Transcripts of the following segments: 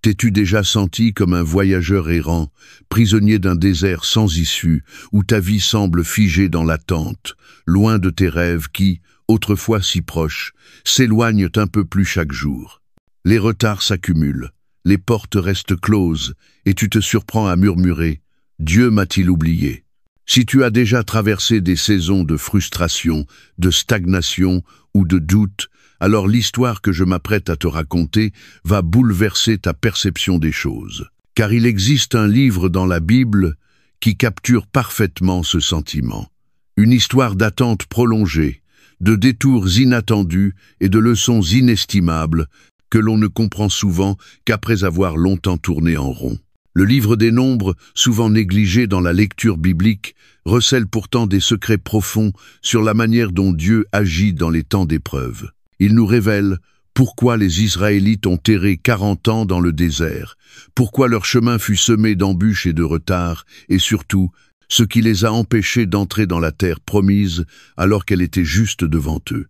T'es-tu déjà senti comme un voyageur errant, prisonnier d'un désert sans issue, où ta vie semble figée dans l'attente, loin de tes rêves qui, autrefois si proches, s'éloignent un peu plus chaque jour? Les retards s'accumulent, les portes restent closes, et tu te surprends à murmurer « Dieu m'a-t-il oublié ?» Si tu as déjà traversé des saisons de frustration, de stagnation ou de doute, alors l'histoire que je m'apprête à te raconter va bouleverser ta perception des choses. Car il existe un livre dans la Bible qui capture parfaitement ce sentiment. Une histoire d'attente prolongée, de détours inattendus et de leçons inestimables que l'on ne comprend souvent qu'après avoir longtemps tourné en rond. Le livre des Nombres, souvent négligé dans la lecture biblique, recèle pourtant des secrets profonds sur la manière dont Dieu agit dans les temps d'épreuve. Il nous révèle pourquoi les Israélites ont erré 40 ans dans le désert, pourquoi leur chemin fut semé d'embûches et de retards, et surtout, ce qui les a empêchés d'entrer dans la terre promise alors qu'elle était juste devant eux.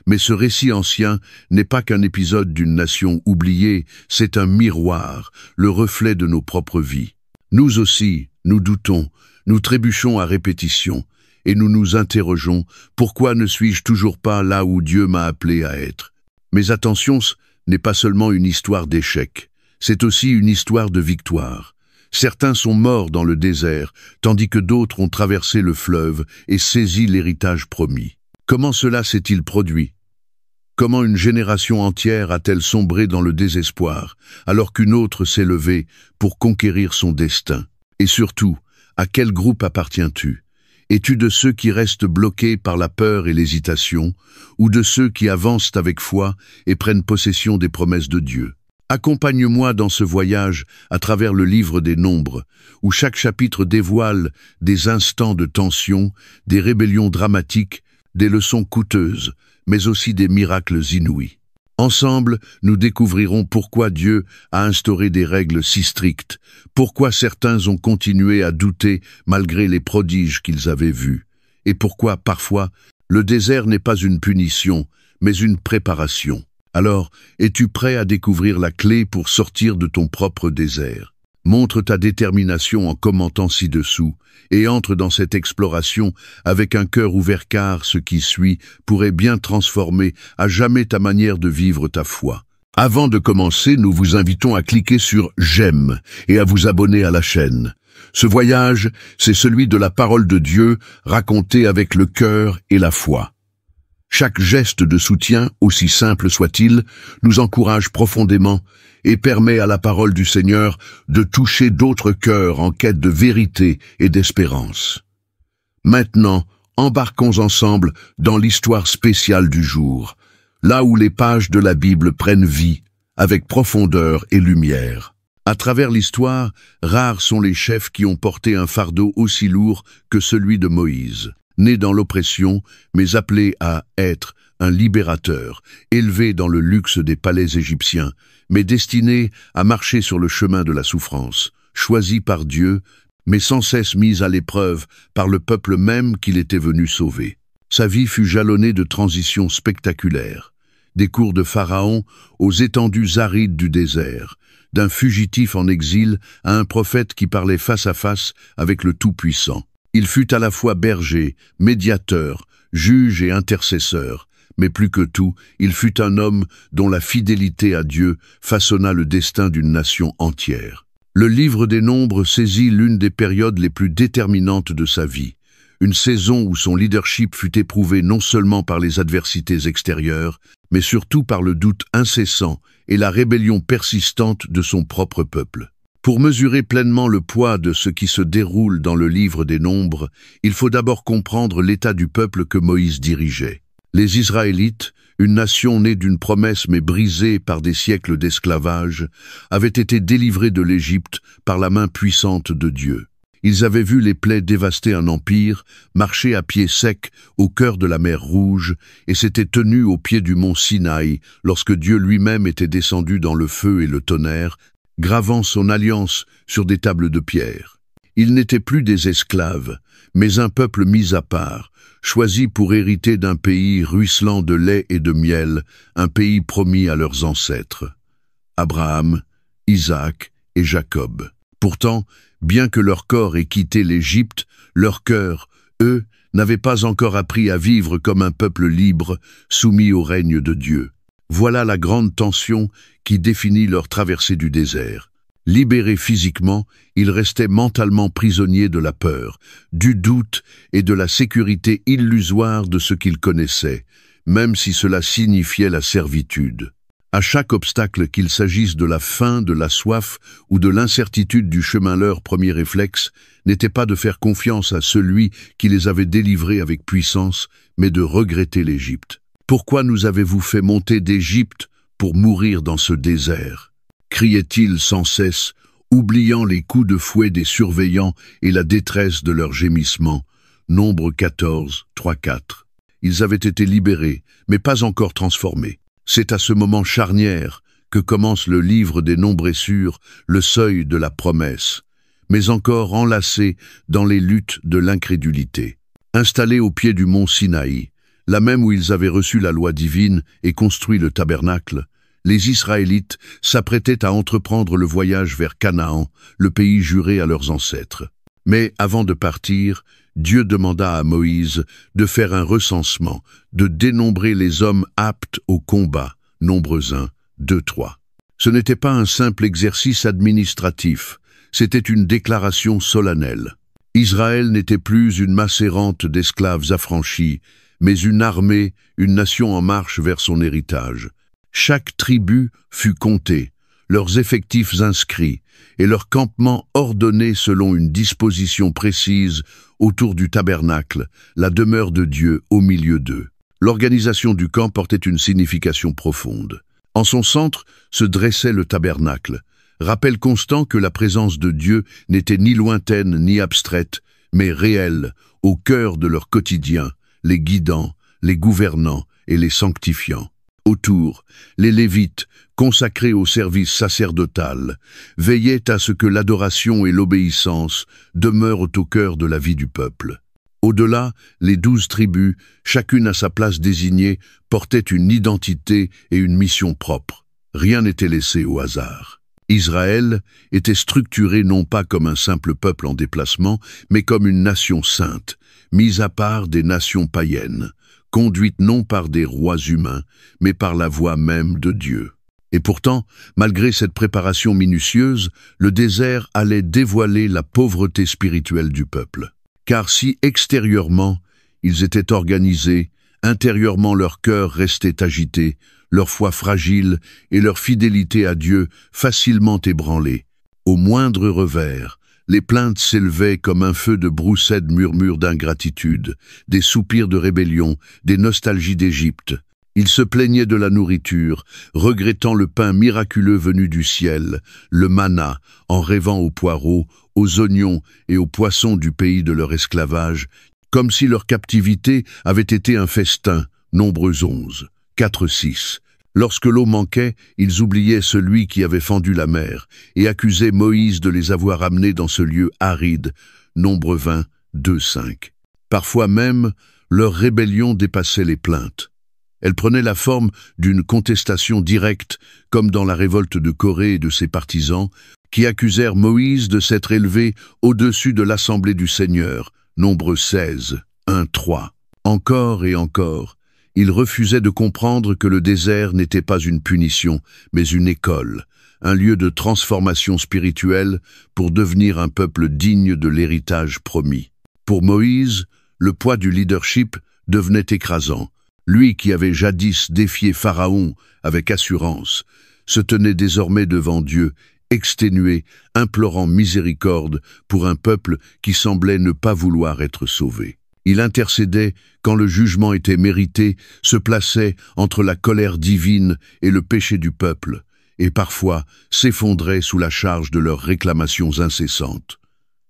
Mais ce récit ancien n'est pas qu'un épisode d'une nation oubliée, c'est un miroir, le reflet de nos propres vies. Nous aussi, nous doutons, nous trébuchons à répétition, et nous nous interrogeons, pourquoi ne suis-je toujours pas là où Dieu m'a appelé à être? Mais attention, ce n'est pas seulement une histoire d'échec, c'est aussi une histoire de victoire. Certains sont morts dans le désert, tandis que d'autres ont traversé le fleuve et saisi l'héritage promis. Comment cela s'est-il produit? Comment une génération entière a-t-elle sombré dans le désespoir, alors qu'une autre s'est levée pour conquérir son destin? Et surtout, à quel groupe appartiens-tu? Es-tu de ceux qui restent bloqués par la peur et l'hésitation, ou de ceux qui avancent avec foi et prennent possession des promesses de Dieu? Accompagne-moi dans ce voyage à travers le livre des Nombres, où chaque chapitre dévoile des instants de tension, des rébellions dramatiques, des leçons coûteuses, mais aussi des miracles inouïs. Ensemble, nous découvrirons pourquoi Dieu a instauré des règles si strictes, pourquoi certains ont continué à douter malgré les prodiges qu'ils avaient vus, et pourquoi, parfois, le désert n'est pas une punition, mais une préparation. Alors, es-tu prêt à découvrir la clé pour sortir de ton propre désert? Montre ta détermination en commentant ci-dessous et entre dans cette exploration avec un cœur ouvert car ce qui suit pourrait bien transformer à jamais ta manière de vivre ta foi. Avant de commencer, nous vous invitons à cliquer sur « J'aime » et à vous abonner à la chaîne. Ce voyage, c'est celui de la parole de Dieu racontée avec le cœur et la foi. Chaque geste de soutien, aussi simple soit-il, nous encourage profondément et permet à la parole du Seigneur de toucher d'autres cœurs en quête de vérité et d'espérance. Maintenant, embarquons ensemble dans l'histoire spéciale du jour, là où les pages de la Bible prennent vie, avec profondeur et lumière. À travers l'histoire, rares sont les chefs qui ont porté un fardeau aussi lourd que celui de Moïse. Né dans l'oppression, mais appelé à être un libérateur, élevé dans le luxe des palais égyptiens, mais destiné à marcher sur le chemin de la souffrance, choisi par Dieu, mais sans cesse mis à l'épreuve par le peuple même qu'il était venu sauver. Sa vie fut jalonnée de transitions spectaculaires, des cours de Pharaon aux étendues arides du désert, d'un fugitif en exil à un prophète qui parlait face à face avec le Tout-Puissant. Il fut à la fois berger, médiateur, juge et intercesseur, mais plus que tout, il fut un homme dont la fidélité à Dieu façonna le destin d'une nation entière. Le livre des Nombres saisit l'une des périodes les plus déterminantes de sa vie, une saison où son leadership fut éprouvé non seulement par les adversités extérieures, mais surtout par le doute incessant et la rébellion persistante de son propre peuple. Pour mesurer pleinement le poids de ce qui se déroule dans le livre des Nombres, il faut d'abord comprendre l'état du peuple que Moïse dirigeait. Les Israélites, une nation née d'une promesse mais brisée par des siècles d'esclavage, avaient été délivrés de l'Égypte par la main puissante de Dieu. Ils avaient vu les plaies dévaster un empire, marché à pied sec au cœur de la mer Rouge et s'étaient tenus au pied du mont Sinaï lorsque Dieu lui-même était descendu dans le feu et le tonnerre, gravant son alliance sur des tables de pierre. Ils n'étaient plus des esclaves, mais un peuple mis à part, choisi pour hériter d'un pays ruisselant de lait et de miel, un pays promis à leurs ancêtres. Abraham, Isaac et Jacob. Pourtant, bien que leur corps ait quitté l'Égypte, leur cœur, eux, n'avaient pas encore appris à vivre comme un peuple libre, soumis au règne de Dieu. Voilà la grande tension qui définit leur traversée du désert. Libérés physiquement, ils restaient mentalement prisonniers de la peur, du doute et de la sécurité illusoire de ce qu'ils connaissaient, même si cela signifiait la servitude. À chaque obstacle, qu'il s'agisse de la faim, de la soif ou de l'incertitude du chemin, leur premier réflexe n'était pas de faire confiance à celui qui les avait délivrés avec puissance, mais de regretter l'Égypte. « Pourquoi nous avez-vous fait monter d'Égypte pour mourir dans ce désert ?» criaient-ils sans cesse, oubliant les coups de fouet des surveillants et la détresse de leurs gémissements. Nombre 14, 3-4. Ils avaient été libérés, mais pas encore transformés. C'est à ce moment charnière que commence le livre des non-blessures, le seuil de la promesse, mais encore enlacés dans les luttes de l'incrédulité. Installés au pied du mont Sinaï, là même où ils avaient reçu la loi divine et construit le tabernacle, les Israélites s'apprêtaient à entreprendre le voyage vers Canaan, le pays juré à leurs ancêtres. Mais avant de partir, Dieu demanda à Moïse de faire un recensement, de dénombrer les hommes aptes au combat, Nombre 1, 2, 3. Ce n'était pas un simple exercice administratif, c'était une déclaration solennelle. Israël n'était plus une masse errante d'esclaves affranchis, mais une armée, une nation en marche vers son héritage. Chaque tribu fut comptée, leurs effectifs inscrits et leur campement ordonné selon une disposition précise autour du tabernacle, la demeure de Dieu au milieu d'eux. L'organisation du camp portait une signification profonde. En son centre se dressait le tabernacle, rappel constant que la présence de Dieu n'était ni lointaine ni abstraite, mais réelle, au cœur de leur quotidien, les guidant, les gouvernant et les sanctifiant. Autour, les Lévites, consacrés au service sacerdotal, veillaient à ce que l'adoration et l'obéissance demeurent au cœur de la vie du peuple. Au-delà, les 12 tribus, chacune à sa place désignée, portaient une identité et une mission propre. Rien n'était laissé au hasard. Israël était structuré non pas comme un simple peuple en déplacement, mais comme une nation sainte, mise à part des nations païennes, conduite non par des rois humains, mais par la voix même de Dieu. Et pourtant, malgré cette préparation minutieuse, le désert allait dévoiler la pauvreté spirituelle du peuple. Car si extérieurement, ils étaient organisés, intérieurement leur cœur restait agité, leur foi fragile et leur fidélité à Dieu facilement ébranlée. Au moindre revers, les plaintes s'élevaient comme un feu de broussailles, murmures d'ingratitude, des soupirs de rébellion, des nostalgies d'Égypte. Ils se plaignaient de la nourriture, regrettant le pain miraculeux venu du ciel, le manna, en rêvant aux poireaux, aux oignons et aux poissons du pays de leur esclavage, comme si leur captivité avait été un festin. Nombre 11, 4-6. Lorsque l'eau manquait, ils oubliaient celui qui avait fendu la mer et accusaient Moïse de les avoir amenés dans ce lieu aride. Nombre 20, 2-5. Parfois même, leur rébellion dépassait les plaintes. Elle prenait la forme d'une contestation directe, comme dans la révolte de Corée et de ses partisans, qui accusèrent Moïse de s'être élevé au-dessus de l'assemblée du Seigneur. Nombre 16, 1-3. Encore et encore, ils refusaient de comprendre que le désert n'était pas une punition, mais une école, un lieu de transformation spirituelle pour devenir un peuple digne de l'héritage promis. Pour Moïse, le poids du leadership devenait écrasant. Lui qui avait jadis défié Pharaon avec assurance, se tenait désormais devant Dieu, exténué, implorant miséricorde pour un peuple qui semblait ne pas vouloir être sauvé. Il intercédait quand le jugement était mérité, se plaçait entre la colère divine et le péché du peuple, et parfois s'effondrait sous la charge de leurs réclamations incessantes.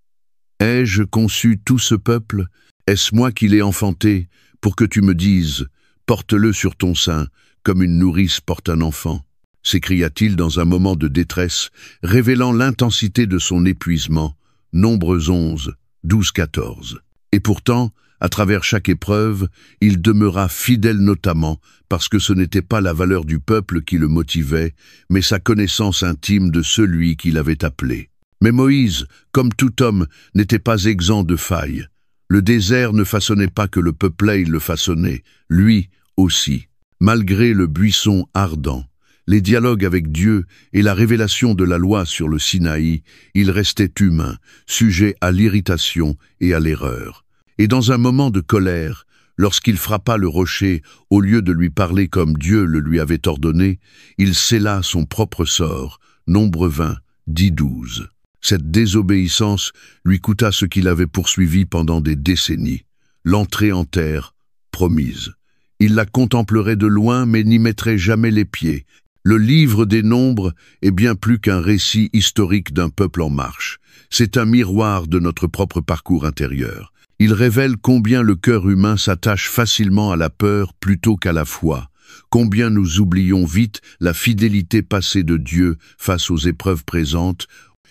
« Ai-je conçu tout ce peuple? Est-ce moi qui l'ai enfanté, pour que tu me dises « Porte-le sur ton sein, comme une nourrice porte un enfant » s'écria-t-il dans un moment de détresse, révélant l'intensité de son épuisement. Nombre 11, 12-14. Et pourtant, À travers chaque épreuve, il demeura fidèle notamment parce que ce n'était pas la valeur du peuple qui le motivait, mais sa connaissance intime de celui qui l'avait appelé. Mais Moïse, comme tout homme, n'était pas exempt de failles. Le désert ne façonnait pas que le peuple, il le façonnait, lui aussi. Malgré le buisson ardent, les dialogues avec Dieu et la révélation de la loi sur le Sinaï, il restait humain, sujet à l'irritation et à l'erreur. Et dans un moment de colère, lorsqu'il frappa le rocher, au lieu de lui parler comme Dieu le lui avait ordonné, il scella son propre sort. Nombre 20, 10-12. Cette désobéissance lui coûta ce qu'il avait poursuivi pendant des décennies, l'entrée en terre promise. Il la contemplerait de loin mais n'y mettrait jamais les pieds. Le livre des Nombres est bien plus qu'un récit historique d'un peuple en marche. C'est un miroir de notre propre parcours intérieur. Il révèle combien le cœur humain s'attache facilement à la peur plutôt qu'à la foi, combien nous oublions vite la fidélité passée de Dieu face aux épreuves présentes,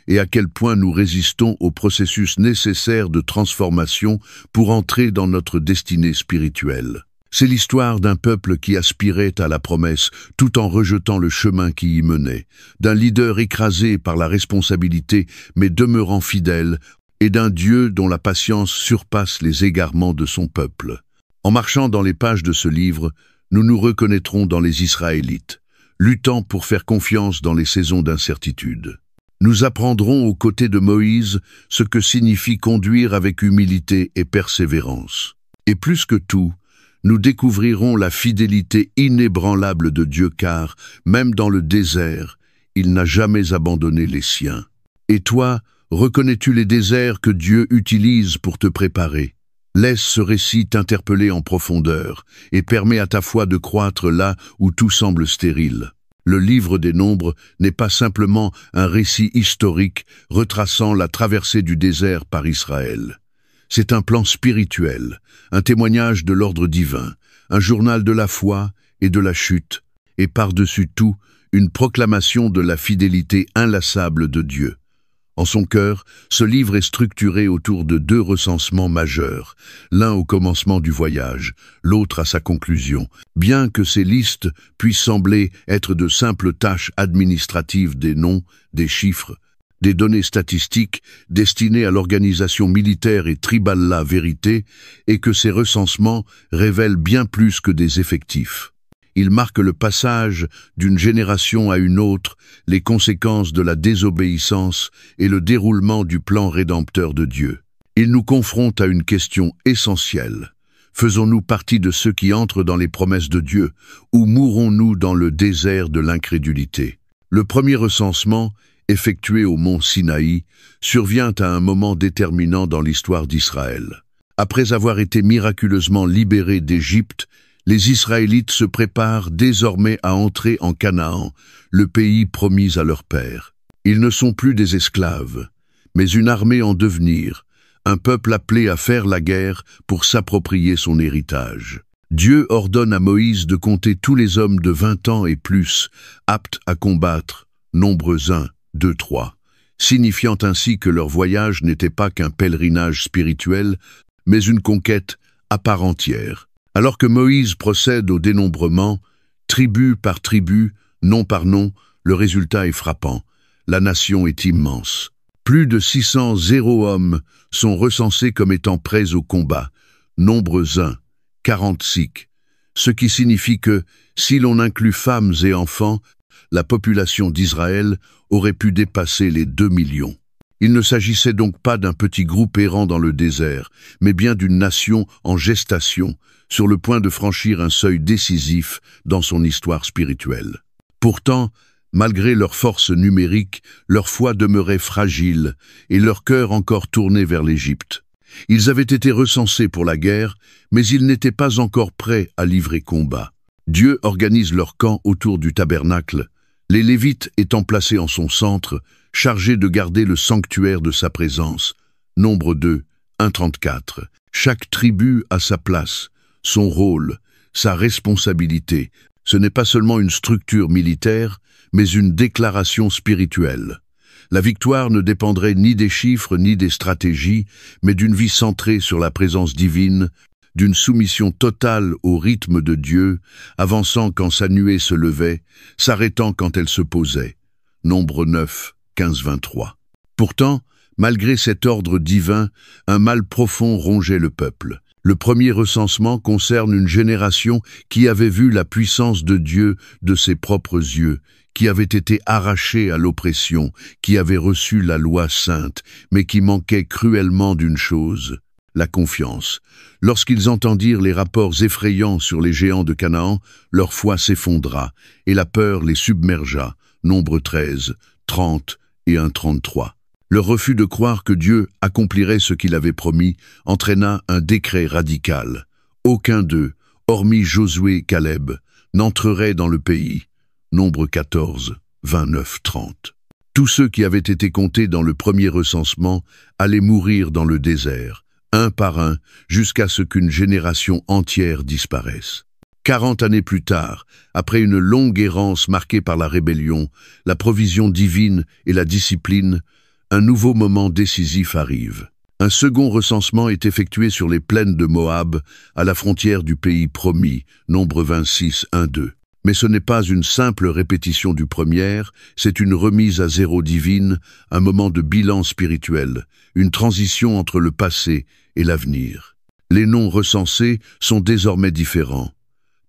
et à quel point nous résistons au processus nécessaire de transformation pour entrer dans notre destinée spirituelle. C'est l'histoire d'un peuple qui aspirait à la promesse tout en rejetant le chemin qui y menait, d'un leader écrasé par la responsabilité mais demeurant fidèle, et d'un Dieu dont la patience surpasse les égarements de son peuple. En marchant dans les pages de ce livre, nous nous reconnaîtrons dans les Israélites, luttant pour faire confiance dans les saisons d'incertitude. Nous apprendrons aux côtés de Moïse ce que signifie conduire avec humilité et persévérance. Et plus que tout, nous découvrirons la fidélité inébranlable de Dieu car, même dans le désert, il n'a jamais abandonné les siens. Et toi, reconnais-tu les déserts que Dieu utilise pour te préparer? Laisse ce récit t'interpeller en profondeur et permets à ta foi de croître là où tout semble stérile. Le livre des Nombres n'est pas simplement un récit historique retraçant la traversée du désert par Israël. C'est un plan spirituel, un témoignage de l'ordre divin, un journal de la foi et de la chute, et par-dessus tout, une proclamation de la fidélité inlassable de Dieu. En son cœur, ce livre est structuré autour de deux recensements majeurs, l'un au commencement du voyage, l'autre à sa conclusion, bien que ces listes puissent sembler être de simples tâches administratives des noms, des chiffres, des données statistiques destinées à l'organisation militaire et tribale la vérité, et que ces recensements révèlent bien plus que des effectifs. Il marque le passage d'une génération à une autre, les conséquences de la désobéissance et le déroulement du plan rédempteur de Dieu. Il nous confronte à une question essentielle. Faisons-nous partie de ceux qui entrent dans les promesses de Dieu, ou mourrons-nous dans le désert de l'incrédulité? Le premier recensement, effectué au mont Sinaï, survient à un moment déterminant dans l'histoire d'Israël. Après avoir été miraculeusement libérés d'Égypte, les Israélites se préparent désormais à entrer en Canaan, le pays promis à leur père. Ils ne sont plus des esclaves, mais une armée en devenir, un peuple appelé à faire la guerre pour s'approprier son héritage. Dieu ordonne à Moïse de compter tous les hommes de 20 ans et plus, aptes à combattre, Nombres 1, 2, 3, signifiant ainsi que leur voyage n'était pas qu'un pèlerinage spirituel, mais une conquête à part entière. Alors que Moïse procède au dénombrement, tribu par tribu, nom par nom, le résultat est frappant. La nation est immense. Plus de 600 hommes sont recensés comme étant prêts au combat. Nombres 1, 46. Ce qui signifie que, si l'on inclut femmes et enfants, la population d'Israël aurait pu dépasser les 2 millions. Il ne s'agissait donc pas d'un petit groupe errant dans le désert, mais bien d'une nation en gestation, sur le point de franchir un seuil décisif dans son histoire spirituelle. Pourtant, malgré leur force numérique, leur foi demeurait fragile et leur cœur encore tourné vers l'Égypte. Ils avaient été recensés pour la guerre, mais ils n'étaient pas encore prêts à livrer combat. Dieu organise leur camp autour du tabernacle, les Lévites étant placés en son centre, chargés de garder le sanctuaire de sa présence. Nombre 2, 1-34. Chaque tribu a sa place, son rôle, sa responsabilité. Ce n'est pas seulement une structure militaire, mais une déclaration spirituelle. La victoire ne dépendrait ni des chiffres ni des stratégies, mais d'une vie centrée sur la présence divine, d'une soumission totale au rythme de Dieu, avançant quand sa nuée se levait, s'arrêtant quand elle se posait. Nombre 9, 15-23. Pourtant, malgré cet ordre divin, un mal profond rongeait le peuple. Le premier recensement concerne une génération qui avait vu la puissance de Dieu de ses propres yeux, qui avait été arrachée à l'oppression, qui avait reçu la loi sainte, mais qui manquait cruellement d'une chose, la confiance. Lorsqu'ils entendirent les rapports effrayants sur les géants de Canaan, leur foi s'effondra, et la peur les submergea. Nombre 13, 30 et 1-33. Le refus de croire que Dieu accomplirait ce qu'il avait promis entraîna un décret radical. Aucun d'eux, hormis Josué et Caleb, n'entrerait dans le pays. Nombre 14, 29-30. Tous ceux qui avaient été comptés dans le premier recensement allaient mourir dans le désert, un par un, jusqu'à ce qu'une génération entière disparaisse. 40 années plus tard, après une longue errance marquée par la rébellion, la provision divine et la discipline, un nouveau moment décisif arrive. Un second recensement est effectué sur les plaines de Moab, à la frontière du pays promis, Nombre 26, 1-2. Mais ce n'est pas une simple répétition du premier, c'est une remise à zéro divine, un moment de bilan spirituel, une transition entre le passé et l'avenir. Les noms recensés sont désormais différents.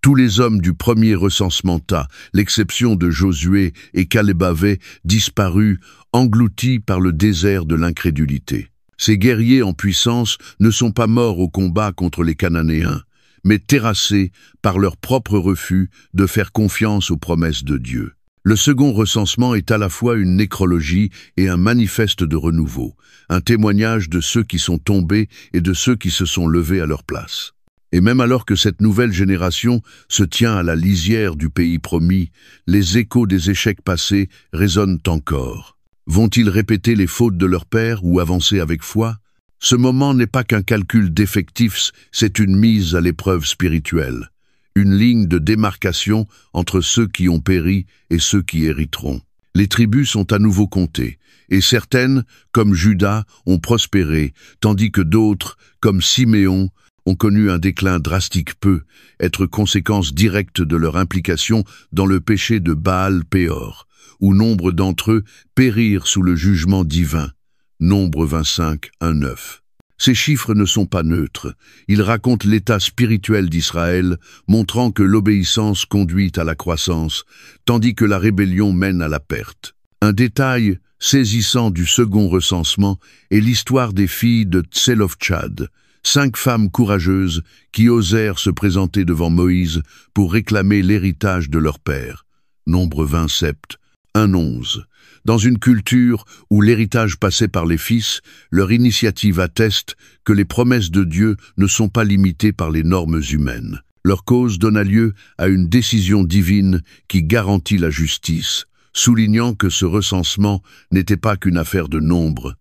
Tous les hommes du premier recensement, à l'exception de Josué et Caleb, avaient disparu, engloutis par le désert de l'incrédulité. Ces guerriers en puissance ne sont pas morts au combat contre les Cananéens, mais terrassés par leur propre refus de faire confiance aux promesses de Dieu. Le second recensement est à la fois une nécrologie et un manifeste de renouveau, un témoignage de ceux qui sont tombés et de ceux qui se sont levés à leur place. Et même alors que cette nouvelle génération se tient à la lisière du pays promis, les échos des échecs passés résonnent encore. Vont-ils répéter les fautes de leur père ou avancer avec foi? Ce moment n'est pas qu'un calcul d'effectifs, c'est une mise à l'épreuve spirituelle, une ligne de démarcation entre ceux qui ont péri et ceux qui hériteront. Les tribus sont à nouveau comptées, et certaines, comme Juda, ont prospéré, tandis que d'autres, comme Siméon, ont connu un déclin drastique, peut être conséquence directe de leur implication dans le péché de Baal-Péor, où nombre d'entre eux périrent sous le jugement divin. Nombre 25, 1-9. Ces chiffres ne sont pas neutres. Ils racontent l'état spirituel d'Israël, montrant que l'obéissance conduit à la croissance, tandis que la rébellion mène à la perte. Un détail saisissant du second recensement est l'histoire des filles de Tselofchad, 5 femmes courageuses qui osèrent se présenter devant Moïse pour réclamer l'héritage de leur père. Nombre 27, 1-11. Dans une culture où l'héritage passait par les fils, leur initiative atteste que les promesses de Dieu ne sont pas limitées par les normes humaines. Leur cause donna lieu à une décision divine qui garantit la justice, soulignant que ce recensement n'était pas qu'une affaire de nombre,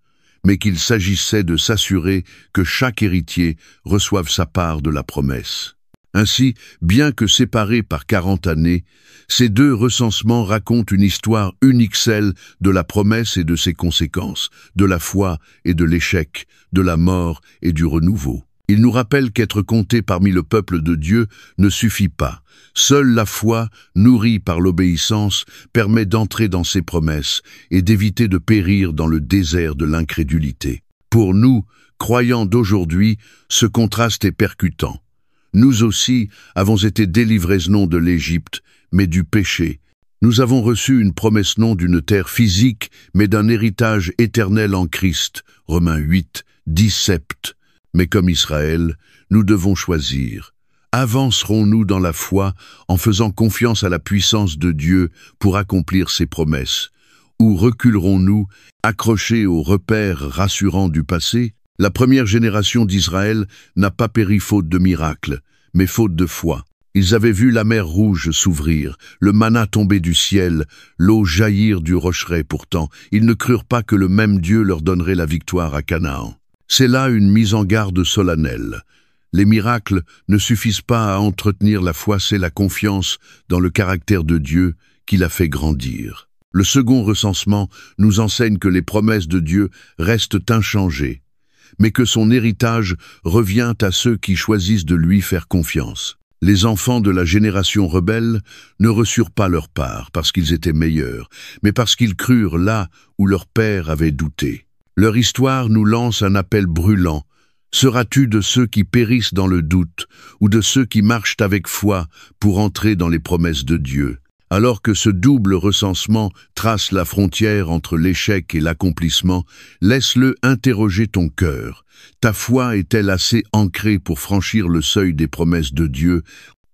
mais qu'il s'agissait de s'assurer que chaque héritier reçoive sa part de la promesse. Ainsi, bien que séparés par 40 années, ces deux recensements racontent une histoire unique, celle de la promesse et de ses conséquences, de la foi et de l'échec, de la mort et du renouveau. Ils nous rappellent qu'être compté parmi le peuple de Dieu ne suffit pas. Seule la foi, nourrie par l'obéissance, permet d'entrer dans ses promesses et d'éviter de périr dans le désert de l'incrédulité. Pour nous, croyants d'aujourd'hui, ce contraste est percutant. Nous aussi avons été délivrés non de l'Égypte, mais du péché. Nous avons reçu une promesse non d'une terre physique, mais d'un héritage éternel en Christ. Romains 8, 17. Mais comme Israël, nous devons choisir. Avancerons-nous dans la foi en faisant confiance à la puissance de Dieu pour accomplir ses promesses? Ou reculerons-nous, accrochés aux repères rassurants du passé? La première génération d'Israël n'a pas péri faute de miracles, mais faute de foi. Ils avaient vu la mer Rouge s'ouvrir, le manna tomber du ciel, l'eau jaillir du rocheret. Pourtant, ils ne crurent pas que le même Dieu leur donnerait la victoire à Canaan. C'est là une mise en garde solennelle. Les miracles ne suffisent pas à entretenir la foi, c'est la confiance dans le caractère de Dieu qui la fait grandir. Le second recensement nous enseigne que les promesses de Dieu restent inchangées, mais que son héritage revient à ceux qui choisissent de lui faire confiance. Les enfants de la génération rebelle ne reçurent pas leur part parce qu'ils étaient meilleurs, mais parce qu'ils crurent là où leur père avait douté. Leur histoire nous lance un appel brûlant. Seras-tu de ceux qui périssent dans le doute ou de ceux qui marchent avec foi pour entrer dans les promesses de Dieu? Alors que ce double recensement trace la frontière entre l'échec et l'accomplissement, laisse-le interroger ton cœur. Ta foi est-elle assez ancrée pour franchir le seuil des promesses de Dieu,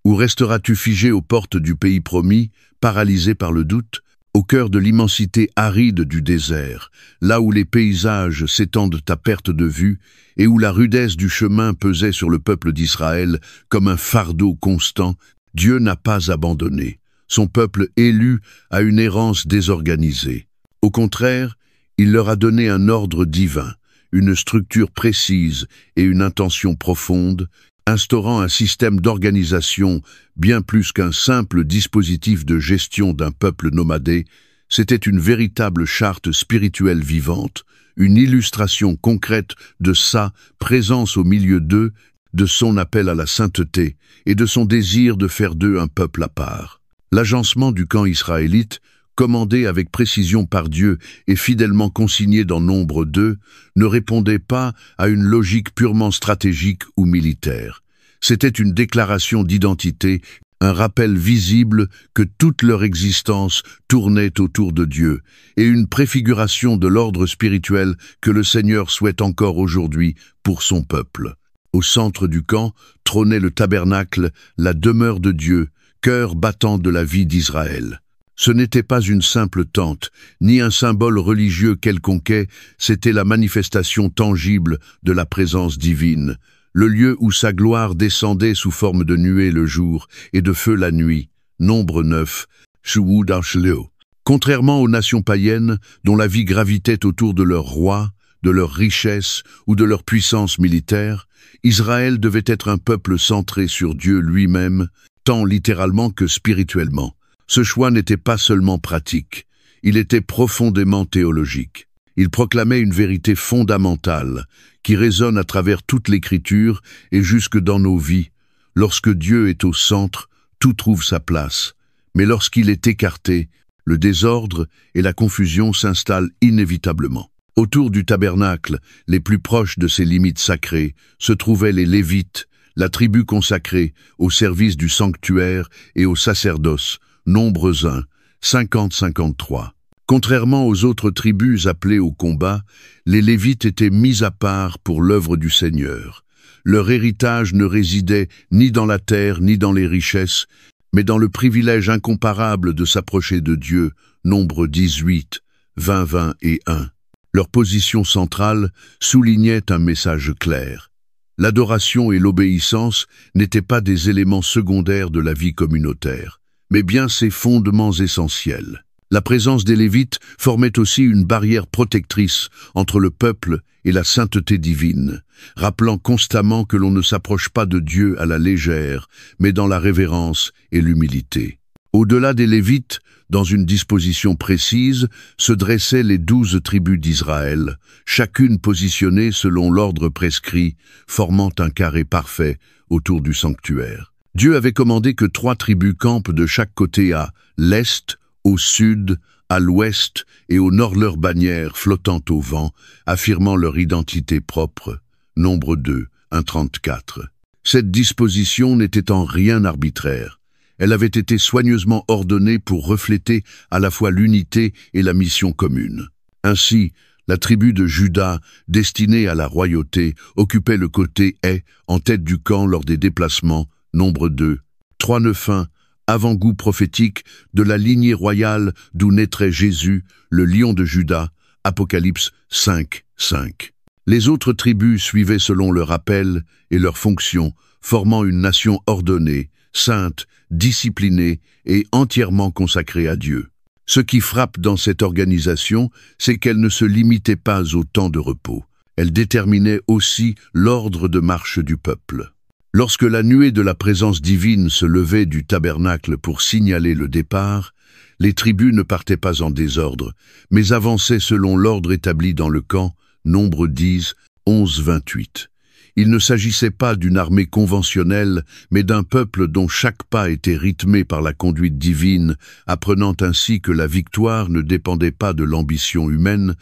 ou resteras-tu figé aux portes du pays promis, paralysé par le doute? Au cœur de l'immensité aride du désert, là où les paysages s'étendent à perte de vue et où la rudesse du chemin pesait sur le peuple d'Israël comme un fardeau constant, Dieu n'a pas abandonné son peuple élu à une errance désorganisée. Au contraire, il leur a donné un ordre divin, une structure précise et une intention profonde, instaurant un système d'organisation bien plus qu'un simple dispositif de gestion d'un peuple nomadé. C'était une véritable charte spirituelle vivante, une illustration concrète de sa présence au milieu d'eux, de son appel à la sainteté et de son désir de faire d'eux un peuple à part. L'agencement du camp israélite, commandé avec précision par Dieu et fidèlement consigné dans Nombre 2, ne répondait pas à une logique purement stratégique ou militaire. C'était une déclaration d'identité, un rappel visible que toute leur existence tournait autour de Dieu, et une préfiguration de l'ordre spirituel que le Seigneur souhaite encore aujourd'hui pour son peuple. Au centre du camp trônait le tabernacle, la demeure de Dieu, cœur battant de la vie d'Israël. Ce n'était pas une simple tente, ni un symbole religieux quelconque, c'était la manifestation tangible de la présence divine, le lieu où sa gloire descendait sous forme de nuée le jour et de feu la nuit. Nombre 9, Shuwud Archleo. Contrairement aux nations païennes, dont la vie gravitait autour de leur roi, de leur richesse ou de leur puissance militaire, Israël devait être un peuple centré sur Dieu lui-même, tant littéralement que spirituellement. Ce choix n'était pas seulement pratique, il était profondément théologique. Il proclamait une vérité fondamentale qui résonne à travers toute l'Écriture et jusque dans nos vies. Lorsque Dieu est au centre, tout trouve sa place. Mais lorsqu'il est écarté, le désordre et la confusion s'installent inévitablement. Autour du tabernacle, les plus proches de ses limites sacrées, se trouvaient les Lévites, la tribu consacrée au service du sanctuaire et au sacerdoce, Nombre 1, 50-53. Contrairement aux autres tribus appelées au combat, les Lévites étaient mis à part pour l'œuvre du Seigneur. Leur héritage ne résidait ni dans la terre ni dans les richesses, mais dans le privilège incomparable de s'approcher de Dieu, Nombre 18, 20 et 1. Leur position centrale soulignait un message clair. L'adoration et l'obéissance n'étaient pas des éléments secondaires de la vie communautaire, mais bien ses fondements essentiels. La présence des Lévites formait aussi une barrière protectrice entre le peuple et la sainteté divine, rappelant constamment que l'on ne s'approche pas de Dieu à la légère, mais dans la révérence et l'humilité. Au-delà des Lévites, dans une disposition précise, se dressaient les 12 tribus d'Israël, chacune positionnée selon l'ordre prescrit, formant un carré parfait autour du sanctuaire. Dieu avait commandé que 3 tribus campent de chaque côté à l'est, au sud, à l'ouest et au nord leurs bannières flottant au vent, affirmant leur identité propre. Nombre 2, 1-34. Cette disposition n'était en rien arbitraire. Elle avait été soigneusement ordonnée pour refléter à la fois l'unité et la mission commune. Ainsi, la tribu de Juda, destinée à la royauté, occupait le côté est en tête du camp lors des déplacements, Nombre 2, 3-9-1, avant-goût prophétique de la lignée royale d'où naîtrait Jésus, le lion de Juda, Apocalypse 5-5. Les autres tribus suivaient selon leur appel et leur fonction, formant une nation ordonnée, sainte, disciplinée et entièrement consacrée à Dieu. Ce qui frappe dans cette organisation, c'est qu'elle ne se limitait pas au temps de repos. Elle déterminait aussi l'ordre de marche du peuple. Lorsque la nuée de la présence divine se levait du tabernacle pour signaler le départ, Les tribus ne partaient pas en désordre, mais avançaient selon l'ordre établi dans le camp, Nombre 10, 11-28. Il ne s'agissait pas d'une armée conventionnelle, mais d'un peuple dont chaque pas était rythmé par la conduite divine, apprenant ainsi que la victoire ne dépendait pas de l'ambition humaine,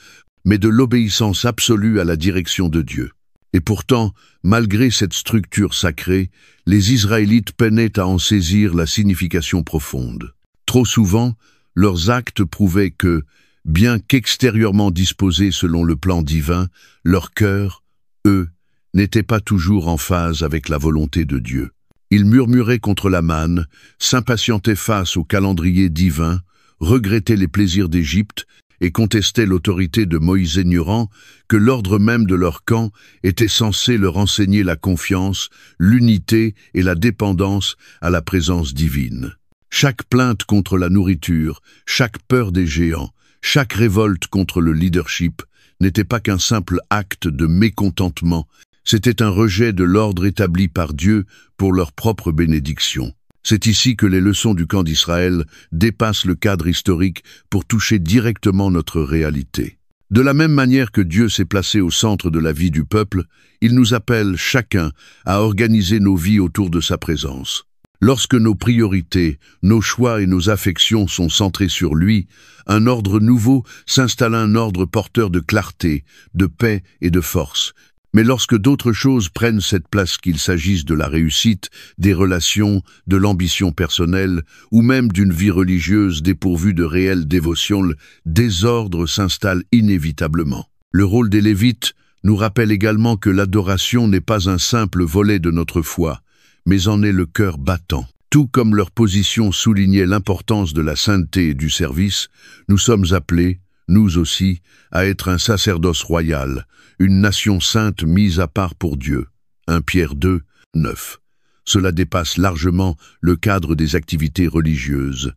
mais de l'obéissance absolue à la direction de Dieu. Et pourtant, malgré cette structure sacrée, les Israélites peinaient à en saisir la signification profonde. Trop souvent, leurs actes prouvaient que, bien qu'extérieurement disposés selon le plan divin, leur cœur, eux, n'était pas toujours en phase avec la volonté de Dieu. Ils murmuraient contre la manne, s'impatientaient face au calendrier divin, regrettaient les plaisirs d'Égypte et contestaient l'autorité de Moïse, ignorant que l'ordre même de leur camp était censé leur enseigner la confiance, l'unité et la dépendance à la présence divine. Chaque plainte contre la nourriture, chaque peur des géants, chaque révolte contre le leadership n'était pas qu'un simple acte de mécontentement, c'était un rejet de l'ordre établi par Dieu pour leur propre bénédiction. C'est ici que les leçons du camp d'Israël dépassent le cadre historique pour toucher directement notre réalité. De la même manière que Dieu s'est placé au centre de la vie du peuple, il nous appelle chacun à organiser nos vies autour de sa présence. Lorsque nos priorités, nos choix et nos affections sont centrés sur lui, un ordre nouveau s'installe, un ordre porteur de clarté, de paix et de force. Mais lorsque d'autres choses prennent cette place, qu'il s'agisse de la réussite, des relations, de l'ambition personnelle, ou même d'une vie religieuse dépourvue de réelle dévotion, le désordre s'installe inévitablement. Le rôle des Lévites nous rappelle également que l'adoration n'est pas un simple volet de notre foi, mais en est le cœur battant. Tout comme leur position soulignait l'importance de la sainteté et du service, nous sommes appelés, nous aussi, à être un sacerdoce royal, une nation sainte mise à part pour Dieu. 1 Pierre 2, 9. Cela dépasse largement le cadre des activités religieuses.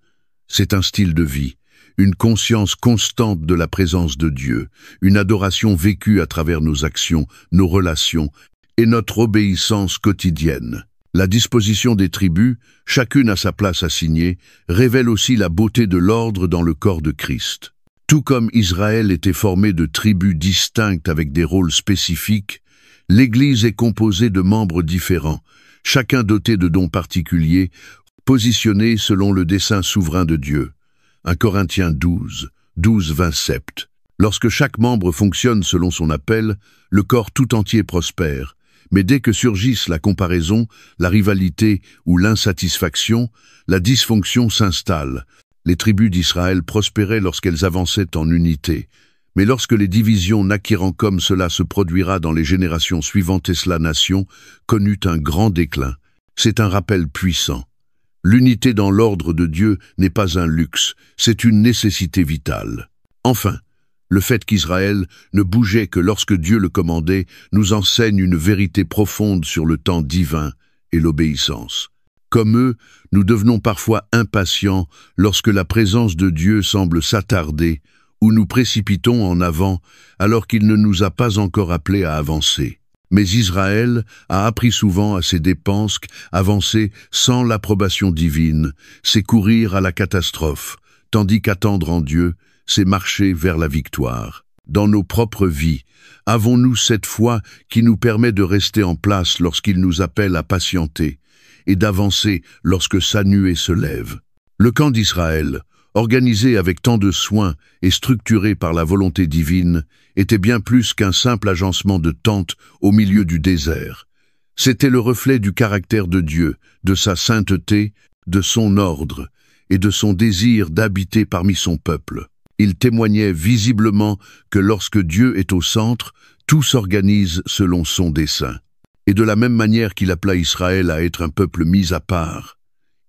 C'est un style de vie, une conscience constante de la présence de Dieu, une adoration vécue à travers nos actions, nos relations et notre obéissance quotidienne. La disposition des tribus, chacune à sa place assignée, révèle aussi la beauté de l'ordre dans le corps de Christ. Tout comme Israël était formé de tribus distinctes avec des rôles spécifiques, l'Église est composée de membres différents, chacun doté de dons particuliers, positionnés selon le dessein souverain de Dieu. 1 Corinthiens 12, 12-27. Lorsque chaque membre fonctionne selon son appel, le corps tout entier prospère. Mais dès que surgissent la comparaison, la rivalité ou l'insatisfaction, la dysfonction s'installe. Les tribus d'Israël prospéraient lorsqu'elles avançaient en unité. Mais lorsque les divisions naquirent, comme cela se produira dans les générations suivantes, la nation connut un grand déclin. C'est un rappel puissant. L'unité dans l'ordre de Dieu n'est pas un luxe, c'est une nécessité vitale. Enfin, le fait qu'Israël ne bougeait que lorsque Dieu le commandait nous enseigne une vérité profonde sur le temps divin et l'obéissance. Comme eux, nous devenons parfois impatients lorsque la présence de Dieu semble s'attarder ou nous précipitons en avant alors qu'il ne nous a pas encore appelés à avancer. Mais Israël a appris souvent à ses dépens qu'avancer sans l'approbation divine, c'est courir à la catastrophe, tandis qu'attendre en Dieu, c'est marcher vers la victoire. Dans nos propres vies, avons-nous cette foi qui nous permet de rester en place lorsqu'il nous appelle à patienter et d'avancer lorsque sa nuée se lève? Le camp d'Israël, organisé avec tant de soin et structuré par la volonté divine, était bien plus qu'un simple agencement de tentes au milieu du désert. C'était le reflet du caractère de Dieu, de sa sainteté, de son ordre et de son désir d'habiter parmi son peuple. Il témoignait visiblement que lorsque Dieu est au centre, tout s'organise selon son dessein. Et de la même manière qu'il appela Israël à être un peuple mis à part,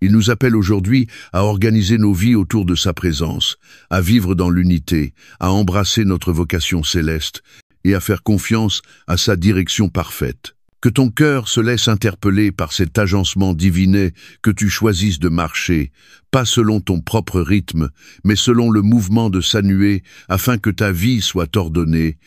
il nous appelle aujourd'hui à organiser nos vies autour de sa présence, à vivre dans l'unité, à embrasser notre vocation céleste et à faire confiance à sa direction parfaite. Que ton cœur se laisse interpeller par cet agencement diviné, que tu choisisses de marcher, pas selon ton propre rythme, mais selon le mouvement de sa nuée, afin que ta vie soit ordonnée,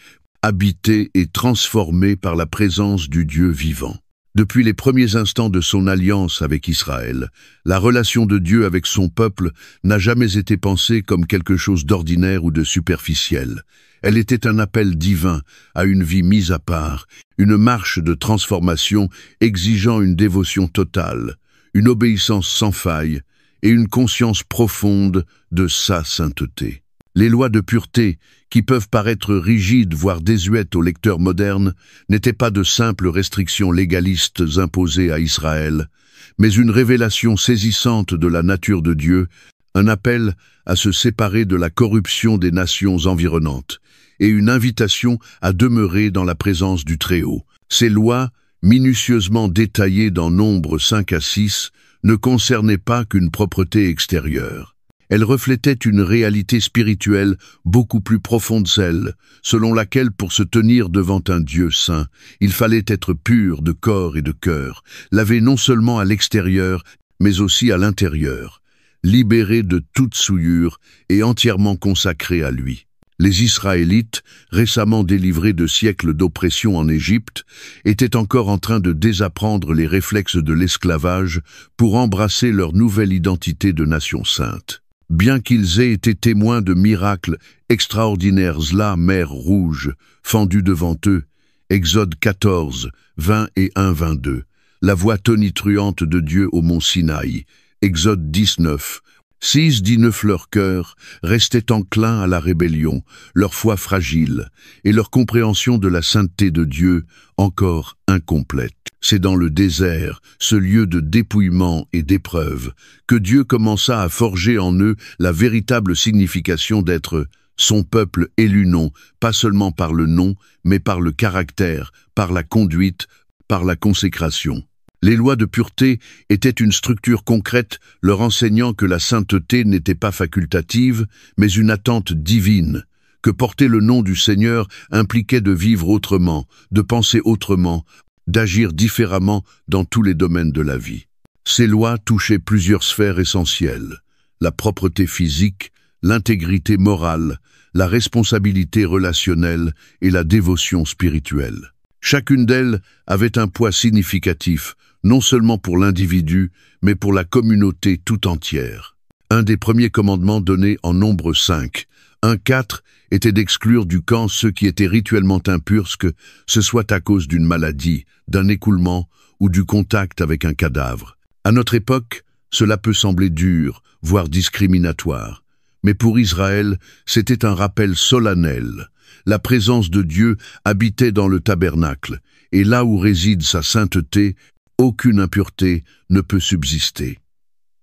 habitée et transformée par la présence du Dieu vivant. Depuis les premiers instants de son alliance avec Israël, la relation de Dieu avec son peuple n'a jamais été pensée comme quelque chose d'ordinaire ou de superficiel. Elle était un appel divin à une vie mise à part, une marche de transformation exigeant une dévotion totale, une obéissance sans faille et une conscience profonde de sa sainteté. Les lois de pureté, qui peuvent paraître rigides voire désuètes aux lecteurs modernes, n'étaient pas de simples restrictions légalistes imposées à Israël, mais une révélation saisissante de la nature de Dieu, un appel à se séparer de la corruption des nations environnantes, et une invitation à demeurer dans la présence du Très-Haut. Ces lois, minutieusement détaillées dans Nombre 5 à 6, ne concernaient pas qu'une propreté extérieure. Elle reflétait une réalité spirituelle beaucoup plus profonde, celle selon laquelle pour se tenir devant un Dieu saint, il fallait être pur de corps et de cœur, lavé non seulement à l'extérieur, mais aussi à l'intérieur, libéré de toute souillure et entièrement consacré à lui. Les Israélites, récemment délivrés de siècles d'oppression en Égypte, étaient encore en train de désapprendre les réflexes de l'esclavage pour embrasser leur nouvelle identité de nation sainte. Bien qu'ils aient été témoins de miracles extraordinaires, la mer Rouge, fendue devant eux, Exode 14, 20 et 1, 22, la voix tonitruante de Dieu au mont Sinaï, Exode 19, 6-19 leur cœur restait enclin à la rébellion, leur foi fragile, et leur compréhension de la sainteté de Dieu encore incomplète. C'est dans le désert, ce lieu de dépouillement et d'épreuve, que Dieu commença à forger en eux la véritable signification d'être son peuple élu, non, pas seulement par le nom, mais par le caractère, par la conduite, par la consécration. Les lois de pureté étaient une structure concrète leur enseignant que la sainteté n'était pas facultative, mais une attente divine, que porter le nom du Seigneur impliquait de vivre autrement, de penser autrement, d'agir différemment dans tous les domaines de la vie. Ces lois touchaient plusieurs sphères essentielles: la propreté physique, l'intégrité morale, la responsabilité relationnelle et la dévotion spirituelle. Chacune d'elles avait un poids significatif, non seulement pour l'individu, mais pour la communauté tout entière. Un des premiers commandements donnés en Nombre 5, 1-4, était d'exclure du camp ceux qui étaient rituellement impurs, que ce soit à cause d'une maladie, d'un écoulement ou du contact avec un cadavre. À notre époque, cela peut sembler dur, voire discriminatoire. Mais pour Israël, c'était un rappel solennel. La présence de Dieu habitait dans le tabernacle, et là où réside sa sainteté, aucune impureté ne peut subsister.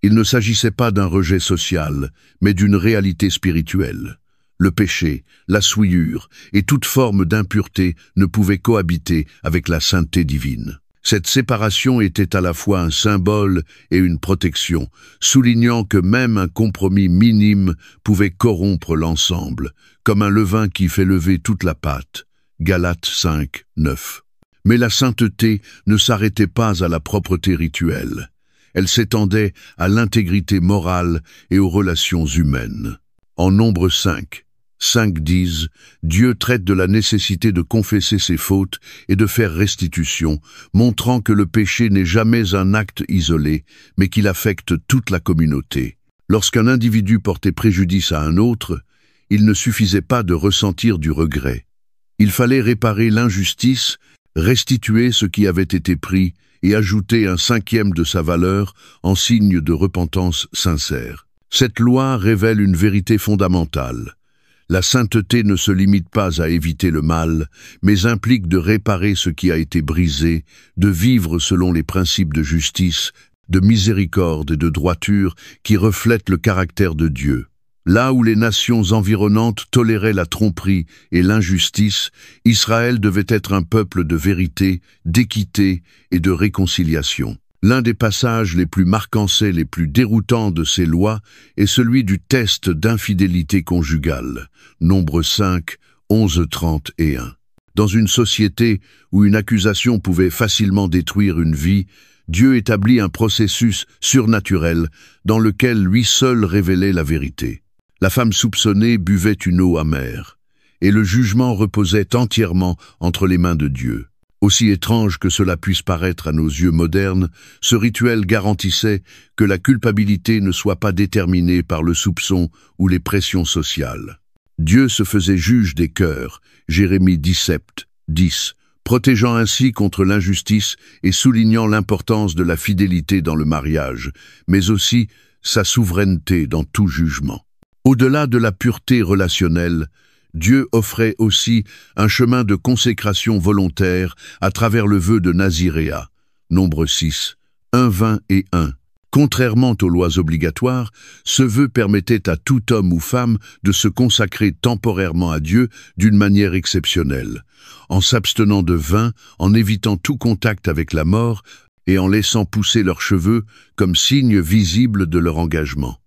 Il ne s'agissait pas d'un rejet social, mais d'une réalité spirituelle. Le péché, la souillure et toute forme d'impureté ne pouvaient cohabiter avec la sainteté divine. Cette séparation était à la fois un symbole et une protection, soulignant que même un compromis minime pouvait corrompre l'ensemble, comme un levain qui fait lever toute la pâte. Galates 5, 9. Mais la sainteté ne s'arrêtait pas à la propreté rituelle. Elle s'étendait à l'intégrité morale et aux relations humaines. En Nombre 5, 5-10, Dieu traite de la nécessité de confesser ses fautes et de faire restitution, montrant que le péché n'est jamais un acte isolé, mais qu'il affecte toute la communauté. Lorsqu'un individu portait préjudice à un autre, il ne suffisait pas de ressentir du regret. Il fallait réparer l'injustice, restituer ce qui avait été pris et ajouter un cinquième de sa valeur en signe de repentance sincère. Cette loi révèle une vérité fondamentale. La sainteté ne se limite pas à éviter le mal, mais implique de réparer ce qui a été brisé, de vivre selon les principes de justice, de miséricorde et de droiture qui reflètent le caractère de Dieu. Là où les nations environnantes toléraient la tromperie et l'injustice, Israël devait être un peuple de vérité, d'équité et de réconciliation. L'un des passages les plus marquants, les plus déroutants de ces lois, est celui du test d'infidélité conjugale, Nombre 5, 11, 30 et 1. Dans une société où une accusation pouvait facilement détruire une vie, Dieu établit un processus surnaturel dans lequel lui seul révélait la vérité. La femme soupçonnée buvait une eau amère, et le jugement reposait entièrement entre les mains de Dieu. Aussi étrange que cela puisse paraître à nos yeux modernes, ce rituel garantissait que la culpabilité ne soit pas déterminée par le soupçon ou les pressions sociales. Dieu se faisait juge des cœurs, Jérémie 17, 10, protégeant ainsi contre l'injustice et soulignant l'importance de la fidélité dans le mariage, mais aussi sa souveraineté dans tout jugement. Au-delà de la pureté relationnelle, Dieu offrait aussi un chemin de consécration volontaire à travers le vœu de Naziréa, Nombre 6, 1, 20 et 1. Contrairement aux lois obligatoires, ce vœu permettait à tout homme ou femme de se consacrer temporairement à Dieu d'une manière exceptionnelle, en s'abstenant de vin, en évitant tout contact avec la mort et en laissant pousser leurs cheveux comme signe visible de leur engagement.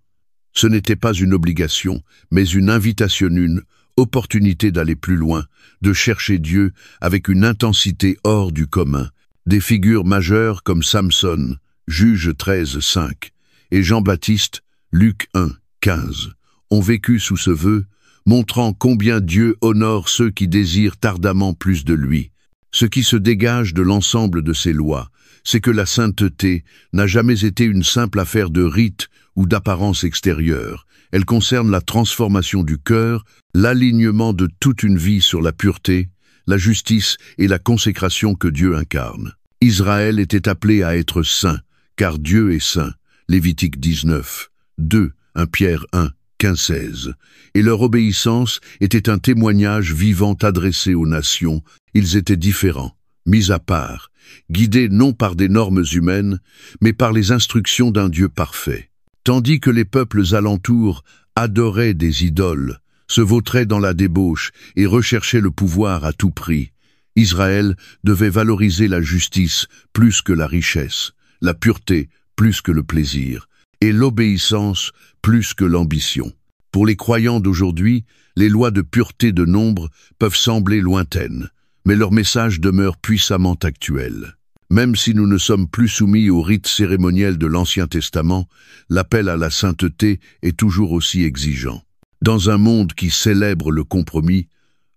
Ce n'était pas une obligation, mais une invitation, une opportunité d'aller plus loin, de chercher Dieu avec une intensité hors du commun. Des figures majeures comme Samson, Juge 13, 5, et Jean-Baptiste, Luc 1, 15, ont vécu sous ce vœu, montrant combien Dieu honore ceux qui désirent ardemment plus de lui. Ce qui se dégage de l'ensemble de ces lois, c'est que la sainteté n'a jamais été une simple affaire de rite ou d'apparence extérieure. Elle concerne la transformation du cœur, l'alignement de toute une vie sur la pureté, la justice et la consécration que Dieu incarne. Israël était appelé à être saint, car Dieu est saint. Lévitique 19, 2, 1 Pierre 1, 15-16. Et leur obéissance était un témoignage vivant adressé aux nations. Ils étaient différents, mis à part, guidés non par des normes humaines, mais par les instructions d'un Dieu parfait. Tandis que les peuples alentours adoraient des idoles, se vautraient dans la débauche et recherchaient le pouvoir à tout prix, Israël devait valoriser la justice plus que la richesse, la pureté plus que le plaisir, et l'obéissance plus que l'ambition. Pour les croyants d'aujourd'hui, les lois de pureté de nombre peuvent sembler lointaines, mais leur message demeure puissamment actuel. Même si nous ne sommes plus soumis aux rites cérémoniels de l'Ancien Testament, l'appel à la sainteté est toujours aussi exigeant. Dans un monde qui célèbre le compromis,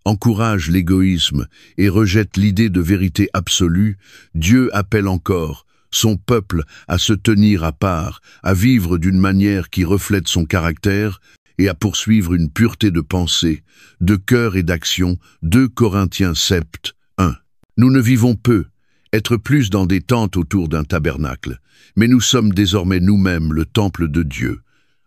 encourage l'égoïsme et rejette l'idée de vérité absolue, Dieu appelle encore son peuple à se tenir à part, à vivre d'une manière qui reflète son caractère et à poursuivre une pureté de pensée, de cœur et d'action. 2 Corinthiens 7, 1. Nous ne vivons peu, être plus dans des tentes autour d'un tabernacle, mais nous sommes désormais nous-mêmes le temple de Dieu.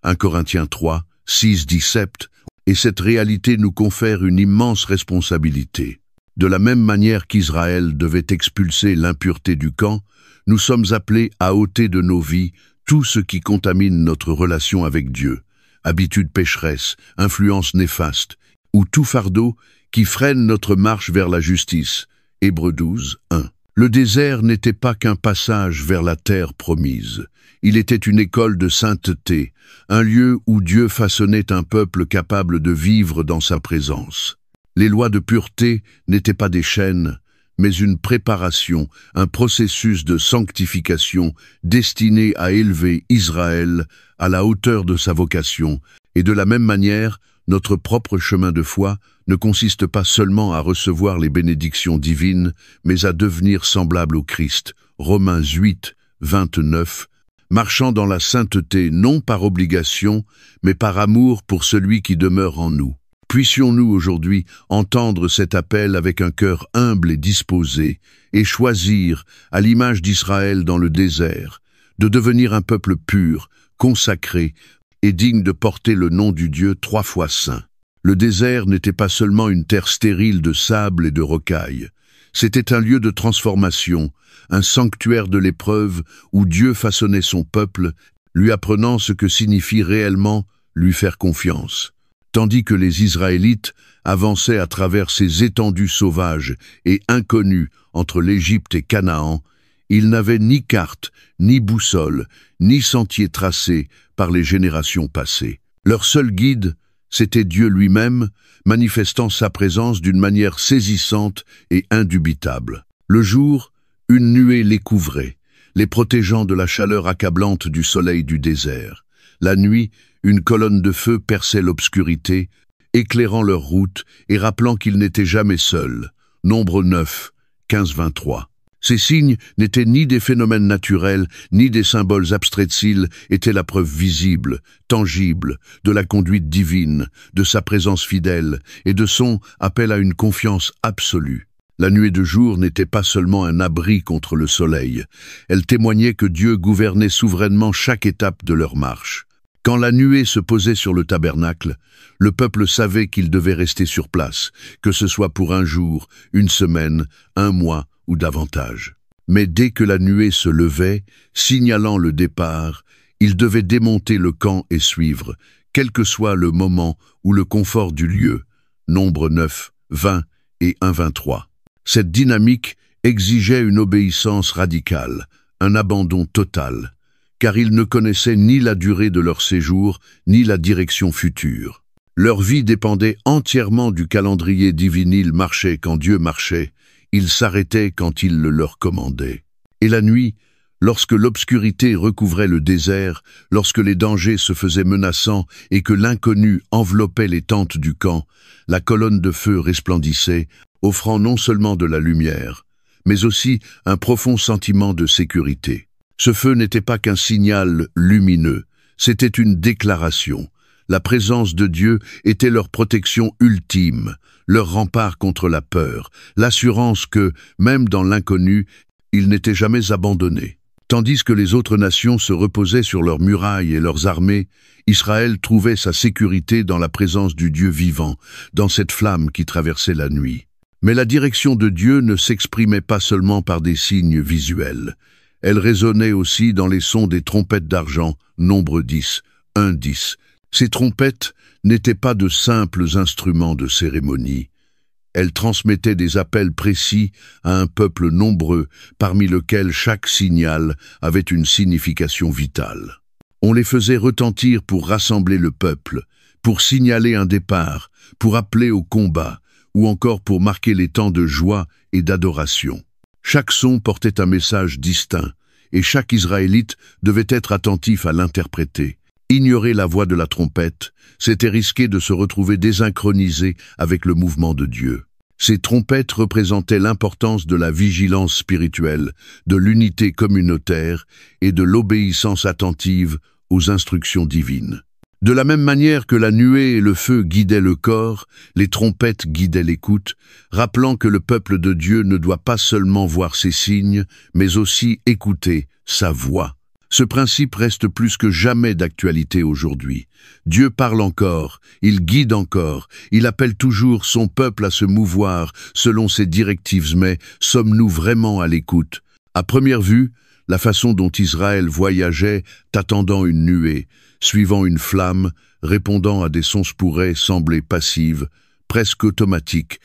1 Corinthiens 3, 6, 17, et cette réalité nous confère une immense responsabilité. De la même manière qu'Israël devait expulser l'impureté du camp, nous sommes appelés à ôter de nos vies tout ce qui contamine notre relation avec Dieu, habitudes pécheresses, influences néfastes, ou tout fardeau qui freine notre marche vers la justice. Hébreux 12, 1. Le désert n'était pas qu'un passage vers la terre promise. Il était une école de sainteté, un lieu où Dieu façonnait un peuple capable de vivre dans sa présence. Les lois de pureté n'étaient pas des chaînes, mais une préparation, un processus de sanctification destiné à élever Israël à la hauteur de sa vocation. Et de la même manière, notre propre chemin de foi ne consiste pas seulement à recevoir les bénédictions divines, mais à devenir semblable au Christ. Romains 8, 29, marchant dans la sainteté non par obligation, mais par amour pour celui qui demeure en nous. Puissions-nous aujourd'hui entendre cet appel avec un cœur humble et disposé, et choisir, à l'image d'Israël dans le désert, de devenir un peuple pur, consacré, et digne de porter le nom du Dieu 3 fois saint. Le désert n'était pas seulement une terre stérile de sable et de rocailles. C'était un lieu de transformation, un sanctuaire de l'épreuve où Dieu façonnait son peuple, lui apprenant ce que signifie réellement lui faire confiance. Tandis que les Israélites avançaient à travers ces étendues sauvages et inconnues entre l'Égypte et Canaan, ils n'avaient ni carte, ni boussole, ni sentier tracé par les générations passées. Leur seul guide, c'était Dieu lui-même, manifestant sa présence d'une manière saisissante et indubitable. Le jour, une nuée les couvrait, les protégeant de la chaleur accablante du soleil du désert. La nuit, une colonne de feu perçait l'obscurité, éclairant leur route et rappelant qu'ils n'étaient jamais seuls. Nombre 9, 15-23. Ces signes n'étaient ni des phénomènes naturels, ni des symboles abstraits, ils étaient la preuve visible, tangible, de la conduite divine, de sa présence fidèle et de son appel à une confiance absolue. La nuée de jour n'était pas seulement un abri contre le soleil, elle témoignait que Dieu gouvernait souverainement chaque étape de leur marche. Quand la nuée se posait sur le tabernacle, le peuple savait qu'il devait rester sur place, que ce soit pour un jour, une semaine, un mois ou davantage. Mais dès que la nuée se levait, signalant le départ, il devait démonter le camp et suivre, quel que soit le moment ou le confort du lieu. Nombre 9, 20 et 1-23. Cette dynamique exigeait une obéissance radicale, un abandon total, car ils ne connaissaient ni la durée de leur séjour, ni la direction future. Leur vie dépendait entièrement du calendrier divin. Ils marchaient quand Dieu marchait, ils s'arrêtaient quand il le leur commandait. Et la nuit, lorsque l'obscurité recouvrait le désert, lorsque les dangers se faisaient menaçants et que l'inconnu enveloppait les tentes du camp, la colonne de feu resplendissait, offrant non seulement de la lumière, mais aussi un profond sentiment de sécurité. Ce feu n'était pas qu'un signal lumineux, c'était une déclaration. La présence de Dieu était leur protection ultime, leur rempart contre la peur, l'assurance que, même dans l'inconnu, ils n'étaient jamais abandonnés. Tandis que les autres nations se reposaient sur leurs murailles et leurs armées, Israël trouvait sa sécurité dans la présence du Dieu vivant, dans cette flamme qui traversait la nuit. Mais la direction de Dieu ne s'exprimait pas seulement par des signes visuels. Elle résonnait aussi dans les sons des trompettes d'argent, nombre 10, 1-10. Ces trompettes n'étaient pas de simples instruments de cérémonie. Elles transmettaient des appels précis à un peuple nombreux, parmi lequel chaque signal avait une signification vitale. On les faisait retentir pour rassembler le peuple, pour signaler un départ, pour appeler au combat, ou encore pour marquer les temps de joie et d'adoration. Chaque son portait un message distinct, et chaque Israélite devait être attentif à l'interpréter. Ignorer la voix de la trompette, c'était risquer de se retrouver désynchronisé avec le mouvement de Dieu. Ces trompettes représentaient l'importance de la vigilance spirituelle, de l'unité communautaire et de l'obéissance attentive aux instructions divines. De la même manière que la nuée et le feu guidaient le corps, les trompettes guidaient l'écoute, rappelant que le peuple de Dieu ne doit pas seulement voir ses signes, mais aussi écouter sa voix. Ce principe reste plus que jamais d'actualité aujourd'hui. Dieu parle encore, il guide encore, il appelle toujours son peuple à se mouvoir selon ses directives, mais sommes-nous vraiment à l'écoute? À première vue, la façon dont Israël voyageait, attendant une nuée, suivant une flamme, répondant à des sons spourés semblait passive, presque automatique.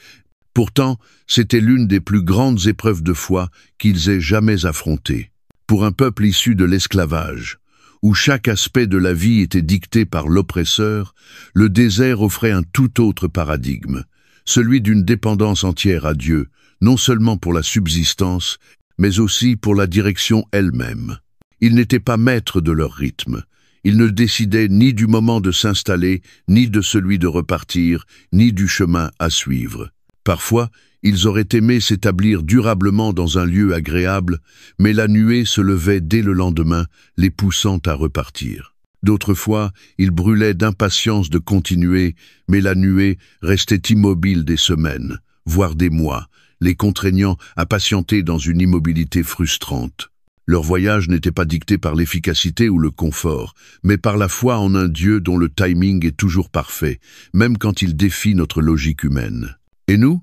Pourtant, c'était l'une des plus grandes épreuves de foi qu'ils aient jamais affrontées. Pour un peuple issu de l'esclavage, où chaque aspect de la vie était dicté par l'oppresseur, le désert offrait un tout autre paradigme, celui d'une dépendance entière à Dieu, non seulement pour la subsistance, mais aussi pour la direction elle-même. Ils n'étaient pas maîtres de leur rythme. Ils ne décidaient ni du moment de s'installer, ni de celui de repartir, ni du chemin à suivre. Parfois, ils auraient aimé s'établir durablement dans un lieu agréable, mais la nuée se levait dès le lendemain, les poussant à repartir. D'autres fois, ils brûlaient d'impatience de continuer, mais la nuée restait immobile des semaines, voire des mois, les contraignant à patienter dans une immobilité frustrante. Leur voyage n'était pas dicté par l'efficacité ou le confort, mais par la foi en un Dieu dont le timing est toujours parfait, même quand il défie notre logique humaine. Et nous ?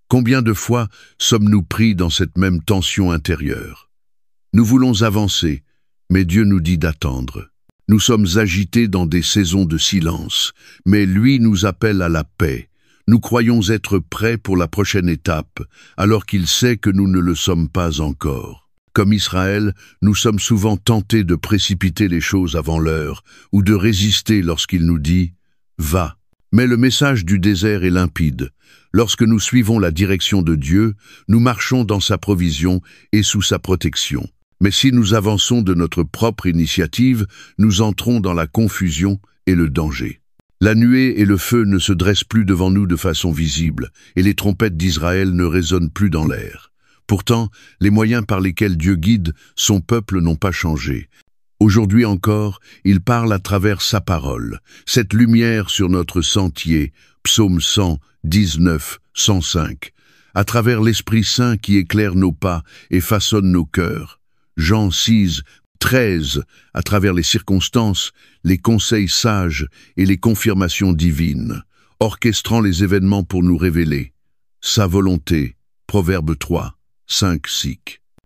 Combien de fois sommes-nous pris dans cette même tension intérieure? Nous voulons avancer, mais Dieu nous dit d'attendre. Nous sommes agités dans des saisons de silence, mais lui nous appelle à la paix. Nous croyons être prêts pour la prochaine étape, alors qu'il sait que nous ne le sommes pas encore. Comme Israël, nous sommes souvent tentés de précipiter les choses avant l'heure, ou de résister lorsqu'il nous dit « Va ». Mais le message du désert est limpide. Lorsque nous suivons la direction de Dieu, nous marchons dans sa provision et sous sa protection. Mais si nous avançons de notre propre initiative, nous entrons dans la confusion et le danger. La nuée et le feu ne se dressent plus devant nous de façon visible, et les trompettes d'Israël ne résonnent plus dans l'air. Pourtant, les moyens par lesquels Dieu guide son peuple n'ont pas changé. Aujourd'hui encore, il parle à travers sa parole, cette lumière sur notre sentier, psaume 119, 105, à travers l'Esprit Saint qui éclaire nos pas et façonne nos cœurs. Jean 6, 13, à travers les circonstances, les conseils sages et les confirmations divines, orchestrant les événements pour nous révéler sa volonté. Proverbe 3, 5, 6.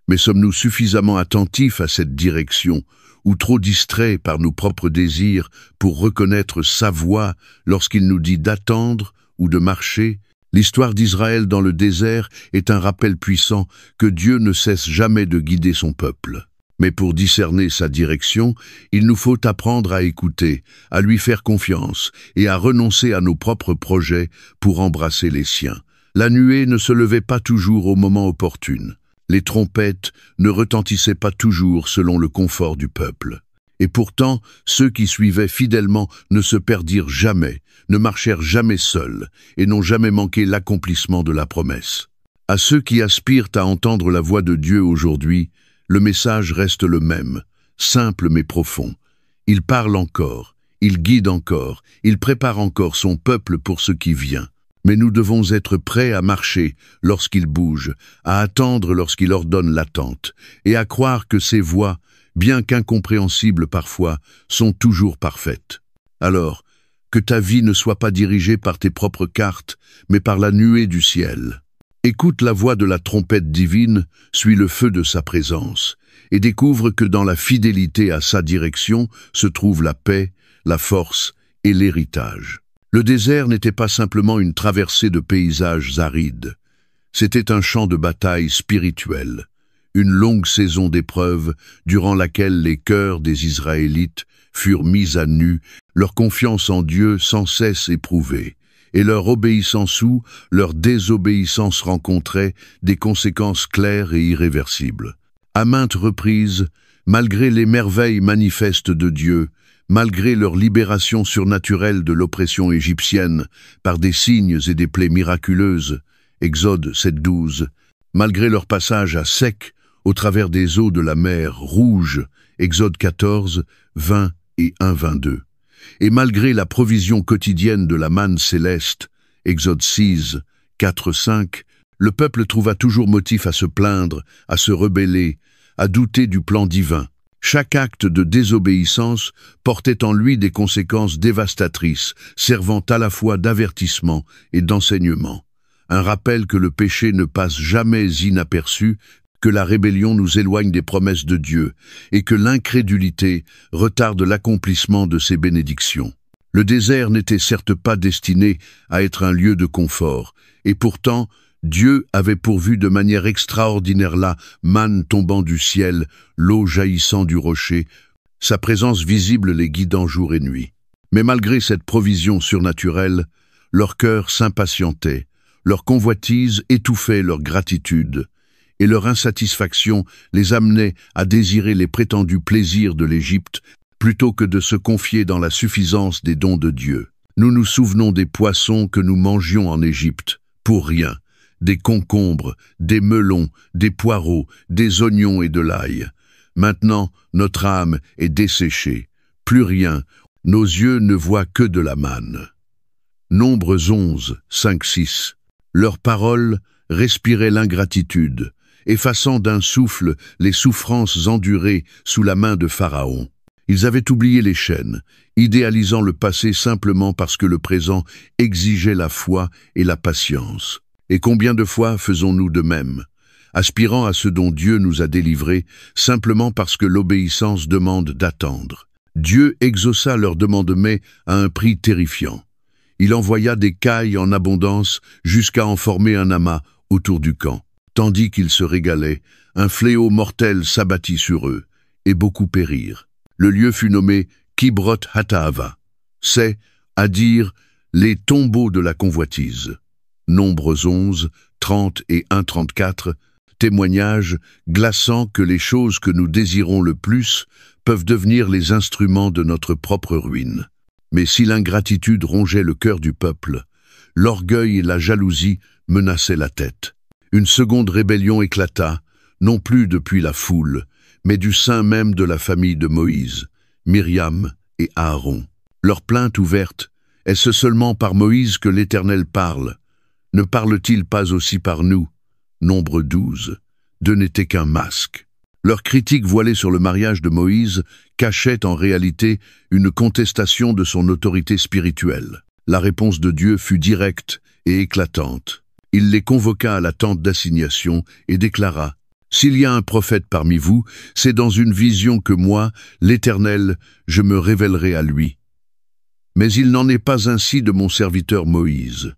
Mais sommes-nous suffisamment attentifs à cette direction, ou trop distraits par nos propres désirs pour reconnaître sa voix lorsqu'il nous dit d'attendre ou de marcher? L'histoire d'Israël dans le désert est un rappel puissant que Dieu ne cesse jamais de guider son peuple. Mais pour discerner sa direction, il nous faut apprendre à écouter, à lui faire confiance et à renoncer à nos propres projets pour embrasser les siens. La nuée ne se levait pas toujours au moment opportun. Les trompettes ne retentissaient pas toujours selon le confort du peuple. Et pourtant, ceux qui suivaient fidèlement ne se perdirent jamais, ne marchèrent jamais seuls et n'ont jamais manqué l'accomplissement de la promesse. À ceux qui aspirent à entendre la voix de Dieu aujourd'hui, le message reste le même, simple mais profond. Il parle encore, il guide encore, il prépare encore son peuple pour ce qui vient. Mais nous devons être prêts à marcher lorsqu'il bouge, à attendre lorsqu'il ordonne l'attente, et à croire que ses voies, bien qu'incompréhensibles parfois, sont toujours parfaites. Alors, que ta vie ne soit pas dirigée par tes propres cartes, mais par la nuée du ciel. Écoute la voix de la trompette divine, suis le feu de sa présence, et découvre que dans la fidélité à sa direction se trouve la paix, la force et l'héritage. Le désert n'était pas simplement une traversée de paysages arides. C'était un champ de bataille spirituel, une longue saison d'épreuves durant laquelle les cœurs des Israélites furent mis à nu, leur confiance en Dieu sans cesse éprouvée, et leur obéissance ou leur désobéissance rencontrait des conséquences claires et irréversibles. À maintes reprises, malgré les merveilles manifestes de Dieu, malgré leur libération surnaturelle de l'oppression égyptienne par des signes et des plaies miraculeuses, Exode 7.12, malgré leur passage à sec au travers des eaux de la mer Rouge, Exode 14, 20 et 1.22, et malgré la provision quotidienne de la manne céleste, Exode 6, 4, 5, le peuple trouva toujours motif à se plaindre, à se rebeller, à douter du plan divin. Chaque acte de désobéissance portait en lui des conséquences dévastatrices, servant à la fois d'avertissement et d'enseignement. Un rappel que le péché ne passe jamais inaperçu, que la rébellion nous éloigne des promesses de Dieu et que l'incrédulité retarde l'accomplissement de ses bénédictions. Le désert n'était certes pas destiné à être un lieu de confort, et pourtant, Dieu avait pourvu de manière extraordinaire la manne tombant du ciel, l'eau jaillissant du rocher, sa présence visible les guidant jour et nuit. Mais malgré cette provision surnaturelle, leur cœur s'impatientait, leur convoitise étouffait leur gratitude, et leur insatisfaction les amenait à désirer les prétendus plaisirs de l'Égypte plutôt que de se confier dans la suffisance des dons de Dieu. Nous nous souvenons des poissons que nous mangions en Égypte, pour rien, des concombres, des melons, des poireaux, des oignons et de l'ail. Maintenant, notre âme est desséchée, plus rien, nos yeux ne voient que de la manne. Nombres 11, 5, 6. Leurs paroles respiraient l'ingratitude, effaçant d'un souffle les souffrances endurées sous la main de Pharaon. Ils avaient oublié les chaînes, idéalisant le passé simplement parce que le présent exigeait la foi et la patience. Et combien de fois faisons-nous de même, aspirant à ce dont Dieu nous a délivrés, simplement parce que l'obéissance demande d'attendre. Dieu exauça leur demande mais à un prix terrifiant. Il envoya des cailles en abondance jusqu'à en former un amas autour du camp. Tandis qu'ils se régalaient, un fléau mortel s'abattit sur eux, et beaucoup périrent. Le lieu fut nommé Kibroth Hattaava. C'est, à dire, les tombeaux de la convoitise. Nombres 11, 30 et 1,34, témoignage glaçant que les choses que nous désirons le plus peuvent devenir les instruments de notre propre ruine. Mais si l'ingratitude rongeait le cœur du peuple, l'orgueil et la jalousie menaçaient la tête. Une seconde rébellion éclata, non plus depuis la foule, mais du sein même de la famille de Moïse, Myriam et Aaron. Leur plainte ouverte, est-ce seulement par Moïse que l'Éternel parle? Ne parle-t-il pas aussi par nous? Nombre 12. Deux n'étaient qu'un masque. Leur critique voilée sur le mariage de Moïse cachait en réalité une contestation de son autorité spirituelle. La réponse de Dieu fut directe et éclatante. Il les convoqua à la tente d'assignation et déclara « S'il y a un prophète parmi vous, c'est dans une vision que moi, l'Éternel, je me révélerai à lui. Mais il n'en est pas ainsi de mon serviteur Moïse.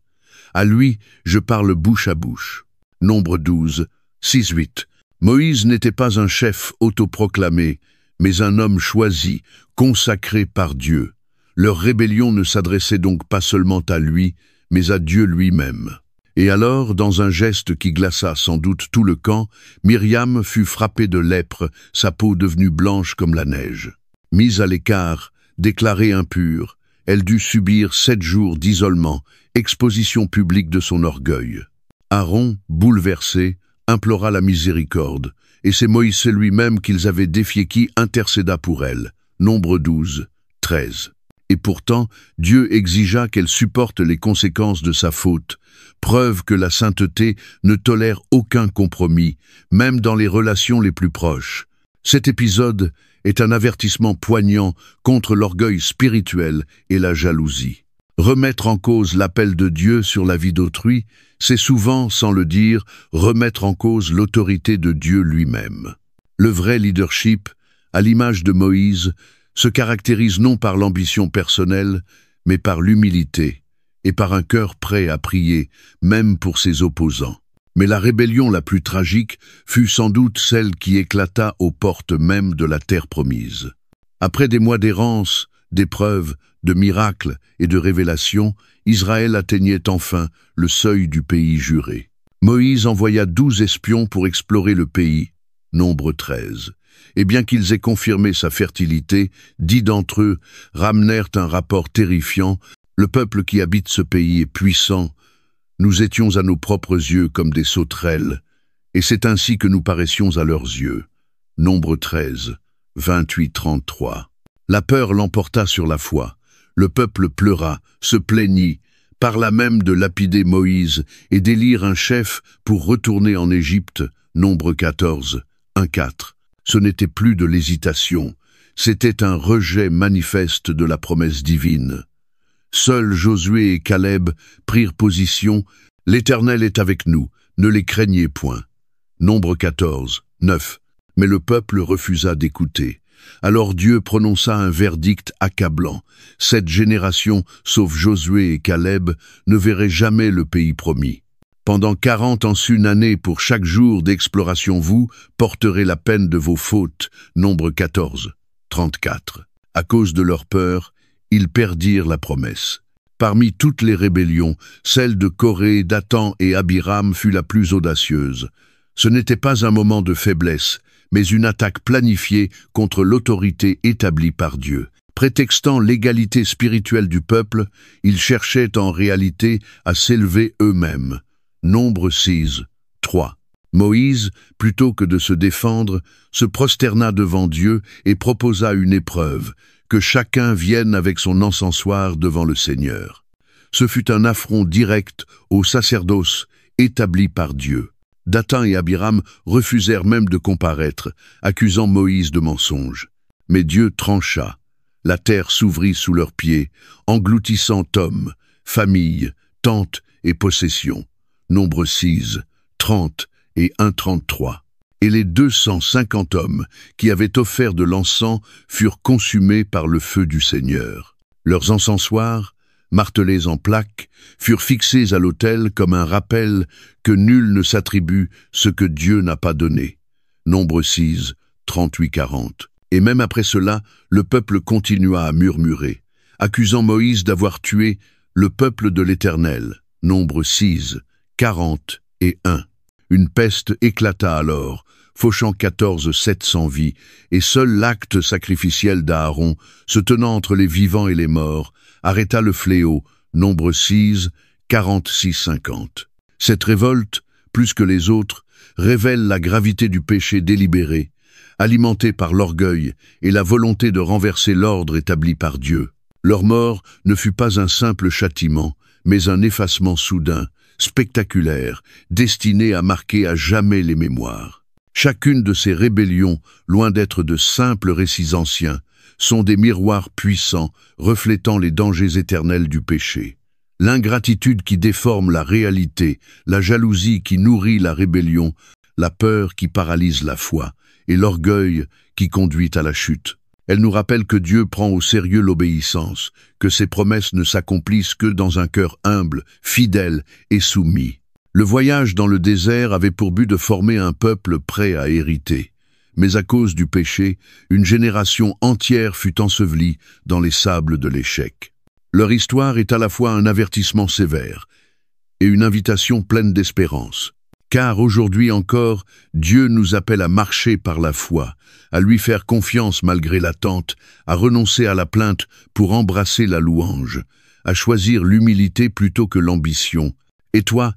À lui, je parle bouche à bouche. » Nombre 12, 6-8. Moïse n'était pas un chef autoproclamé, mais un homme choisi, consacré par Dieu. Leur rébellion ne s'adressait donc pas seulement à lui, mais à Dieu lui-même. Et alors, dans un geste qui glaça sans doute tout le camp, Myriam fut frappée de lèpre, sa peau devenue blanche comme la neige. Mise à l'écart, déclarée impure, elle dut subir 7 jours d'isolement, exposition publique de son orgueil. Aaron, bouleversé, implora la miséricorde, et c'est Moïse lui-même qu'ils avaient défié qui intercéda pour elle. Nombre 12, 13. Et pourtant, Dieu exigea qu'elle supporte les conséquences de sa faute, preuve que la sainteté ne tolère aucun compromis, même dans les relations les plus proches. Cet épisode est un avertissement poignant contre l'orgueil spirituel et la jalousie. Remettre en cause l'appel de Dieu sur la vie d'autrui, c'est souvent, sans le dire, remettre en cause l'autorité de Dieu lui-même. Le vrai leadership, à l'image de Moïse, se caractérise non par l'ambition personnelle, mais par l'humilité, et par un cœur prêt à prier, même pour ses opposants. Mais la rébellion la plus tragique fut sans doute celle qui éclata aux portes même de la terre promise. Après des mois d'errance, d'épreuves, de miracles et de révélations, Israël atteignait enfin le seuil du pays juré. Moïse envoya 12 espions pour explorer le pays, nombre 13. Et bien qu'ils aient confirmé sa fertilité, 10 d'entre eux ramenèrent un rapport terrifiant. Le peuple qui habite ce pays est puissant. Nous étions à nos propres yeux comme des sauterelles, et c'est ainsi que nous paraissions à leurs yeux. Nombre 13, 28-33. La peur l'emporta sur la foi. Le peuple pleura, se plaignit, parla même de lapider Moïse et d'élire un chef pour retourner en Égypte. Nombre 14, 1-4. Ce n'était plus de l'hésitation, c'était un rejet manifeste de la promesse divine. Seuls Josué et Caleb prirent position, « L'Éternel est avec nous, ne les craignez point. » Nombre 14, 9. Mais le peuple refusa d'écouter. Alors Dieu prononça un verdict accablant. Cette génération, sauf Josué et Caleb, ne verrait jamais le pays promis. Pendant 40 ans une année pour chaque jour d'exploration, vous porterez la peine de vos fautes. Nombre 14, 34. À cause de leur peur, ils perdirent la promesse. Parmi toutes les rébellions, celle de Coré, Dathan et Abiram fut la plus audacieuse. Ce n'était pas un moment de faiblesse, mais une attaque planifiée contre l'autorité établie par Dieu. Prétextant l'égalité spirituelle du peuple, ils cherchaient en réalité à s'élever eux-mêmes. Nombre 6, 3. Moïse, plutôt que de se défendre, se prosterna devant Dieu et proposa une épreuve, que chacun vienne avec son encensoir devant le Seigneur. Ce fut un affront direct au sacerdoce établi par Dieu. Dathan et Abiram refusèrent même de comparaître, accusant Moïse de mensonge. Mais Dieu trancha. La terre s'ouvrit sous leurs pieds, engloutissant hommes, familles, tentes et possessions. Nombre 6, 30 et 1,33. Et les 250 hommes qui avaient offert de l'encens furent consumés par le feu du Seigneur. Leurs encensoirs, martelés en plaques, furent fixés à l'autel comme un rappel que nul ne s'attribue ce que Dieu n'a pas donné. Nombre 6, 38-40. Et même après cela, le peuple continua à murmurer, accusant Moïse d'avoir tué le peuple de l'Éternel. Nombre 6, 40 et 1. Une peste éclata alors, fauchant 700 vies, et seul l'acte sacrificiel d'Aaron, se tenant entre les vivants et les morts, arrêta le fléau. Nombre 6, 46-50. Cette révolte, plus que les autres, révèlent la gravité du péché délibéré, alimenté par l'orgueil et la volonté de renverser l'ordre établi par Dieu. Leur mort ne fut pas un simple châtiment, mais un effacement soudain, spectaculaire, destiné à marquer à jamais les mémoires. Chacune de ces rébellions, loin d'être de simples récits anciens, sont des miroirs puissants, reflétant les dangers éternels du péché. L'ingratitude qui déforme la réalité, la jalousie qui nourrit la rébellion, la peur qui paralyse la foi, et l'orgueil qui conduit à la chute. Elle nous rappelle que Dieu prend au sérieux l'obéissance, que ses promesses ne s'accomplissent que dans un cœur humble, fidèle et soumis. Le voyage dans le désert avait pour but de former un peuple prêt à hériter. Mais à cause du péché, une génération entière fut ensevelie dans les sables de l'échec. Leur histoire est à la fois un avertissement sévère et une invitation pleine d'espérance. Car aujourd'hui encore, Dieu nous appelle à marcher par la foi, à lui faire confiance malgré l'attente, à renoncer à la plainte pour embrasser la louange, à choisir l'humilité plutôt que l'ambition. Et toi,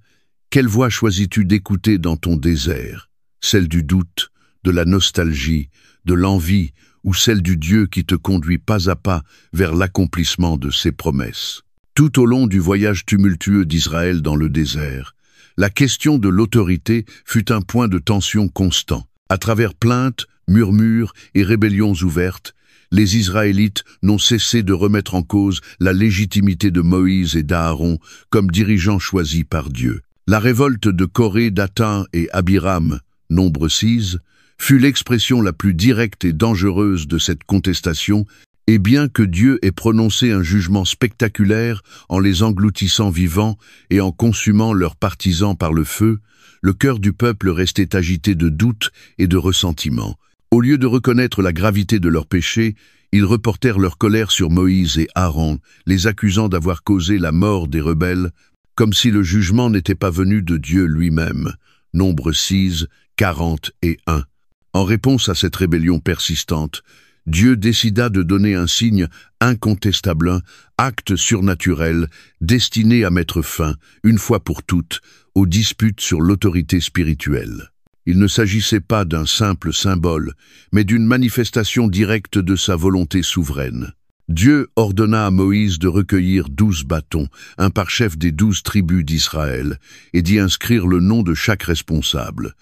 quelle voix choisis-tu d'écouter dans ton désert? Celle du doute, de la nostalgie, de l'envie, ou celle du Dieu qui te conduit pas à pas vers l'accomplissement de ses promesses? Tout au long du voyage tumultueux d'Israël dans le désert, la question de l'autorité fut un point de tension constant. À travers plaintes, murmures et rébellions ouvertes, les Israélites n'ont cessé de remettre en cause la légitimité de Moïse et d'Aaron comme dirigeants choisis par Dieu. La révolte de Coré, Dathan et Abiram, nombre 6, fut l'expression la plus directe et dangereuse de cette contestation, et bien que Dieu ait prononcé un jugement spectaculaire en les engloutissant vivants et en consumant leurs partisans par le feu, le cœur du peuple restait agité de doute et de ressentiment. Au lieu de reconnaître la gravité de leurs péchés, ils reportèrent leur colère sur Moïse et Aaron, les accusant d'avoir causé la mort des rebelles, comme si le jugement n'était pas venu de Dieu lui-même. Nombre 6, 40 et 1. En réponse à cette rébellion persistante, Dieu décida de donner un signe incontestable, un acte surnaturel destiné à mettre fin, une fois pour toutes, aux disputes sur l'autorité spirituelle. Il ne s'agissait pas d'un simple symbole, mais d'une manifestation directe de sa volonté souveraine. Dieu ordonna à Moïse de recueillir 12 bâtons, un par chef des 12 tribus d'Israël, et d'y inscrire le nom de chaque responsable.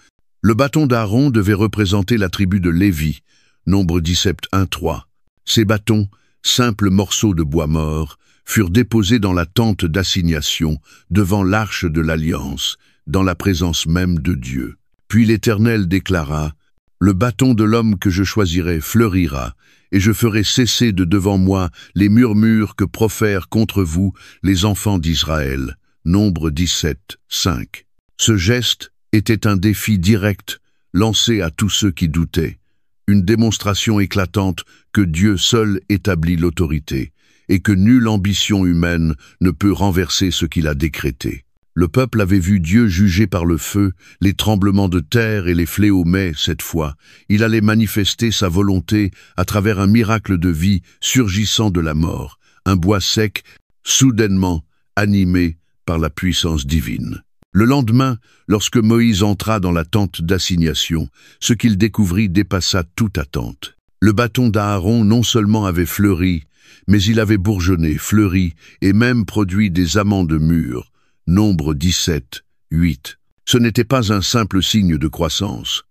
Le bâton d'Aaron devait représenter la tribu de Lévi, nombre 17, 1, 3. Ces bâtons, simples morceaux de bois mort, furent déposés dans la tente d'assignation, devant l'arche de l'Alliance, dans la présence même de Dieu. Puis l'Éternel déclara, « Le bâton de l'homme que je choisirai fleurira, et je ferai cesser de devant moi les murmures que profèrent contre vous les enfants d'Israël. » Nombre 17, 5. Ce geste était un défi direct lancé à tous ceux qui doutaient, une démonstration éclatante que Dieu seul établit l'autorité, et que nulle ambition humaine ne peut renverser ce qu'il a décrété. Le peuple avait vu Dieu juger par le feu, les tremblements de terre et les fléaux, mais, cette fois, il allait manifester sa volonté à travers un miracle de vie surgissant de la mort, un bois sec, soudainement animé par la puissance divine. Le lendemain, lorsque Moïse entra dans la tente d'assignation, ce qu'il découvrit dépassa toute attente. Le bâton d'Aaron non seulement avait fleuri, mais il avait bourgeonné, fleuri et même produit des amandes mûres. Nombre 17, 8. Ce n'était pas un simple signe de croissance,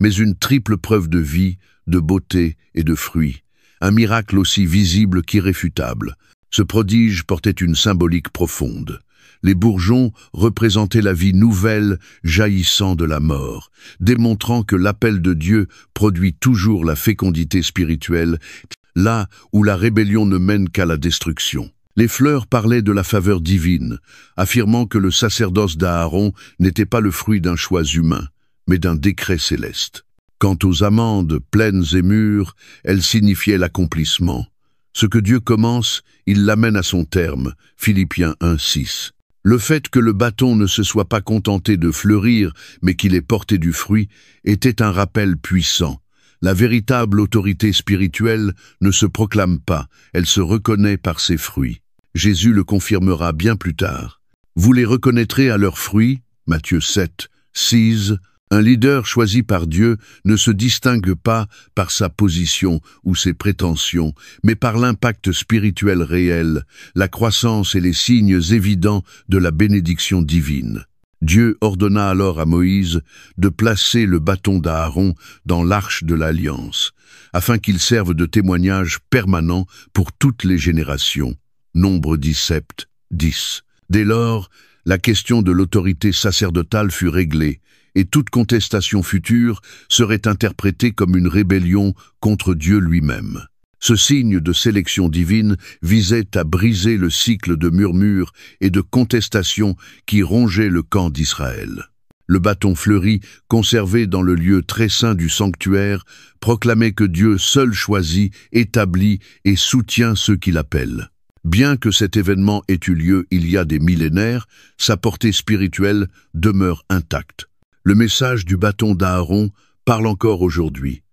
mais une triple preuve de vie, de beauté et de fruits. Un miracle aussi visible qu'irréfutable. Ce prodige portait une symbolique profonde. Les bourgeons représentaient la vie nouvelle jaillissant de la mort, démontrant que l'appel de Dieu produit toujours la fécondité spirituelle, là où la rébellion ne mène qu'à la destruction. Les fleurs parlaient de la faveur divine, affirmant que le sacerdoce d'Aaron n'était pas le fruit d'un choix humain, mais d'un décret céleste. Quant aux amandes pleines et mûres, elles signifiaient l'accomplissement. Ce que Dieu commence, il l'amène à son terme. Philippiens 1, 6. Le fait que le bâton ne se soit pas contenté de fleurir, mais qu'il ait porté du fruit, était un rappel puissant. La véritable autorité spirituelle ne se proclame pas, elle se reconnaît par ses fruits. Jésus le confirmera bien plus tard. Vous les reconnaîtrez à leurs fruits, Matthieu 7, 6. Un leader choisi par Dieu ne se distingue pas par sa position ou ses prétentions, mais par l'impact spirituel réel, la croissance et les signes évidents de la bénédiction divine. Dieu ordonna alors à Moïse de placer le bâton d'Aaron dans l'arche de l'Alliance, afin qu'il serve de témoignage permanent pour toutes les générations. Nombre 17, 10. Dès lors, la question de l'autorité sacerdotale fut réglée, et toute contestation future serait interprétée comme une rébellion contre Dieu lui-même. Ce signe de sélection divine visait à briser le cycle de murmures et de contestations qui rongeait le camp d'Israël. Le bâton fleuri, conservé dans le lieu très saint du sanctuaire, proclamait que Dieu seul choisit, établit et soutient ceux qu'il appelle. Bien que cet événement ait eu lieu il y a des millénaires, sa portée spirituelle demeure intacte. Le message du bâton d'Aaron parle encore aujourd'hui.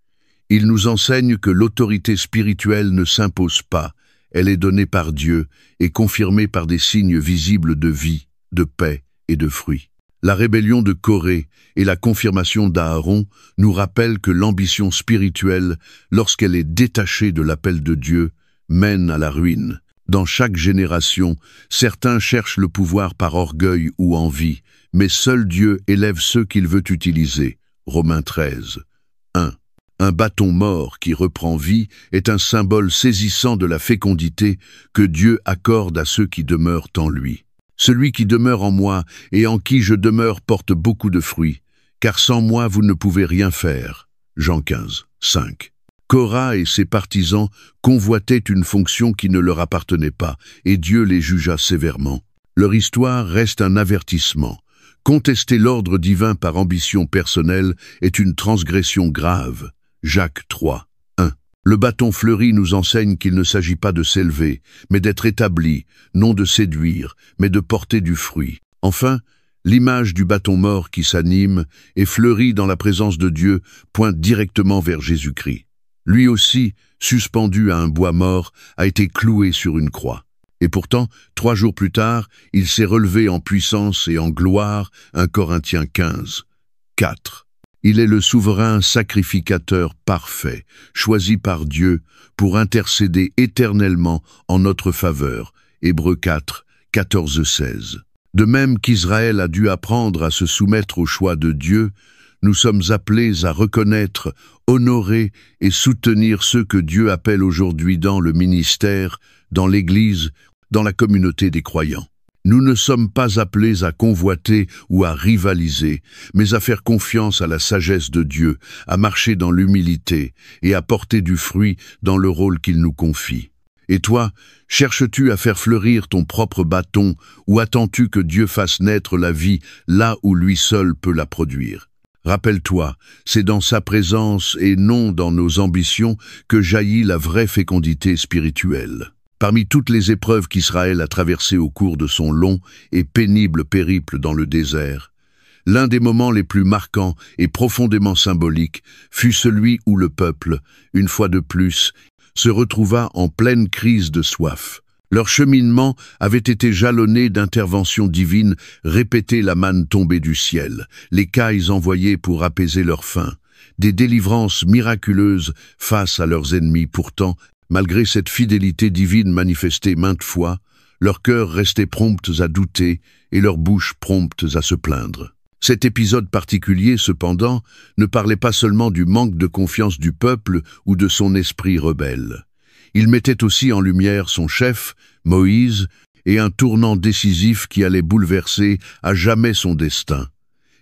Il nous enseigne que l'autorité spirituelle ne s'impose pas, elle est donnée par Dieu et confirmée par des signes visibles de vie, de paix et de fruits. La rébellion de Corée et la confirmation d'Aaron nous rappellent que l'ambition spirituelle, lorsqu'elle est détachée de l'appel de Dieu, mène à la ruine. Dans chaque génération, certains cherchent le pouvoir par orgueil ou envie, mais seul Dieu élève ceux qu'il veut utiliser. Romains 13, 1. Un bâton mort qui reprend vie est un symbole saisissant de la fécondité que Dieu accorde à ceux qui demeurent en lui. Celui qui demeure en moi et en qui je demeure porte beaucoup de fruits, car sans moi vous ne pouvez rien faire. Jean 15, 5. Korah et ses partisans convoitaient une fonction qui ne leur appartenait pas, et Dieu les jugea sévèrement. Leur histoire reste un avertissement. Contester l'ordre divin par ambition personnelle est une transgression grave. Jacques 3, 1. Le bâton fleuri nous enseigne qu'il ne s'agit pas de s'élever, mais d'être établi, non de séduire, mais de porter du fruit. Enfin, l'image du bâton mort qui s'anime et fleurit dans la présence de Dieu pointe directement vers Jésus-Christ. Lui aussi, suspendu à un bois mort, a été cloué sur une croix. Et pourtant, 3 jours plus tard, il s'est relevé en puissance et en gloire, 1 Corinthiens 15, 4. Il est le souverain sacrificateur parfait, choisi par Dieu pour intercéder éternellement en notre faveur. Hébreux 4, 14-16. De même qu'Israël a dû apprendre à se soumettre au choix de Dieu, nous sommes appelés à reconnaître, honorer et soutenir ceux que Dieu appelle aujourd'hui dans le ministère, dans l'Église, dans la communauté des croyants. Nous ne sommes pas appelés à convoiter ou à rivaliser, mais à faire confiance à la sagesse de Dieu, à marcher dans l'humilité et à porter du fruit dans le rôle qu'il nous confie. Et toi, cherches-tu à faire fleurir ton propre bâton ou attends-tu que Dieu fasse naître la vie là où lui seul peut la produire ? Rappelle-toi, c'est dans sa présence et non dans nos ambitions que jaillit la vraie fécondité spirituelle. Parmi toutes les épreuves qu'Israël a traversées au cours de son long et pénible périple dans le désert, l'un des moments les plus marquants et profondément symboliques fut celui où le peuple, une fois de plus, se retrouva en pleine crise de soif. Leur cheminement avait été jalonné d'interventions divines, répétées la manne tombée du ciel, les cailles envoyées pour apaiser leur faim, des délivrances miraculeuses face à leurs ennemis. Pourtant, malgré cette fidélité divine manifestée maintes fois, leurs cœurs restaient prompts à douter et leurs bouches promptes à se plaindre. Cet épisode particulier, cependant, ne parlait pas seulement du manque de confiance du peuple ou de son esprit rebelle. Il mettait aussi en lumière son chef, Moïse, et un tournant décisif qui allait bouleverser à jamais son destin.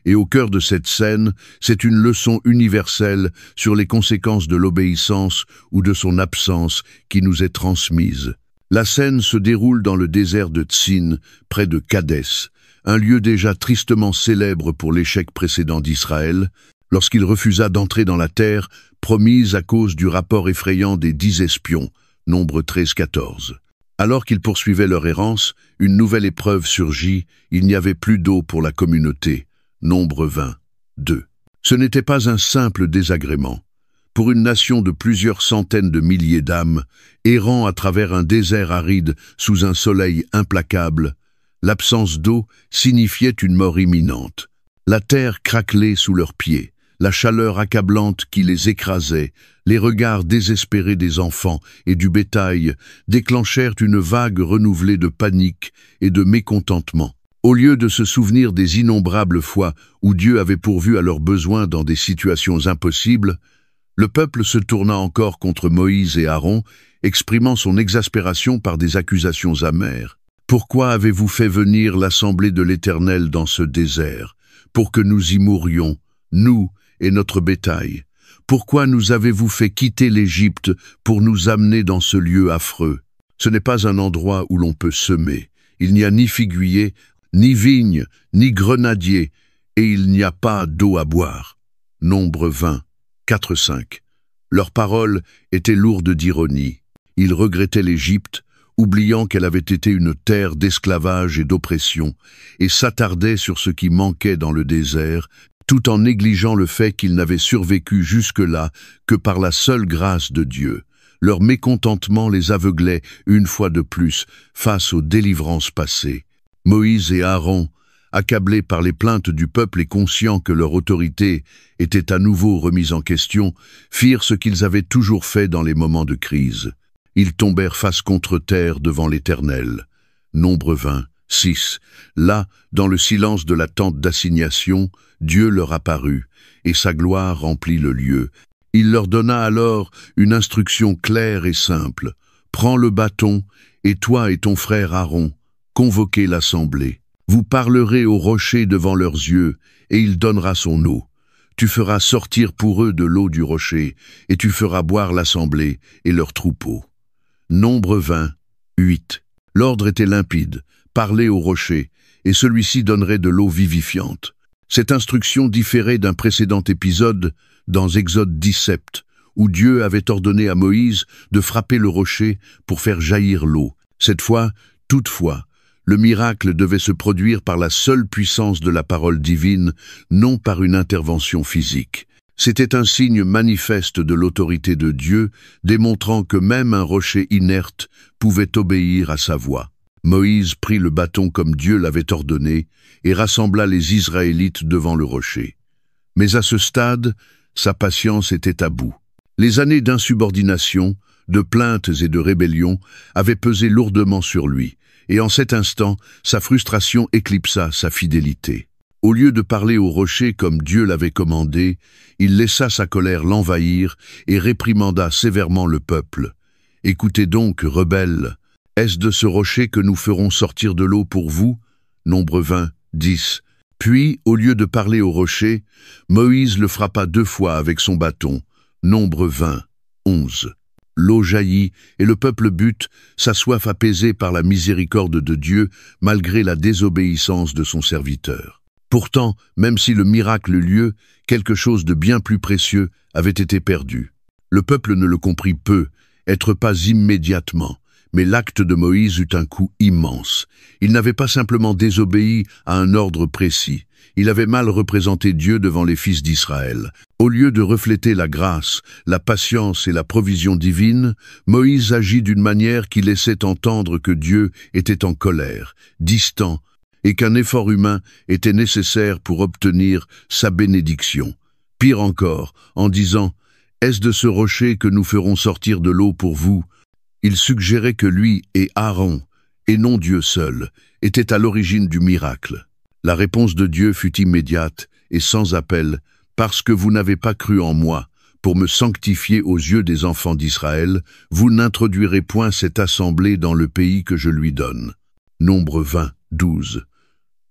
Et au cœur de cette scène, c'est une leçon universelle sur les conséquences de l'obéissance ou de son absence qui nous est transmise. La scène se déroule dans le désert de Tsin, près de Kadès, un lieu déjà tristement célèbre pour l'échec précédent d'Israël, lorsqu'il refusa d'entrer dans la terre promise à cause du rapport effrayant des 10 espions, Nombre 13-14. Alors qu'ils poursuivaient leur errance, une nouvelle épreuve surgit, il n'y avait plus d'eau pour la communauté, Nombre 20, 2. Ce n'était pas un simple désagrément. Pour une nation de plusieurs centaines de milliers d'âmes, errant à travers un désert aride sous un soleil implacable, l'absence d'eau signifiait une mort imminente. La terre craquelait sous leurs pieds, la chaleur accablante qui les écrasait, les regards désespérés des enfants et du bétail déclenchèrent une vague renouvelée de panique et de mécontentement. Au lieu de se souvenir des innombrables fois où Dieu avait pourvu à leurs besoins dans des situations impossibles, le peuple se tourna encore contre Moïse et Aaron, exprimant son exaspération par des accusations amères. « Pourquoi avez-vous fait venir l'assemblée de l'Éternel dans ce désert, pour que nous y mourions, nous et notre bétail? Pourquoi nous avez-vous fait quitter l'Égypte pour nous amener dans ce lieu affreux? Ce n'est pas un endroit où l'on peut semer. Il n'y a ni figuier, ni vigne, ni grenadier, et il n'y a pas d'eau à boire. » Nombre 20, 4-5. Leurs paroles étaient lourdes d'ironie. Ils regrettaient l'Égypte, oubliant qu'elle avait été une terre d'esclavage et d'oppression, et s'attardaient sur ce qui manquait dans le désert, tout en négligeant le fait qu'ils n'avaient survécu jusque-là que par la seule grâce de Dieu. Leur mécontentement les aveuglait une fois de plus face aux délivrances passées. Moïse et Aaron, accablés par les plaintes du peuple et conscients que leur autorité était à nouveau remise en question, firent ce qu'ils avaient toujours fait dans les moments de crise. Ils tombèrent face contre terre devant l'Éternel. Nombre 20, 6. Là, dans le silence de la tente d'assignation, Dieu leur apparut, et sa gloire remplit le lieu. Il leur donna alors une instruction claire et simple. « Prends le bâton, et toi et ton frère Aaron, convoquez l'assemblée. Vous parlerez au rocher devant leurs yeux, et il donnera son eau. Tu feras sortir pour eux de l'eau du rocher, et tu feras boire l'assemblée et leurs troupeaux. » Nombre 20, 8. L'ordre était limpide, parler au rocher, et celui-ci donnerait de l'eau vivifiante. Cette instruction différait d'un précédent épisode dans Exode 17, où Dieu avait ordonné à Moïse de frapper le rocher pour faire jaillir l'eau. Cette fois, toutefois, le miracle devait se produire par la seule puissance de la parole divine, non par une intervention physique. C'était un signe manifeste de l'autorité de Dieu, démontrant que même un rocher inerte pouvait obéir à sa voix. Moïse prit le bâton comme Dieu l'avait ordonné et rassembla les Israélites devant le rocher. Mais à ce stade, sa patience était à bout. Les années d'insubordination, de plaintes et de rébellion avaient pesé lourdement sur lui, et en cet instant, sa frustration éclipsa sa fidélité. Au lieu de parler au rocher comme Dieu l'avait commandé, il laissa sa colère l'envahir et réprimanda sévèrement le peuple. « Écoutez donc, rebelles, est-ce de ce rocher que nous ferons sortir de l'eau pour vous » Nombre 20, 10. Puis, au lieu de parler au rocher, Moïse le frappa 2 fois avec son bâton. Nombre 20, 11. L'eau jaillit et le peuple but, sa soif apaisée par la miséricorde de Dieu, malgré la désobéissance de son serviteur. Pourtant, même si le miracle eut lieu, quelque chose de bien plus précieux avait été perdu. Le peuple ne le comprit peu, être pas immédiatement, mais l'acte de Moïse eut un coût immense. Il n'avait pas simplement désobéi à un ordre précis, il avait mal représenté Dieu devant les fils d'Israël. Au lieu de refléter la grâce, la patience et la provision divine, Moïse agit d'une manière qui laissait entendre que Dieu était en colère, distant, et qu'un effort humain était nécessaire pour obtenir sa bénédiction. Pire encore, en disant « Est-ce de ce rocher que nous ferons sortir de l'eau pour vous ?» Il suggérait que lui et Aaron, et non Dieu seul, étaient à l'origine du miracle. La réponse de Dieu fut immédiate et sans appel, « Parce que vous n'avez pas cru en moi, pour me sanctifier aux yeux des enfants d'Israël, vous n'introduirez point cette assemblée dans le pays que je lui donne. » Nombre 20, 12.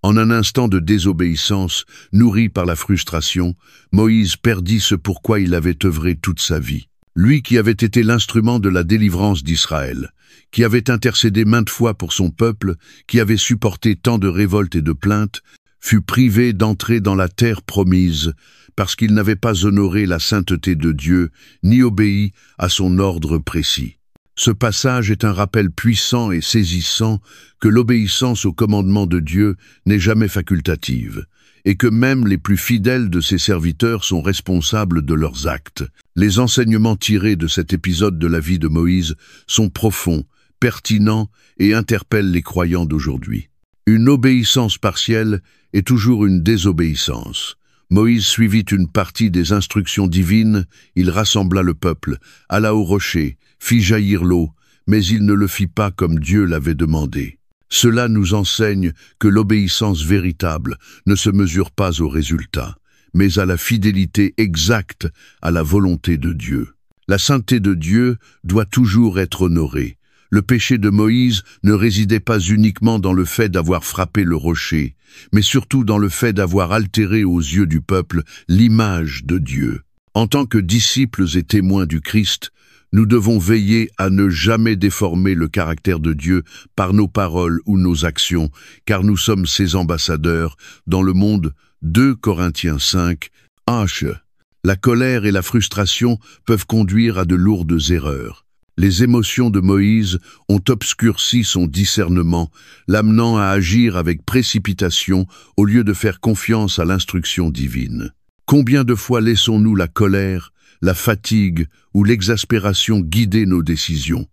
En un instant de désobéissance, nourri par la frustration, Moïse perdit ce pourquoi il avait œuvré toute sa vie. Lui qui avait été l'instrument de la délivrance d'Israël, qui avait intercédé maintes fois pour son peuple, qui avait supporté tant de révoltes et de plaintes, fut privé d'entrer dans la terre promise, parce qu'il n'avait pas honoré la sainteté de Dieu, ni obéi à son ordre précis. Ce passage est un rappel puissant et saisissant que l'obéissance au commandement de Dieu n'est jamais facultative, et que même les plus fidèles de ses serviteurs sont responsables de leurs actes. Les enseignements tirés de cet épisode de la vie de Moïse sont profonds, pertinents et interpellent les croyants d'aujourd'hui. Une obéissance partielle est toujours une désobéissance. Moïse suivit une partie des instructions divines, il rassembla le peuple, alla au rocher, fit jaillir l'eau, mais il ne le fit pas comme Dieu l'avait demandé. Cela nous enseigne que l'obéissance véritable ne se mesure pas au résultat, mais à la fidélité exacte à la volonté de Dieu. La sainteté de Dieu doit toujours être honorée. Le péché de Moïse ne résidait pas uniquement dans le fait d'avoir frappé le rocher, mais surtout dans le fait d'avoir altéré aux yeux du peuple l'image de Dieu. En tant que disciples et témoins du Christ, nous devons veiller à ne jamais déformer le caractère de Dieu par nos paroles ou nos actions, car nous sommes ses ambassadeurs dans le monde. 2 Corinthiens 5, H. La colère et la frustration peuvent conduire à de lourdes erreurs. Les émotions de Moïse ont obscurci son discernement, l'amenant à agir avec précipitation au lieu de faire confiance à l'instruction divine. Combien de fois laissons-nous la colère, la fatigue ou l'exaspération guider nos décisions?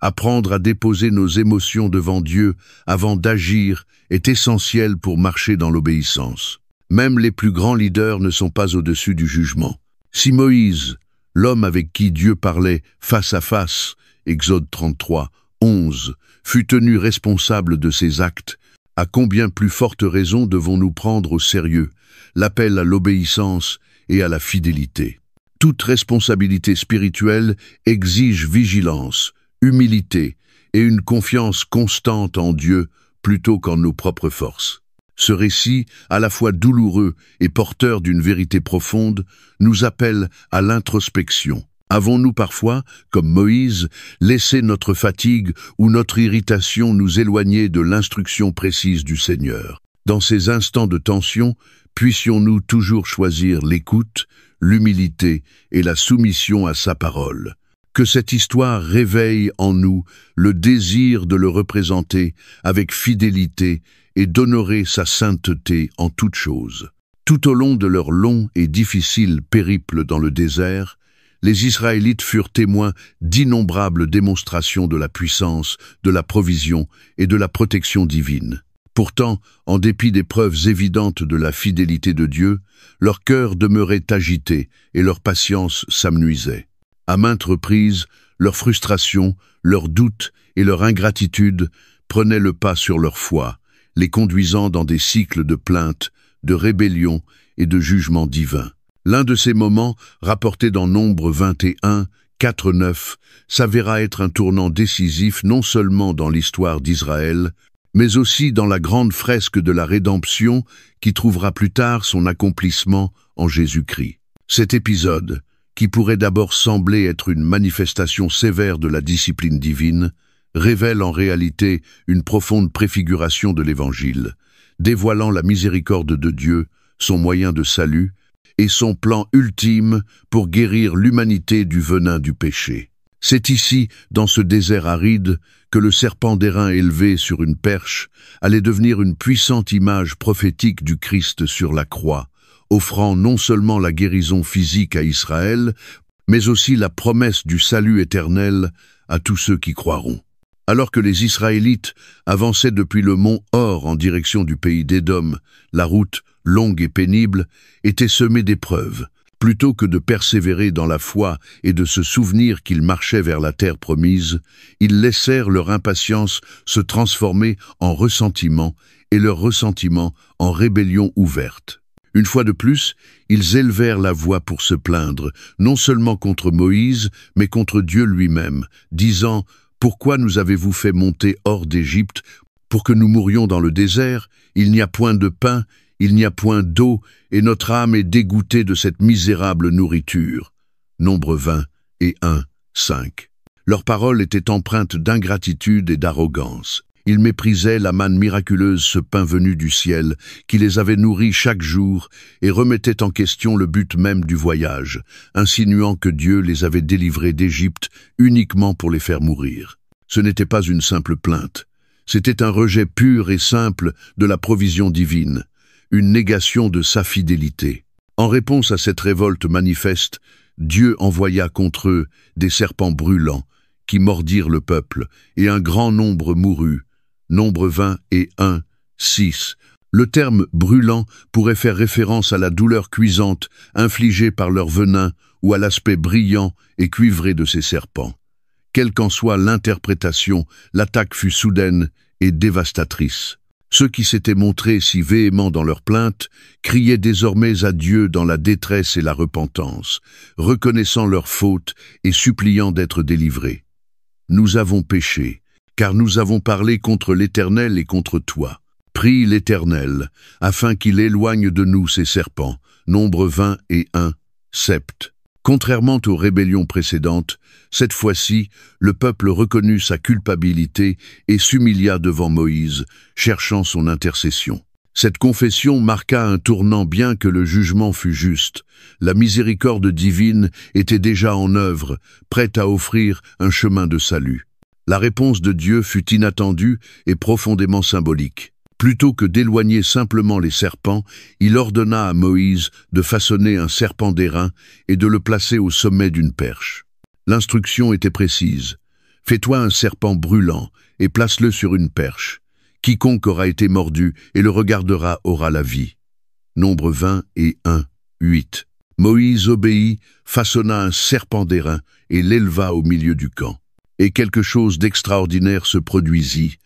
Apprendre à déposer nos émotions devant Dieu avant d'agir est essentiel pour marcher dans l'obéissance. Même les plus grands leaders ne sont pas au-dessus du jugement. Si Moïse, l'homme avec qui Dieu parlait face à face, Exode 33, 11, fut tenu responsable de ses actes, à combien plus forte raison devons-nous prendre au sérieux l'appel à l'obéissance et à la fidélité? Toute responsabilité spirituelle exige vigilance, humilité et une confiance constante en Dieu plutôt qu'en nos propres forces. Ce récit, à la fois douloureux et porteur d'une vérité profonde, nous appelle à l'introspection. Avons-nous parfois, comme Moïse, laissé notre fatigue ou notre irritation nous éloigner de l'instruction précise du Seigneur? Dans ces instants de tension, puissions-nous toujours choisir l'écoute, l'humilité et la soumission à sa parole. Que cette histoire réveille en nous le désir de le représenter avec fidélité et d'honorer sa sainteté en toutes choses. Tout au long de leur long et difficile périple dans le désert, les Israélites furent témoins d'innombrables démonstrations de la puissance, de la provision et de la protection divine. Pourtant, en dépit des preuves évidentes de la fidélité de Dieu, leur cœur demeurait agité et leur patience s'amenuisait. À maintes reprises, leur frustration, leurs doutes et leur ingratitude prenaient le pas sur leur foi, les conduisant dans des cycles de plaintes, de rébellion et de jugement divin. L'un de ces moments, rapporté dans Nombre 21, 4-9, s'avéra être un tournant décisif non seulement dans l'histoire d'Israël, mais aussi dans la grande fresque de la rédemption qui trouvera plus tard son accomplissement en Jésus-Christ. Cet épisode, qui pourrait d'abord sembler être une manifestation sévère de la discipline divine, révèle en réalité une profonde préfiguration de l'Évangile, dévoilant la miséricorde de Dieu, son moyen de salut, et son plan ultime pour guérir l'humanité du venin du péché. C'est ici, dans ce désert aride, que le serpent d'airain élevé sur une perche allait devenir une puissante image prophétique du Christ sur la croix, offrant non seulement la guérison physique à Israël, mais aussi la promesse du salut éternel à tous ceux qui croiront. Alors que les Israélites avançaient depuis le mont Hor en direction du pays d'Édom, la route, longue et pénible, était semée d'épreuves. Plutôt que de persévérer dans la foi et de se souvenir qu'ils marchaient vers la terre promise, ils laissèrent leur impatience se transformer en ressentiment et leur ressentiment en rébellion ouverte. Une fois de plus, ils élevèrent la voix pour se plaindre, non seulement contre Moïse, mais contre Dieu lui-même, disant « Pourquoi nous avez-vous fait monter hors d'Égypte pour que nous mourions dans le désert? Il n'y a point de pain, il n'y a point d'eau, et notre âme est dégoûtée de cette misérable nourriture. » Nombre 20 et 1, 5. Leurs paroles étaient empreintes d'ingratitude et d'arrogance. Ils méprisaient la manne miraculeuse, ce pain venu du ciel, qui les avait nourris chaque jour, et remettaient en question le but même du voyage, insinuant que Dieu les avait délivrés d'Égypte uniquement pour les faire mourir. Ce n'était pas une simple plainte. C'était un rejet pur et simple de la provision divine, une négation de sa fidélité. En réponse à cette révolte manifeste, Dieu envoya contre eux des serpents brûlants qui mordirent le peuple, et un grand nombre mourut. Nombre 20 et 1, 6. Le terme « brûlant » pourrait faire référence à la douleur cuisante infligée par leur venin ou à l'aspect brillant et cuivré de ces serpents. Quelle qu'en soit l'interprétation, l'attaque fut soudaine et dévastatrice. Ceux qui s'étaient montrés si véhéments dans leurs plaintes criaient désormais à Dieu dans la détresse et la repentance, reconnaissant leurs fautes et suppliant d'être délivrés. « Nous avons péché, car nous avons parlé contre l'Éternel et contre toi. Prie l'Éternel, afin qu'il éloigne de nous ces serpents. » Nombre 20 et 1, sept. Contrairement aux rébellions précédentes, cette fois-ci, le peuple reconnut sa culpabilité et s'humilia devant Moïse, cherchant son intercession. Cette confession marqua un tournant bien que le jugement fût juste. La miséricorde divine était déjà en œuvre, prête à offrir un chemin de salut. La réponse de Dieu fut inattendue et profondément symbolique. Plutôt que d'éloigner simplement les serpents, il ordonna à Moïse de façonner un serpent d'airain et de le placer au sommet d'une perche. L'instruction était précise. « Fais-toi un serpent brûlant et place-le sur une perche. Quiconque aura été mordu et le regardera aura la vie. » Nombre 20 et 1, 8. Moïse obéit, façonna un serpent d'airain et l'éleva au milieu du camp. Et quelque chose d'extraordinaire se produisit.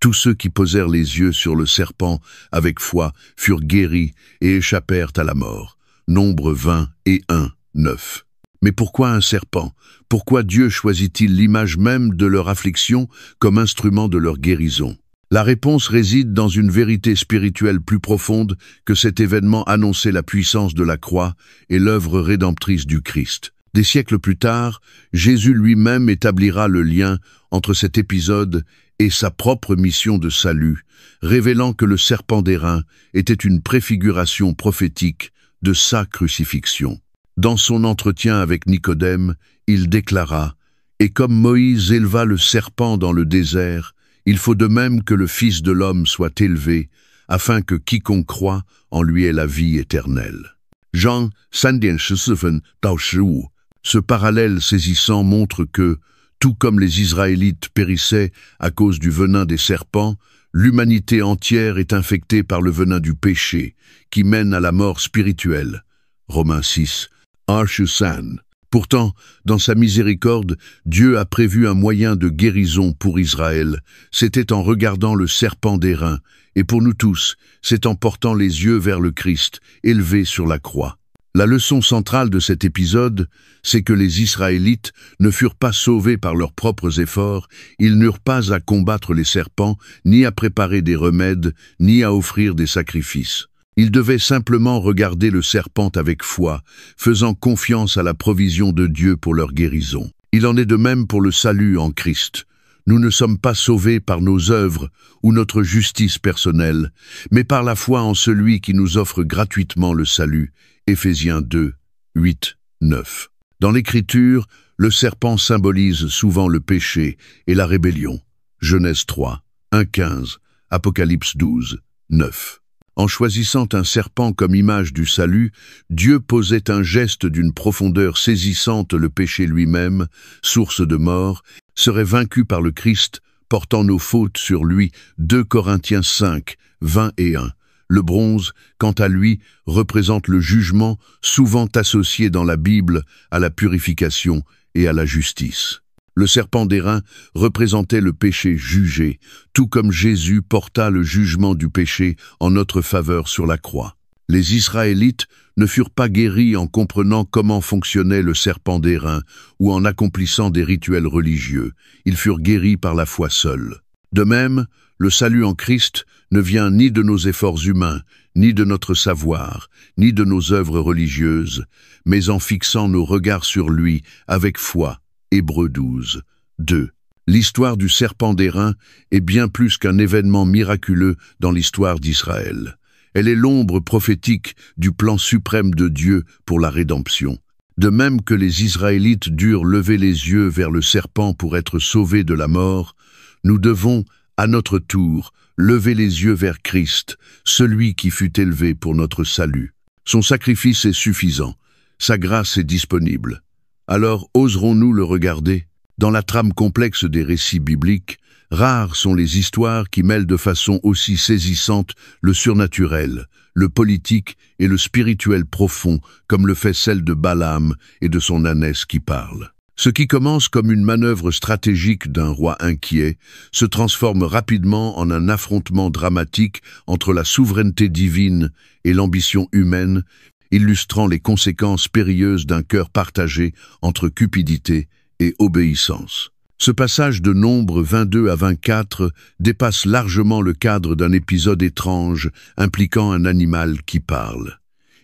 Tous ceux qui posèrent les yeux sur le serpent avec foi furent guéris et échappèrent à la mort. Nombre 20 et 1, 9. Mais pourquoi un serpent? Pourquoi Dieu choisit-il l'image même de leur affliction comme instrument de leur guérison? La réponse réside dans une vérité spirituelle plus profonde que cet événement annonçait la puissance de la croix et l'œuvre rédemptrice du Christ. Des siècles plus tard, Jésus lui-même établira le lien entre cet épisode et sa propre mission de salut, révélant que le serpent d'airain était une préfiguration prophétique de sa crucifixion. Dans son entretien avec Nicodème, il déclara « Et comme Moïse éleva le serpent dans le désert, il faut de même que le Fils de l'homme soit élevé, afin que quiconque croit en lui ait la vie éternelle. » Jean 3:14-15. Ce parallèle saisissant montre que, tout comme les Israélites périssaient à cause du venin des serpents, l'humanité entière est infectée par le venin du péché, qui mène à la mort spirituelle. Romains 6, Archusan. Pourtant, dans sa miséricorde, Dieu a prévu un moyen de guérison pour Israël. C'était en regardant le serpent d'airain, et pour nous tous, c'est en portant les yeux vers le Christ, élevé sur la croix. La leçon centrale de cet épisode, c'est que les Israélites ne furent pas sauvés par leurs propres efforts, ils n'eurent pas à combattre les serpents, ni à préparer des remèdes, ni à offrir des sacrifices. Ils devaient simplement regarder le serpent avec foi, faisant confiance à la provision de Dieu pour leur guérison. Il en est de même pour le salut en Christ. Nous ne sommes pas sauvés par nos œuvres ou notre justice personnelle, mais par la foi en celui qui nous offre gratuitement le salut. Éphésiens 2, 8, 9. Dans l'Écriture, le serpent symbolise souvent le péché et la rébellion. Genèse 3, 1, 15, Apocalypse 12, 9. En choisissant un serpent comme image du salut, Dieu posait un geste d'une profondeur saisissante. Le péché lui-même, source de mort, serait vaincu par le Christ, portant nos fautes sur lui. 2 Corinthiens 5, 20 et 1. Le bronze, quant à lui, représente le jugement, souvent associé dans la Bible à la purification et à la justice. Le serpent d'airain représentait le péché jugé, tout comme Jésus porta le jugement du péché en notre faveur sur la croix. Les Israélites ne furent pas guéris en comprenant comment fonctionnait le serpent d'airain ou en accomplissant des rituels religieux. Ils furent guéris par la foi seule. De même, le salut en Christ ne vient ni de nos efforts humains, ni de notre savoir, ni de nos œuvres religieuses, mais en fixant nos regards sur lui avec foi. Hébreux 12, 2. L'histoire du serpent d'airain est bien plus qu'un événement miraculeux dans l'histoire d'Israël. Elle est l'ombre prophétique du plan suprême de Dieu pour la rédemption. De même que les Israélites durent lever les yeux vers le serpent pour être sauvés de la mort, nous devons, à notre tour, lever les yeux vers Christ, celui qui fut élevé pour notre salut. Son sacrifice est suffisant, sa grâce est disponible. Alors oserons-nous le regarder? Dans la trame complexe des récits bibliques, rares sont les histoires qui mêlent de façon aussi saisissante le surnaturel, le politique et le spirituel profond, comme le fait celle de Balaam et de son ânesse qui parle. Ce qui commence comme une manœuvre stratégique d'un roi inquiet se transforme rapidement en un affrontement dramatique entre la souveraineté divine et l'ambition humaine, illustrant les conséquences périlleuses d'un cœur partagé entre cupidité et obéissance. Ce passage de Nombres 22 à 24 dépasse largement le cadre d'un épisode étrange impliquant un animal qui parle.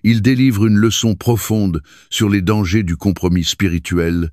Il délivre une leçon profonde sur les dangers du compromis spirituel,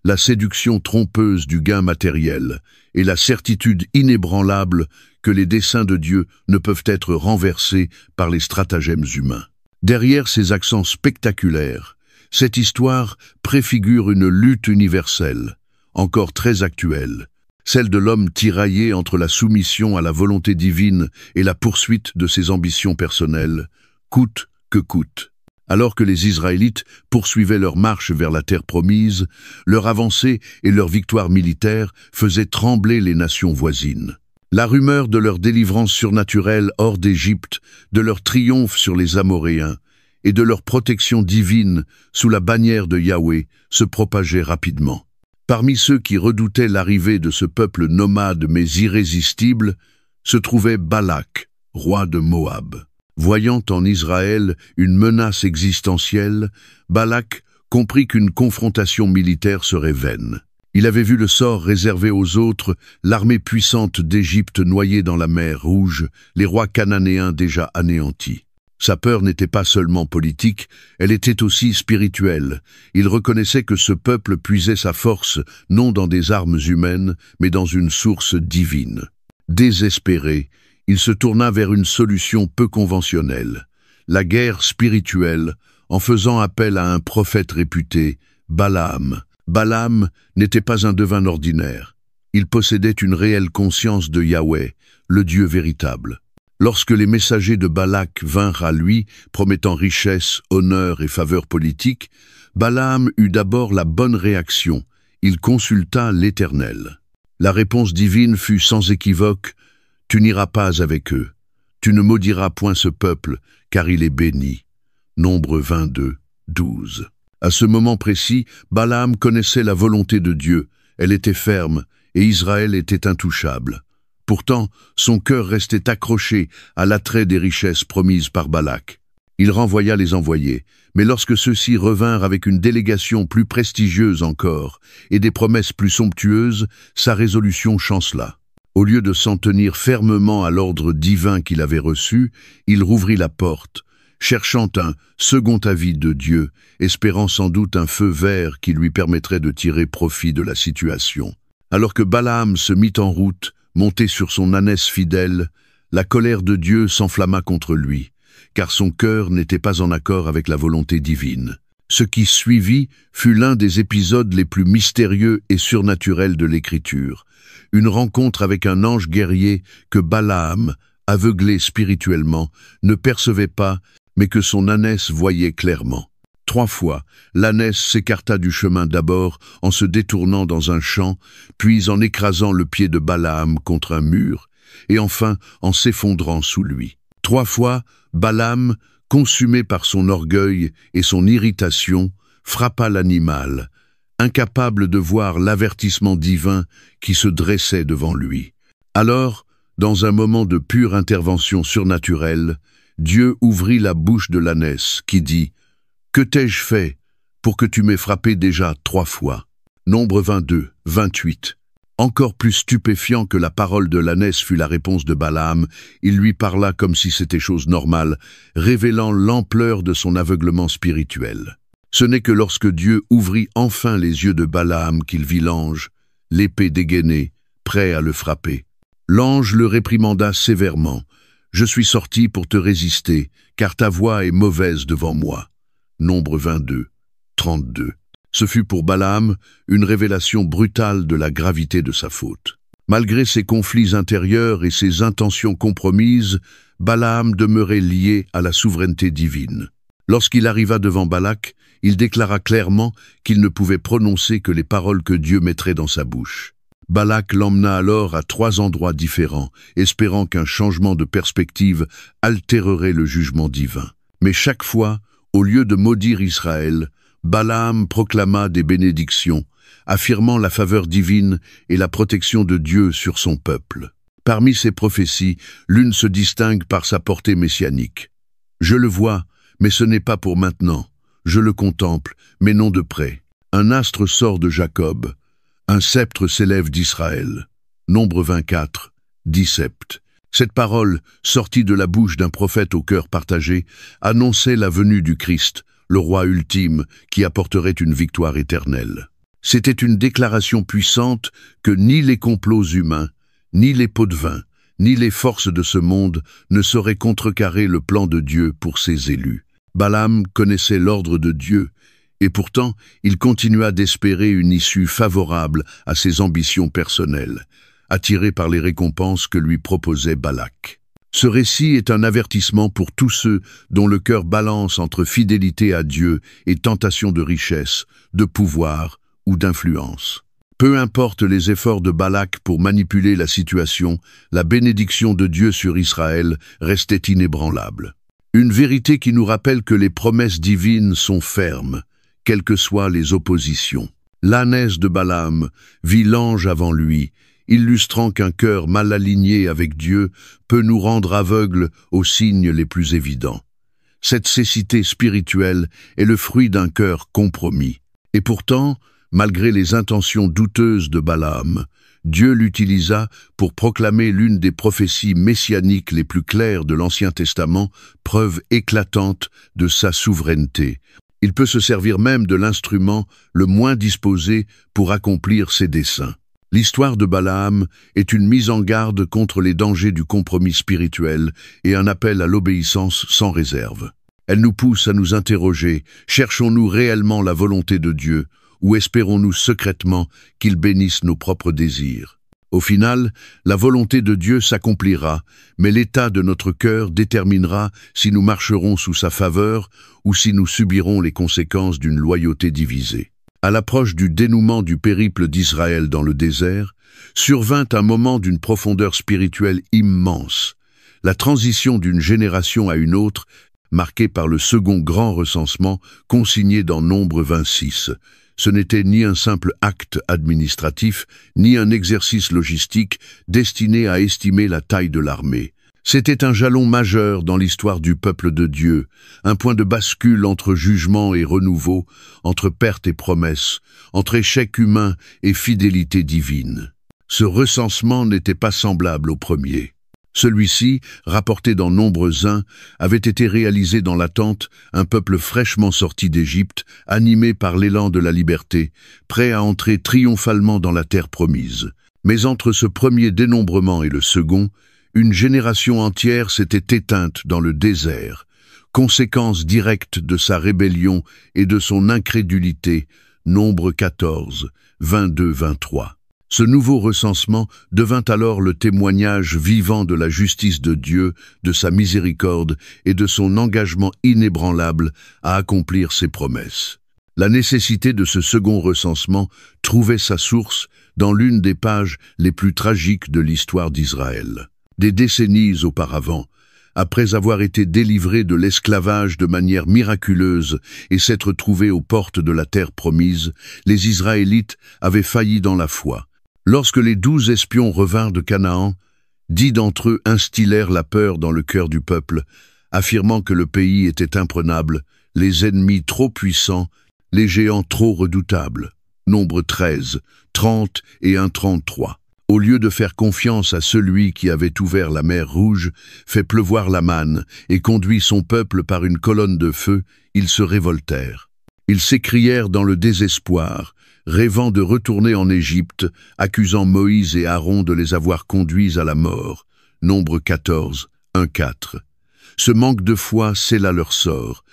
la séduction trompeuse du gain matériel et la certitude inébranlable que les desseins de Dieu ne peuvent être renversés par les stratagèmes humains. Derrière ces accents spectaculaires, cette histoire préfigure une lutte universelle, encore très actuelle, celle de l'homme tiraillé entre la soumission à la volonté divine et la poursuite de ses ambitions personnelles, coûte que coûte. Alors que les Israélites poursuivaient leur marche vers la terre promise, leur avancée et leur victoire militaire faisaient trembler les nations voisines. La rumeur de leur délivrance surnaturelle hors d'Égypte, de leur triomphe sur les Amoréens et de leur protection divine sous la bannière de Yahweh se propageait rapidement. Parmi ceux qui redoutaient l'arrivée de ce peuple nomade mais irrésistible, se trouvait Balak, roi de Moab. Voyant en Israël une menace existentielle, Balak comprit qu'une confrontation militaire serait vaine. Il avait vu le sort réservé aux autres, l'armée puissante d'Égypte noyée dans la mer Rouge, les rois cananéens déjà anéantis. Sa peur n'était pas seulement politique, elle était aussi spirituelle. Il reconnaissait que ce peuple puisait sa force non dans des armes humaines, mais dans une source divine. Désespéré, il se tourna vers une solution peu conventionnelle, la guerre spirituelle, en faisant appel à un prophète réputé, Balaam. Balaam n'était pas un devin ordinaire. Il possédait une réelle conscience de Yahweh, le Dieu véritable. Lorsque les messagers de Balak vinrent à lui, promettant richesse, honneur et faveur politique, Balaam eut d'abord la bonne réaction. Il consulta l'Éternel. La réponse divine fut sans équivoque: « Tu n'iras pas avec eux. Tu ne maudiras point ce peuple, car il est béni. » Nombres 22, 12. À ce moment précis, Balaam connaissait la volonté de Dieu. Elle était ferme, et Israël était intouchable. Pourtant, son cœur restait accroché à l'attrait des richesses promises par Balak. Il renvoya les envoyés, mais lorsque ceux-ci revinrent avec une délégation plus prestigieuse encore et des promesses plus somptueuses, sa résolution chancela. Au lieu de s'en tenir fermement à l'ordre divin qu'il avait reçu, il rouvrit la porte, cherchant un second avis de Dieu, espérant sans doute un feu vert qui lui permettrait de tirer profit de la situation. Alors que Balaam se mit en route, monté sur son ânesse fidèle, la colère de Dieu s'enflamma contre lui, car son cœur n'était pas en accord avec la volonté divine. Ce qui suivit fut l'un des épisodes les plus mystérieux et surnaturels de l'Écriture, une rencontre avec un ange guerrier que Balaam, aveuglé spirituellement, ne percevait pas, mais que son ânesse voyait clairement. 3 fois, l'ânesse s'écarta du chemin d'abord en se détournant dans un champ, puis en écrasant le pied de Balaam contre un mur, et enfin en s'effondrant sous lui. 3 fois, Balaam, consumé par son orgueil et son irritation, frappa l'animal, incapable de voir l'avertissement divin qui se dressait devant lui. Alors, dans un moment de pure intervention surnaturelle, Dieu ouvrit la bouche de l'ânesse qui dit « Que t'ai-je fait pour que tu m'aies frappé déjà 3 fois ?» Nombres 22, 28. Encore plus stupéfiant que la parole de l'ânesse fut la réponse de Balaam, il lui parla comme si c'était chose normale, révélant l'ampleur de son aveuglement spirituel. Ce n'est que lorsque Dieu ouvrit enfin les yeux de Balaam qu'il vit l'ange, l'épée dégainée, prêt à le frapper. L'ange le réprimanda sévèrement. « Je suis sorti pour te résister, car ta voix est mauvaise devant moi. » Nombres 22, 32. Ce fut pour Balaam une révélation brutale de la gravité de sa faute. Malgré ses conflits intérieurs et ses intentions compromises, Balaam demeurait lié à la souveraineté divine. Lorsqu'il arriva devant Balak, il déclara clairement qu'il ne pouvait prononcer que les paroles que Dieu mettrait dans sa bouche. Balak l'emmena alors à 3 endroits différents, espérant qu'un changement de perspective altérerait le jugement divin. Mais chaque fois, au lieu de maudire Israël, Balaam proclama des bénédictions, affirmant la faveur divine et la protection de Dieu sur son peuple. Parmi ces prophéties, l'une se distingue par sa portée messianique. « Je le vois, mais ce n'est pas pour maintenant. Je le contemple, mais non de près. Un astre sort de Jacob. Un sceptre s'élève d'Israël. » Nombre 24, 10 septes. Cette parole, sortie de la bouche d'un prophète au cœur partagé, annonçait la venue du Christ, le roi ultime, qui apporterait une victoire éternelle. C'était une déclaration puissante que ni les complots humains, ni les pots de vin, ni les forces de ce monde ne sauraient contrecarrer le plan de Dieu pour ses élus. Balaam connaissait l'ordre de Dieu, et pourtant il continua d'espérer une issue favorable à ses ambitions personnelles, attiré par les récompenses que lui proposait Balak. Ce récit est un avertissement pour tous ceux dont le cœur balance entre fidélité à Dieu et tentation de richesse, de pouvoir ou d'influence. Peu importe les efforts de Balak pour manipuler la situation, la bénédiction de Dieu sur Israël restait inébranlable. Une vérité qui nous rappelle que les promesses divines sont fermes, quelles que soient les oppositions. L'ânesse de Balaam vit l'ange avant lui, illustrant qu'un cœur mal aligné avec Dieu peut nous rendre aveugles aux signes les plus évidents. Cette cécité spirituelle est le fruit d'un cœur compromis. Et pourtant, malgré les intentions douteuses de Balaam, Dieu l'utilisa pour proclamer l'une des prophéties messianiques les plus claires de l'Ancien Testament, preuve éclatante de sa souveraineté. Il peut se servir même de l'instrument le moins disposé pour accomplir ses desseins. L'histoire de Balaam est une mise en garde contre les dangers du compromis spirituel et un appel à l'obéissance sans réserve. Elle nous pousse à nous interroger, cherchons-nous réellement la volonté de Dieu ou espérons-nous secrètement qu'il bénisse nos propres désirs? Au final, la volonté de Dieu s'accomplira, mais l'état de notre cœur déterminera si nous marcherons sous sa faveur ou si nous subirons les conséquences d'une loyauté divisée. À l'approche du dénouement du périple d'Israël dans le désert, survint un moment d'une profondeur spirituelle immense, la transition d'une génération à une autre, marquée par le second grand recensement consigné dans Nombre 26. Ce n'était ni un simple acte administratif, ni un exercice logistique destiné à estimer la taille de l'armée. C'était un jalon majeur dans l'histoire du peuple de Dieu, un point de bascule entre jugement et renouveau, entre perte et promesse, entre échec humain et fidélité divine. Ce recensement n'était pas semblable au premier. Celui-ci, rapporté dans Nombre 1, avait été réalisé dans l'attente, un peuple fraîchement sorti d'Égypte, animé par l'élan de la liberté, prêt à entrer triomphalement dans la terre promise. Mais entre ce premier dénombrement et le second, une génération entière s'était éteinte dans le désert, conséquence directe de sa rébellion et de son incrédulité, Nombre 14, 22-23. Ce nouveau recensement devint alors le témoignage vivant de la justice de Dieu, de sa miséricorde et de son engagement inébranlable à accomplir ses promesses. La nécessité de ce second recensement trouvait sa source dans l'une des pages les plus tragiques de l'histoire d'Israël. Des décennies auparavant, après avoir été délivrés de l'esclavage de manière miraculeuse et s'être trouvés aux portes de la terre promise, les Israélites avaient failli dans la foi. Lorsque les 12 espions revinrent de Canaan, 10 d'entre eux instillèrent la peur dans le cœur du peuple, affirmant que le pays était imprenable, les ennemis trop puissants, les géants trop redoutables. Nombre 13, 30 et 1-33. Au lieu de faire confiance à celui qui avait ouvert la mer Rouge, fait pleuvoir la manne et conduit son peuple par une colonne de feu, ils se révoltèrent. Ils s'écrièrent dans le désespoir, rêvant de retourner en Égypte, accusant Moïse et Aaron de les avoir conduits à la mort. Nombre 14, 1-4. Ce manque de foi scella leur sort.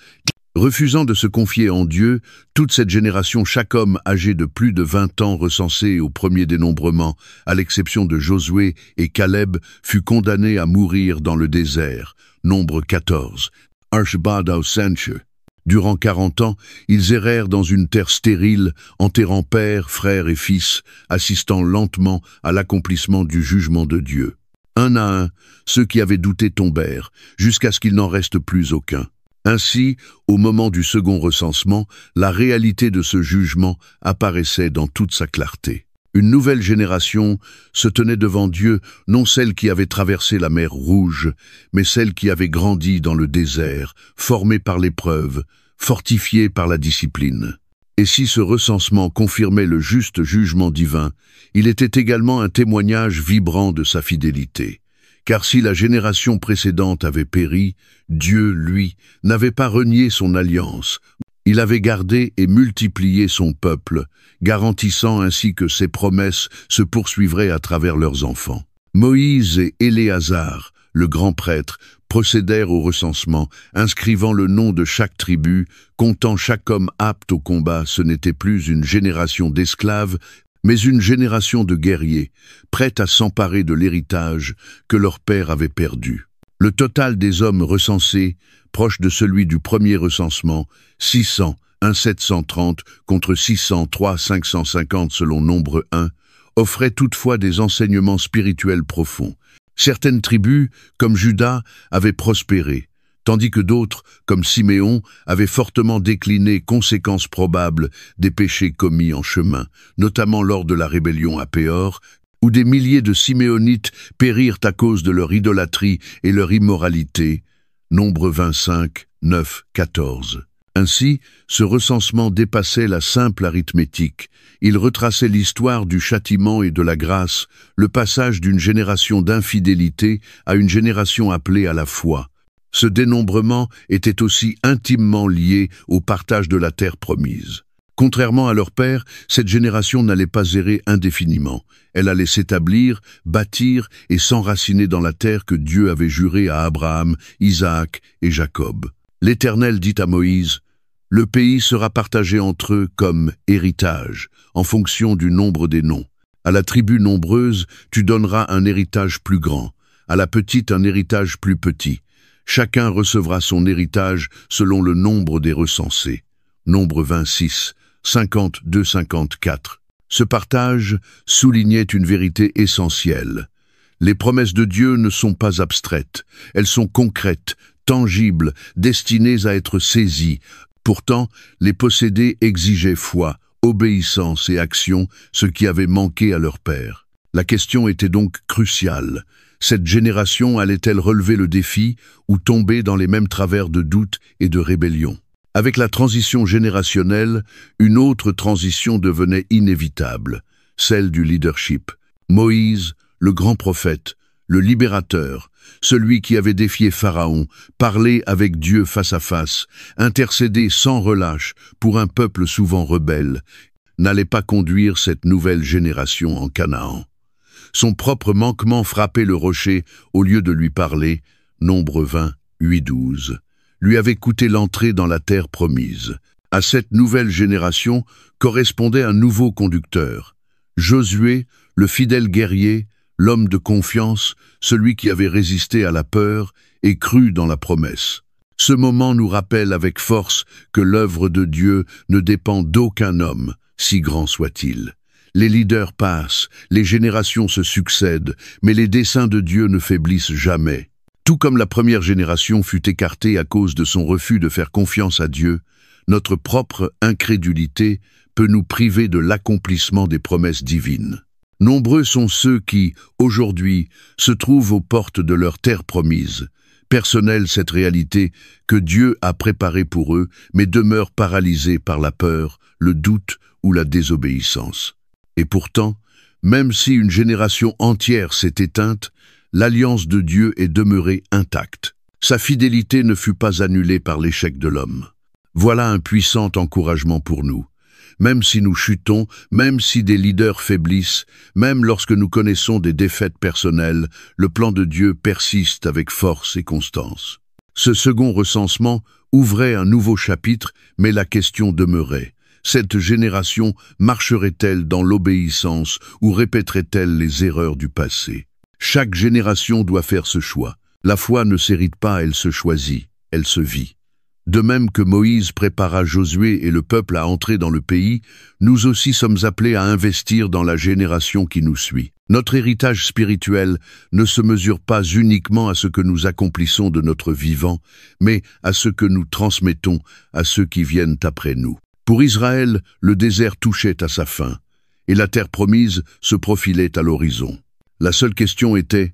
Refusant de se confier en Dieu, toute cette génération, chaque homme âgé de plus de 20 ans recensé au premier dénombrement, à l'exception de Josué et Caleb, fut condamné à mourir dans le désert. Nombre 14. Archibald Sanche. Durant 40 ans, ils errèrent dans une terre stérile, enterrant père, frères et fils, assistant lentement à l'accomplissement du jugement de Dieu. Un à un, ceux qui avaient douté tombèrent, jusqu'à ce qu'il n'en reste plus aucun. Ainsi, au moment du second recensement, la réalité de ce jugement apparaissait dans toute sa clarté. Une nouvelle génération se tenait devant Dieu, non celle qui avait traversé la mer Rouge, mais celle qui avait grandi dans le désert, formée par l'épreuve, fortifiée par la discipline. Et si ce recensement confirmait le juste jugement divin, il était également un témoignage vibrant de sa fidélité. Car si la génération précédente avait péri, Dieu, lui, n'avait pas renié son alliance. Il avait gardé et multiplié son peuple, garantissant ainsi que ses promesses se poursuivraient à travers leurs enfants. Moïse et Éléazar, le grand prêtre, procédèrent au recensement, inscrivant le nom de chaque tribu, comptant chaque homme apte au combat. Ce n'était plus une génération d'esclaves, mais une génération de guerriers, prêts à s'emparer de l'héritage que leur père avait perdu. Le total des hommes recensés, proche de celui du premier recensement, 600, 730 contre 603, 550 selon Nombre 1, offrait toutefois des enseignements spirituels profonds. Certaines tribus, comme Juda, avaient prospéré, tandis que d'autres, comme Siméon, avaient fortement décliné, conséquence probable des péchés commis en chemin, notamment lors de la rébellion à Péor, où des milliers de Siméonites périrent à cause de leur idolâtrie et leur immoralité. Nombre 25, 9, 14. Ainsi, ce recensement dépassait la simple arithmétique. Il retraçait l'histoire du châtiment et de la grâce, le passage d'une génération d'infidélité à une génération appelée à la foi. Ce dénombrement était aussi intimement lié au partage de la terre promise. Contrairement à leur père, cette génération n'allait pas errer indéfiniment. Elle allait s'établir, bâtir et s'enraciner dans la terre que Dieu avait jurée à Abraham, Isaac et Jacob. L'Éternel dit à Moïse, « Le pays sera partagé entre eux comme héritage, en fonction du nombre des noms. À la tribu nombreuse, tu donneras un héritage plus grand, à la petite un héritage plus petit. Chacun recevra son héritage selon le nombre des recensés. » Nombre 26, 52-54. Ce partage soulignait une vérité essentielle. Les promesses de Dieu ne sont pas abstraites, elles sont concrètes, tangibles, destinées à être saisies. Pourtant, les posséder exigeait foi, obéissance et action, ce qui avait manqué à leur père. La question était donc cruciale. Cette génération allait-elle relever le défi ou tomber dans les mêmes travers de doute et de rébellion? Avec la transition générationnelle, une autre transition devenait inévitable, celle du leadership. Moïse, le grand prophète, le libérateur, celui qui avait défié Pharaon, parlé avec Dieu face à face, intercédé sans relâche pour un peuple souvent rebelle, n'allait pas conduire cette nouvelle génération en Canaan. Son propre manquement frappait le rocher au lieu de lui parler, Nombre 20, 8-12. Lui avait coûté l'entrée dans la terre promise. À cette nouvelle génération correspondait un nouveau conducteur. Josué, le fidèle guerrier, l'homme de confiance, celui qui avait résisté à la peur et cru dans la promesse. Ce moment nous rappelle avec force que l'œuvre de Dieu ne dépend d'aucun homme, si grand soit-il. Les leaders passent, les générations se succèdent, mais les desseins de Dieu ne faiblissent jamais. Tout comme la première génération fut écartée à cause de son refus de faire confiance à Dieu, notre propre incrédulité peut nous priver de l'accomplissement des promesses divines. Nombreux sont ceux qui, aujourd'hui, se trouvent aux portes de leur terre promise. Personnelle cette réalité que Dieu a préparée pour eux, mais demeurent paralysés par la peur, le doute ou la désobéissance. Et pourtant, même si une génération entière s'est éteinte, l'alliance de Dieu est demeurée intacte. Sa fidélité ne fut pas annulée par l'échec de l'homme. Voilà un puissant encouragement pour nous. Même si nous chutons, même si des leaders faiblissent, même lorsque nous connaissons des défaites personnelles, le plan de Dieu persiste avec force et constance. Ce second recensement ouvrait un nouveau chapitre, mais la question demeurait. Cette génération marcherait-elle dans l'obéissance ou répéterait-elle les erreurs du passé? Chaque génération doit faire ce choix. La foi ne s'hérite pas, elle se choisit, elle se vit. De même que Moïse prépara Josué et le peuple à entrer dans le pays, nous aussi sommes appelés à investir dans la génération qui nous suit. Notre héritage spirituel ne se mesure pas uniquement à ce que nous accomplissons de notre vivant, mais à ce que nous transmettons à ceux qui viennent après nous. Pour Israël, le désert touchait à sa fin, et la terre promise se profilait à l'horizon. La seule question était,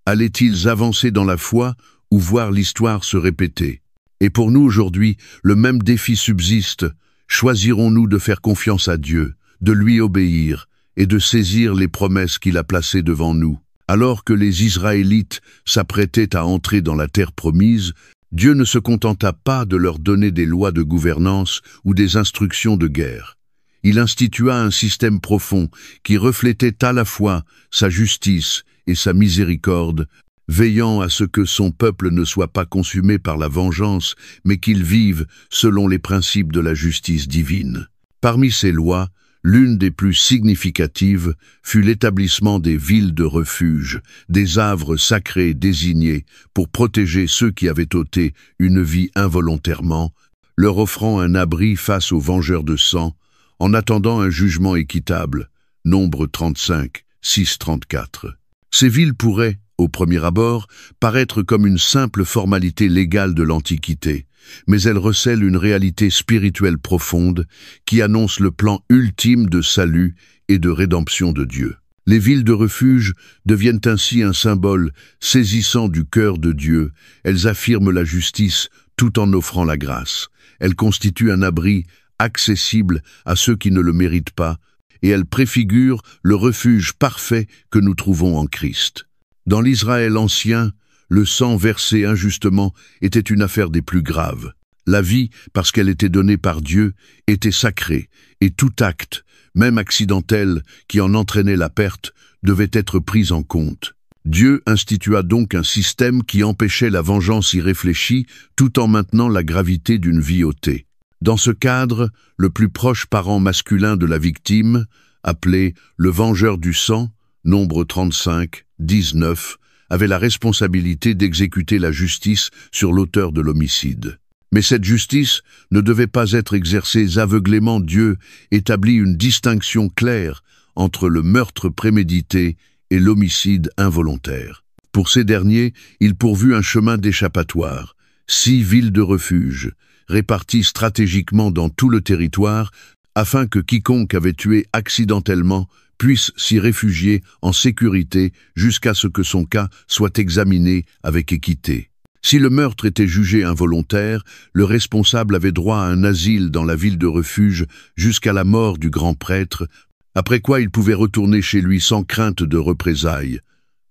allaient-ils avancer dans la foi ou voir l'histoire se répéter? Et pour nous aujourd'hui, le même défi subsiste. Choisirons-nous de faire confiance à Dieu, de lui obéir et de saisir les promesses qu'il a placées devant nous? Alors que les Israélites s'apprêtaient à entrer dans la terre promise, Dieu ne se contenta pas de leur donner des lois de gouvernance ou des instructions de guerre. Il institua un système profond qui reflétait à la fois sa justice et sa miséricorde, veillant à ce que son peuple ne soit pas consumé par la vengeance, mais qu'il vive selon les principes de la justice divine. Parmi ces lois, l'une des plus significatives fut l'établissement des villes de refuge, des havres sacrés désignés pour protéger ceux qui avaient ôté une vie involontairement, leur offrant un abri face aux vengeurs de sang, en attendant un jugement équitable. Nombre 35, 6-34. Ces villes pourraient, au premier abord, paraître comme une simple formalité légale de l'Antiquité, mais elles recèlent une réalité spirituelle profonde qui annonce le plan ultime de salut et de rédemption de Dieu. Les villes de refuge deviennent ainsi un symbole saisissant du cœur de Dieu. Elles affirment la justice tout en offrant la grâce. Elles constituent un abri accessible à ceux qui ne le méritent pas, et elles préfigurent le refuge parfait que nous trouvons en Christ. Dans l'Israël ancien, le sang versé injustement était une affaire des plus graves. La vie, parce qu'elle était donnée par Dieu, était sacrée, et tout acte, même accidentel, qui en entraînait la perte, devait être pris en compte. Dieu institua donc un système qui empêchait la vengeance irréfléchie, tout en maintenant la gravité d'une vie ôtée. Dans ce cadre, le plus proche parent masculin de la victime, appelé le vengeur du sang, Nombre 35, 19, avait la responsabilité d'exécuter la justice sur l'auteur de l'homicide. Mais cette justice ne devait pas être exercée aveuglément. Dieu établit une distinction claire entre le meurtre prémédité et l'homicide involontaire. Pour ces derniers, il pourvut un chemin d'échappatoire, 6 villes de refuge, réparties stratégiquement dans tout le territoire, afin que quiconque avait tué accidentellement puisse s'y réfugier en sécurité jusqu'à ce que son cas soit examiné avec équité. Si le meurtre était jugé involontaire, le responsable avait droit à un asile dans la ville de refuge jusqu'à la mort du grand prêtre, après quoi il pouvait retourner chez lui sans crainte de représailles.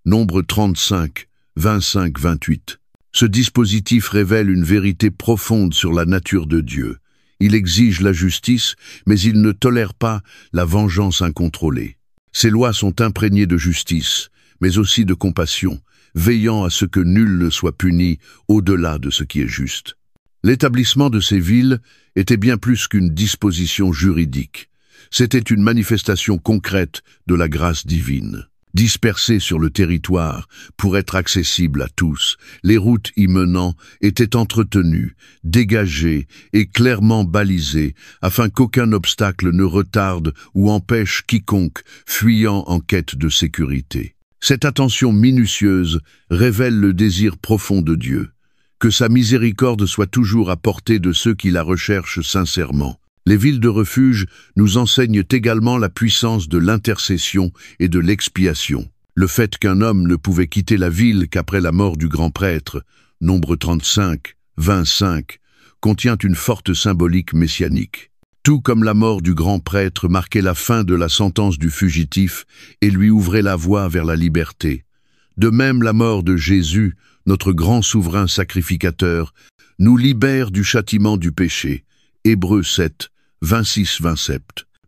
Nombre 35, 25-28. Ce dispositif révèle une vérité profonde sur la nature de Dieu. Il exige la justice, mais il ne tolère pas la vengeance incontrôlée. Ces lois sont imprégnées de justice, mais aussi de compassion, veillant à ce que nul ne soit puni au-delà de ce qui est juste. L'établissement de ces villes était bien plus qu'une disposition juridique. C'était une manifestation concrète de la grâce divine. Dispersées sur le territoire pour être accessibles à tous, les routes y menant étaient entretenues, dégagées et clairement balisées afin qu'aucun obstacle ne retarde ou empêche quiconque fuyant en quête de sécurité. Cette attention minutieuse révèle le désir profond de Dieu, que sa miséricorde soit toujours à portée de ceux qui la recherchent sincèrement. Les villes de refuge nous enseignent également la puissance de l'intercession et de l'expiation. Le fait qu'un homme ne pouvait quitter la ville qu'après la mort du grand prêtre, Nombre 35, 25, contient une forte symbolique messianique. Tout comme la mort du grand prêtre marquait la fin de la sentence du fugitif et lui ouvrait la voie vers la liberté. De même, la mort de Jésus, notre grand souverain sacrificateur, nous libère du châtiment du péché. Hébreux 7, 26-27.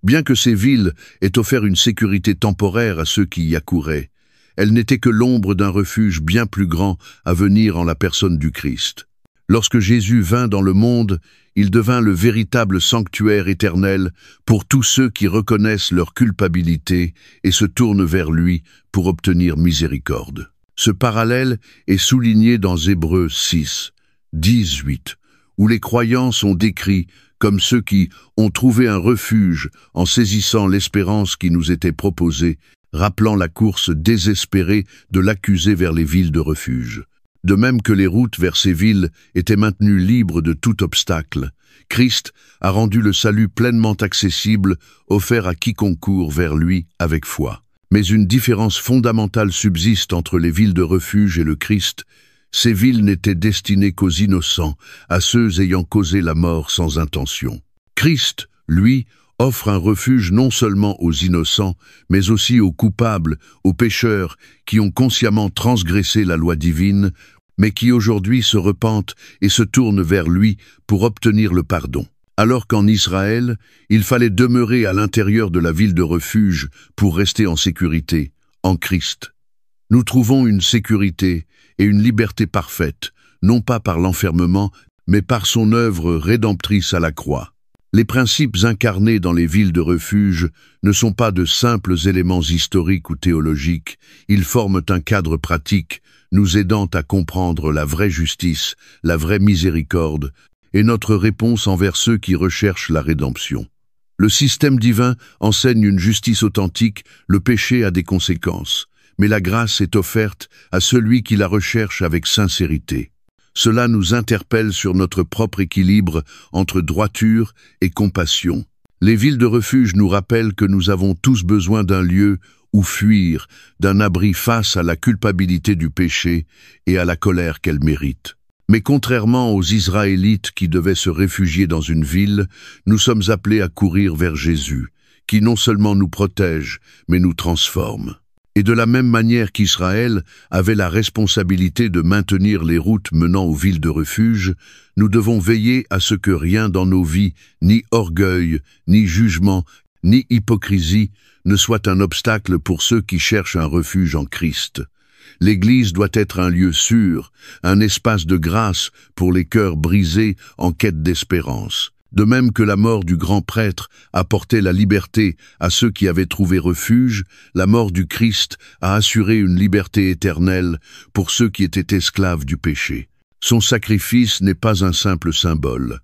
Bien que ces villes aient offert une sécurité temporaire à ceux qui y accouraient, elles n'étaient que l'ombre d'un refuge bien plus grand à venir en la personne du Christ. Lorsque Jésus vint dans le monde, il devint le véritable sanctuaire éternel pour tous ceux qui reconnaissent leur culpabilité et se tournent vers lui pour obtenir miséricorde. Ce parallèle est souligné dans Hébreux 6, 18, où les croyants sont décrits comme ceux qui ont trouvé un refuge en saisissant l'espérance qui nous était proposée, rappelant la course désespérée de l'accusé vers les villes de refuge. De même que les routes vers ces villes étaient maintenues libres de tout obstacle, Christ a rendu le salut pleinement accessible, offert à quiconque court vers lui avec foi. Mais une différence fondamentale subsiste entre les villes de refuge et le Christ. Ces villes n'étaient destinées qu'aux innocents, à ceux ayant causé la mort sans intention. Christ, lui, offre un refuge non seulement aux innocents, mais aussi aux coupables, aux pécheurs qui ont consciemment transgressé la loi divine, mais qui aujourd'hui se repentent et se tournent vers lui pour obtenir le pardon. Alors qu'en Israël, il fallait demeurer à l'intérieur de la ville de refuge pour rester en sécurité, en Christ. Nous trouvons une sécurité et une liberté parfaite, non pas par l'enfermement, mais par son œuvre rédemptrice à la croix. Les principes incarnés dans les villes de refuge ne sont pas de simples éléments historiques ou théologiques, ils forment un cadre pratique, nous aidant à comprendre la vraie justice, la vraie miséricorde, et notre réponse envers ceux qui recherchent la rédemption. Le système divin enseigne une justice authentique, le péché a des conséquences, mais la grâce est offerte à celui qui la recherche avec sincérité. Cela nous interpelle sur notre propre équilibre entre droiture et compassion. Les villes de refuge nous rappellent que nous avons tous besoin d'un lieu où fuir, d'un abri face à la culpabilité du péché et à la colère qu'elle mérite. Mais contrairement aux Israélites qui devaient se réfugier dans une ville, nous sommes appelés à courir vers Jésus, qui non seulement nous protège, mais nous transforme. Et de la même manière qu'Israël avait la responsabilité de maintenir les routes menant aux villes de refuge, nous devons veiller à ce que rien dans nos vies, ni orgueil, ni jugement, ni hypocrisie, ne soit un obstacle pour ceux qui cherchent un refuge en Christ. L'Église doit être un lieu sûr, un espace de grâce pour les cœurs brisés en quête d'espérance. De même que la mort du grand prêtre apportait la liberté à ceux qui avaient trouvé refuge, la mort du Christ a assuré une liberté éternelle pour ceux qui étaient esclaves du péché. Son sacrifice n'est pas un simple symbole.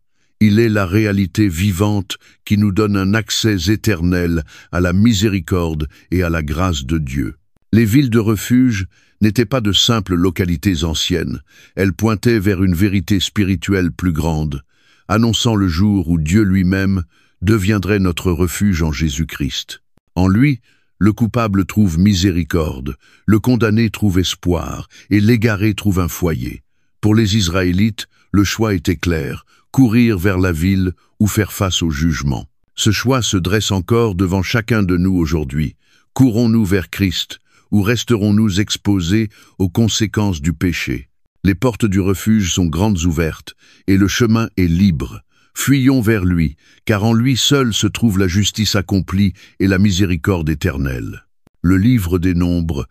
Il est la réalité vivante qui nous donne un accès éternel à la miséricorde et à la grâce de Dieu. Les villes de refuge n'étaient pas de simples localités anciennes, elles pointaient vers une vérité spirituelle plus grande, annonçant le jour où Dieu lui-même deviendrait notre refuge en Jésus-Christ. En lui, le coupable trouve miséricorde, le condamné trouve espoir, et l'égaré trouve un foyer. Pour les Israélites, le choix était clair, courir vers la ville ou faire face au jugement. Ce choix se dresse encore devant chacun de nous aujourd'hui. Courons-nous vers Christ, ou resterons-nous exposés aux conséquences du péché? Les portes du refuge sont grandes ouvertes, et le chemin est libre. Fuyons vers lui, car en lui seul se trouve la justice accomplie et la miséricorde éternelle. Le livre des Nombres,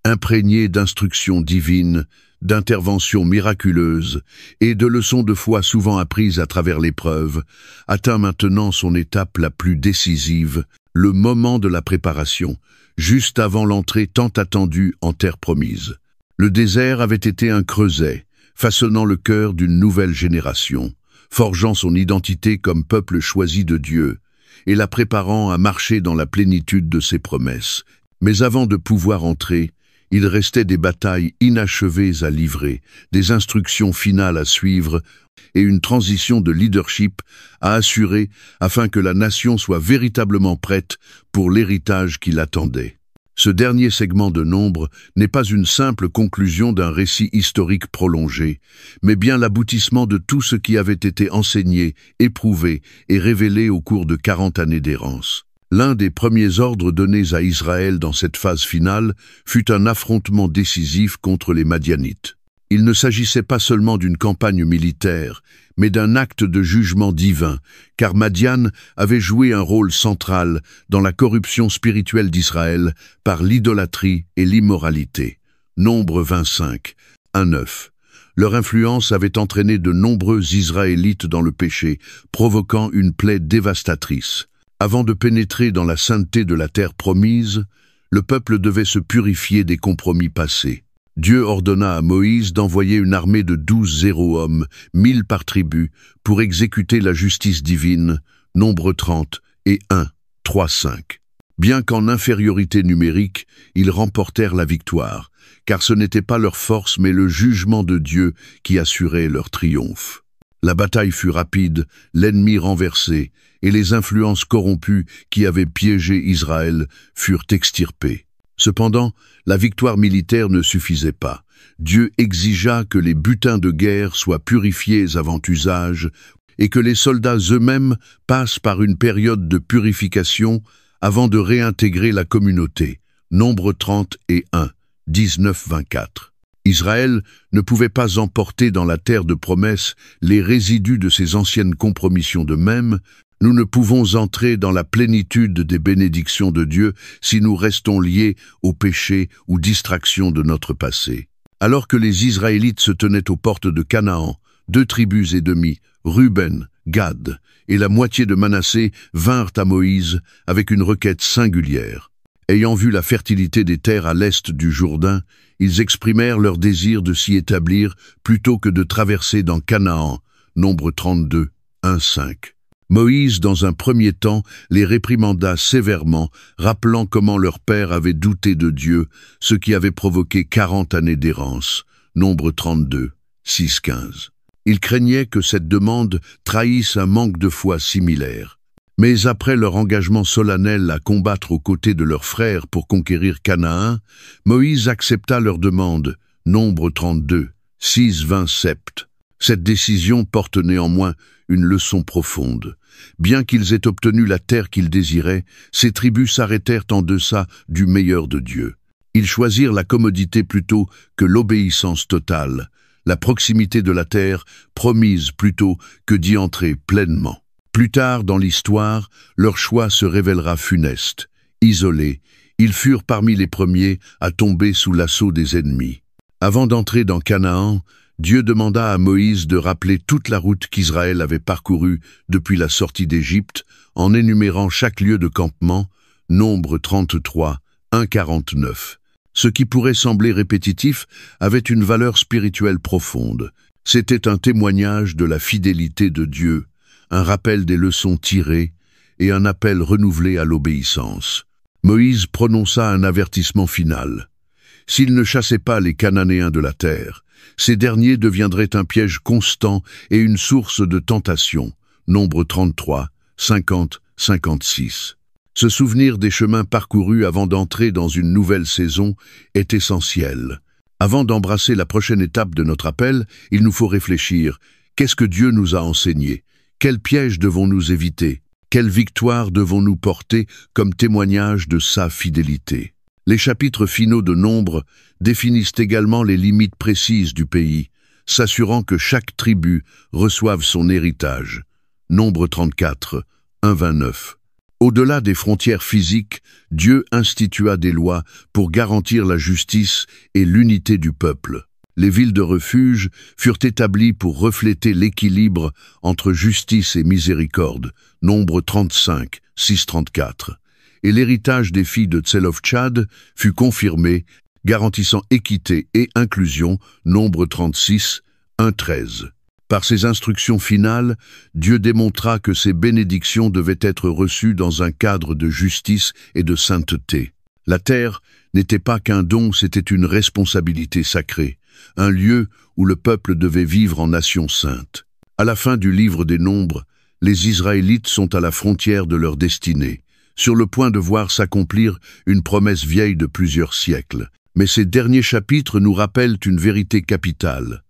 imprégné d'instructions divines, d'interventions miraculeuses et de leçons de foi souvent apprises à travers l'épreuve, atteint maintenant son étape la plus décisive, le moment de la préparation, juste avant l'entrée tant attendue en terre promise. Le désert avait été un creuset, façonnant le cœur d'une nouvelle génération, forgeant son identité comme peuple choisi de Dieu, et la préparant à marcher dans la plénitude de ses promesses. Mais avant de pouvoir entrer, il restait des batailles inachevées à livrer, des instructions finales à suivre et une transition de leadership à assurer afin que la nation soit véritablement prête pour l'héritage qui l'attendait. Ce dernier segment de Nombres n'est pas une simple conclusion d'un récit historique prolongé, mais bien l'aboutissement de tout ce qui avait été enseigné, éprouvé et révélé au cours de 40 années d'errance. L'un des premiers ordres donnés à Israël dans cette phase finale fut un affrontement décisif contre les Madianites. Il ne s'agissait pas seulement d'une campagne militaire, mais d'un acte de jugement divin, car Madian avait joué un rôle central dans la corruption spirituelle d'Israël par l'idolâtrie et l'immoralité. Nombre 25, 1-9. Leur influence avait entraîné de nombreux Israélites dans le péché, provoquant une plaie dévastatrice. Avant de pénétrer dans la sainteté de la terre promise, le peuple devait se purifier des compromis passés. Dieu ordonna à Moïse d'envoyer une armée de 12 hommes, 1000 par tribu, pour exécuter la justice divine, Nombre 30 et 1, 3, 5. Bien qu'en infériorité numérique, ils remportèrent la victoire, car ce n'était pas leur force mais le jugement de Dieu qui assurait leur triomphe. La bataille fut rapide, l'ennemi renversé, et les influences corrompues qui avaient piégé Israël furent extirpées. Cependant, la victoire militaire ne suffisait pas. Dieu exigea que les butins de guerre soient purifiés avant usage et que les soldats eux-mêmes passent par une période de purification avant de réintégrer la communauté. Nombre 30 et 1, 19-24. Israël ne pouvait pas emporter dans la terre de promesse les résidus de ses anciennes compromissions de même. Nous ne pouvons entrer dans la plénitude des bénédictions de Dieu si nous restons liés au péché ou distractions de notre passé. Alors que les Israélites se tenaient aux portes de Canaan, 2 tribus et demie, Ruben, Gad et la moitié de Manassé vinrent à Moïse avec une requête singulière. Ayant vu la fertilité des terres à l'est du Jourdain, ils exprimèrent leur désir de s'y établir plutôt que de traverser dans Canaan, Nombre 32, 1, 5. Moïse, dans un premier temps, les réprimanda sévèrement, rappelant comment leur père avait douté de Dieu, ce qui avait provoqué 40 années d'errance. Nombre 32, 6, 15. Ils craignaient que cette demande trahisse un manque de foi similaire. Mais après leur engagement solennel à combattre aux côtés de leurs frères pour conquérir Canaan, Moïse accepta leur demande. Nombre 32, 6, 20, sept. Cette décision porte néanmoins une leçon profonde. Bien qu'ils aient obtenu la terre qu'ils désiraient, ces tribus s'arrêtèrent en deçà du meilleur de Dieu. Ils choisirent la commodité plutôt que l'obéissance totale, la proximité de la terre promise plutôt que d'y entrer pleinement. Plus tard dans l'histoire, leur choix se révélera funeste. Isolés, ils furent parmi les premiers à tomber sous l'assaut des ennemis. Avant d'entrer dans Canaan, Dieu demanda à Moïse de rappeler toute la route qu'Israël avait parcourue depuis la sortie d'Égypte, en énumérant chaque lieu de campement, Nombre 33, 1, 49. Ce qui pourrait sembler répétitif avait une valeur spirituelle profonde. C'était un témoignage de la fidélité de Dieu, un rappel des leçons tirées et un appel renouvelé à l'obéissance. Moïse prononça un avertissement final. S'il ne chassait pas les Cananéens de la terre, ces derniers deviendraient un piège constant et une source de tentation. Nombre 33, 50, 56. Se souvenir des chemins parcourus avant d'entrer dans une nouvelle saison est essentiel. Avant d'embrasser la prochaine étape de notre appel, il nous faut réfléchir. Qu'est-ce que Dieu nous a enseigné? Quels pièges devons-nous éviter? Quelle victoire devons-nous porter comme témoignage de sa fidélité? Les chapitres finaux de Nombre définissent également les limites précises du pays, s'assurant que chaque tribu reçoive son héritage. Nombre 34, 1, 29. Au-delà des frontières physiques, Dieu institua des lois pour garantir la justice et l'unité du peuple. Les villes de refuge furent établies pour refléter l'équilibre entre justice et miséricorde. Nombre 35, 6, 34. Et l'héritage des filles de Tselofchad fut confirmé, garantissant équité et inclusion, Nombre 36, 1, 13. Par ses instructions finales, Dieu démontra que ces bénédictions devaient être reçues dans un cadre de justice et de sainteté. La terre n'était pas qu'un don, c'était une responsabilité sacrée, un lieu où le peuple devait vivre en nation sainte. À la fin du livre des Nombres, les Israélites sont à la frontière de leur destinée, sur le point de voir s'accomplir une promesse vieille de plusieurs siècles. Mais ces derniers chapitres nous rappellent une vérité capitale.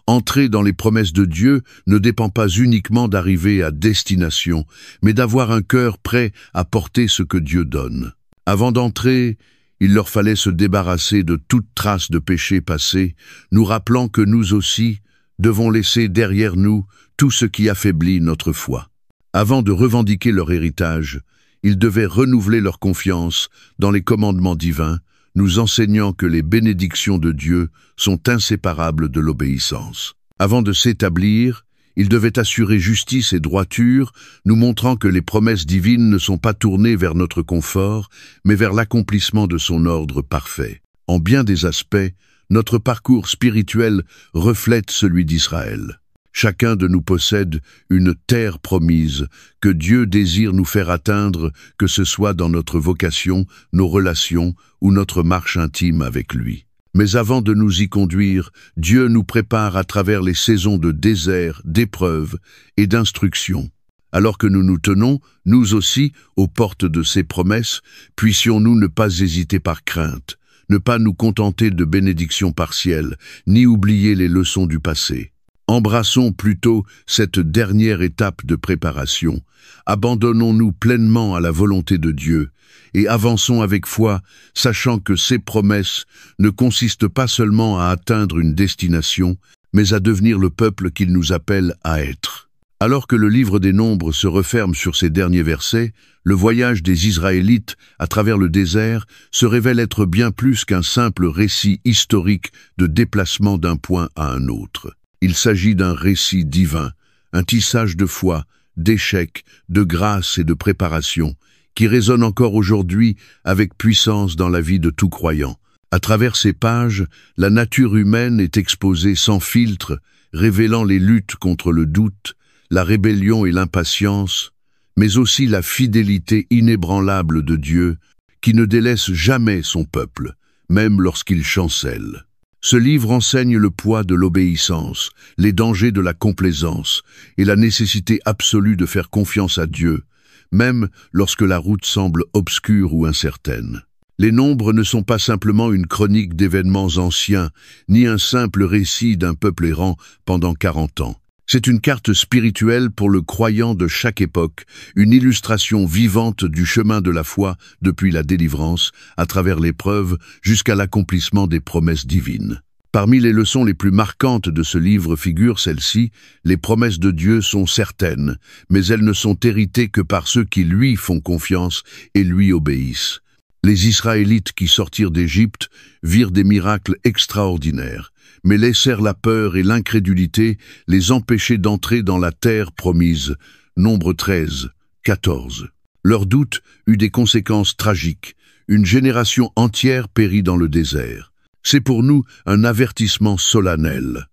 Entrer dans les promesses de Dieu ne dépend pas uniquement d'arriver à destination, mais d'avoir un cœur prêt à porter ce que Dieu donne. Avant d'entrer, il leur fallait se débarrasser de toute trace de péché passé, nous rappelant que nous aussi devons laisser derrière nous tout ce qui affaiblit notre foi. Avant de revendiquer leur héritage, ils devaient renouveler leur confiance dans les commandements divins, nous enseignant que les bénédictions de Dieu sont inséparables de l'obéissance. Avant de s'établir, ils devaient assurer justice et droiture, nous montrant que les promesses divines ne sont pas tournées vers notre confort, mais vers l'accomplissement de son ordre parfait. En bien des aspects, Notre parcours spirituel reflète celui d'Israël. Chacun de nous possède une terre promise que Dieu désire nous faire atteindre, que ce soit dans notre vocation, nos relations ou notre marche intime avec lui. Mais avant de nous y conduire, Dieu nous prépare à travers les saisons de désert, d'épreuves et d'instruction. Alors que nous nous tenons, nous aussi, aux portes de ses promesses, puissions-nous ne pas hésiter par crainte, ne pas nous contenter de bénédictions partielles, ni oublier les leçons du passé. Embrassons plutôt cette dernière étape de préparation, abandonnons-nous pleinement à la volonté de Dieu et avançons avec foi, sachant que ses promesses ne consistent pas seulement à atteindre une destination, mais à devenir le peuple qu'il nous appelle à être. Alors que le livre des Nombres se referme sur ces derniers versets, le voyage des Israélites à travers le désert se révèle être bien plus qu'un simple récit historique de déplacement d'un point à un autre. Il s'agit d'un récit divin, un tissage de foi, d'échecs, de grâce et de préparation, qui résonne encore aujourd'hui avec puissance dans la vie de tout croyant. À travers ces pages, la nature humaine est exposée sans filtre, révélant les luttes contre le doute, la rébellion et l'impatience, mais aussi la fidélité inébranlable de Dieu, qui ne délaisse jamais son peuple, même lorsqu'il chancelle. Ce livre enseigne le poids de l'obéissance, les dangers de la complaisance et la nécessité absolue de faire confiance à Dieu, même lorsque la route semble obscure ou incertaine. Les Nombres ne sont pas simplement une chronique d'événements anciens, ni un simple récit d'un peuple errant pendant 40 ans. C'est une carte spirituelle pour le croyant de chaque époque, une illustration vivante du chemin de la foi depuis la délivrance, à travers l'épreuve, jusqu'à l'accomplissement des promesses divines. Parmi les leçons les plus marquantes de ce livre figure celle-ci: les promesses de Dieu sont certaines, mais elles ne sont héritées que par ceux qui lui font confiance et lui obéissent. Les Israélites qui sortirent d'Égypte virent des miracles extraordinaires, mais laissèrent la peur et l'incrédulité les empêcher d'entrer dans la terre promise. Nombre 13, 14. Leur doute eut des conséquences tragiques. Une génération entière périt dans le désert. C'est pour nous un avertissement solennel.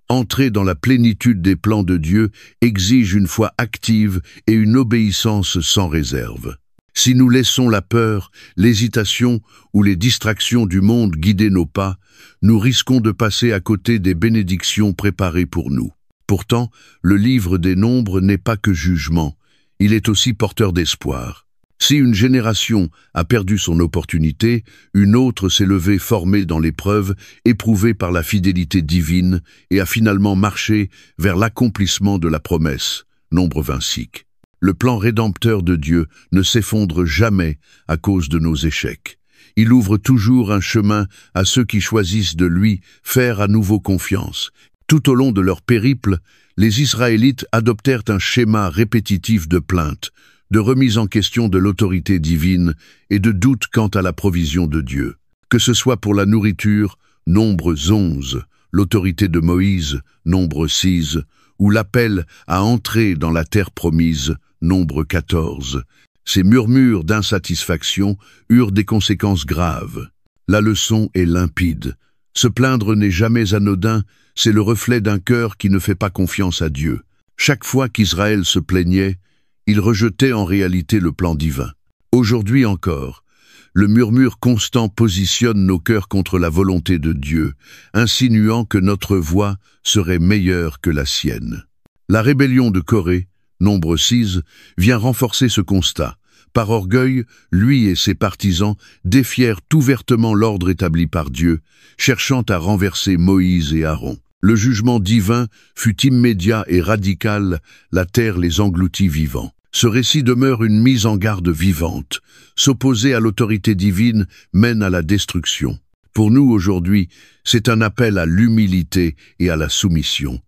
Entrer dans la plénitude des plans de Dieu exige une foi active et une obéissance sans réserve. Si nous laissons la peur, l'hésitation ou les distractions du monde guider nos pas, nous risquons de passer à côté des bénédictions préparées pour nous. Pourtant, le livre des Nombres n'est pas que jugement, il est aussi porteur d'espoir. Si une génération a perdu son opportunité, une autre s'est levée formée dans l'épreuve, éprouvée par la fidélité divine et a finalement marché vers l'accomplissement de la promesse. Nombre 26. Le plan rédempteur de Dieu ne s'effondre jamais à cause de nos échecs. Il ouvre toujours un chemin à ceux qui choisissent de lui faire à nouveau confiance. Tout au long de leur périple, les Israélites adoptèrent un schéma répétitif de plaintes, de remise en question de l'autorité divine et de doute quant à la provision de Dieu. Que ce soit pour la nourriture, Nombre 11, l'autorité de Moïse, Nombre 6, ou l'appel à entrer dans la terre promise, Nombre 14. Ces murmures d'insatisfaction eurent des conséquences graves. La leçon est limpide. Se plaindre n'est jamais anodin, c'est le reflet d'un cœur qui ne fait pas confiance à Dieu. Chaque fois qu'Israël se plaignait, il rejetait en réalité le plan divin. Aujourd'hui encore, le murmure constant positionne nos cœurs contre la volonté de Dieu, insinuant que notre voix serait meilleure que la sienne. La rébellion de Corée, Nombre 6, vient renforcer ce constat. Par orgueil, lui et ses partisans défièrent ouvertement l'ordre établi par Dieu, cherchant à renverser Moïse et Aaron. Le jugement divin fut immédiat et radical, la terre les engloutit vivants. Ce récit demeure une mise en garde vivante. S'opposer à l'autorité divine mène à la destruction. Pour nous aujourd'hui, c'est un appel à l'humilité et à la soumission.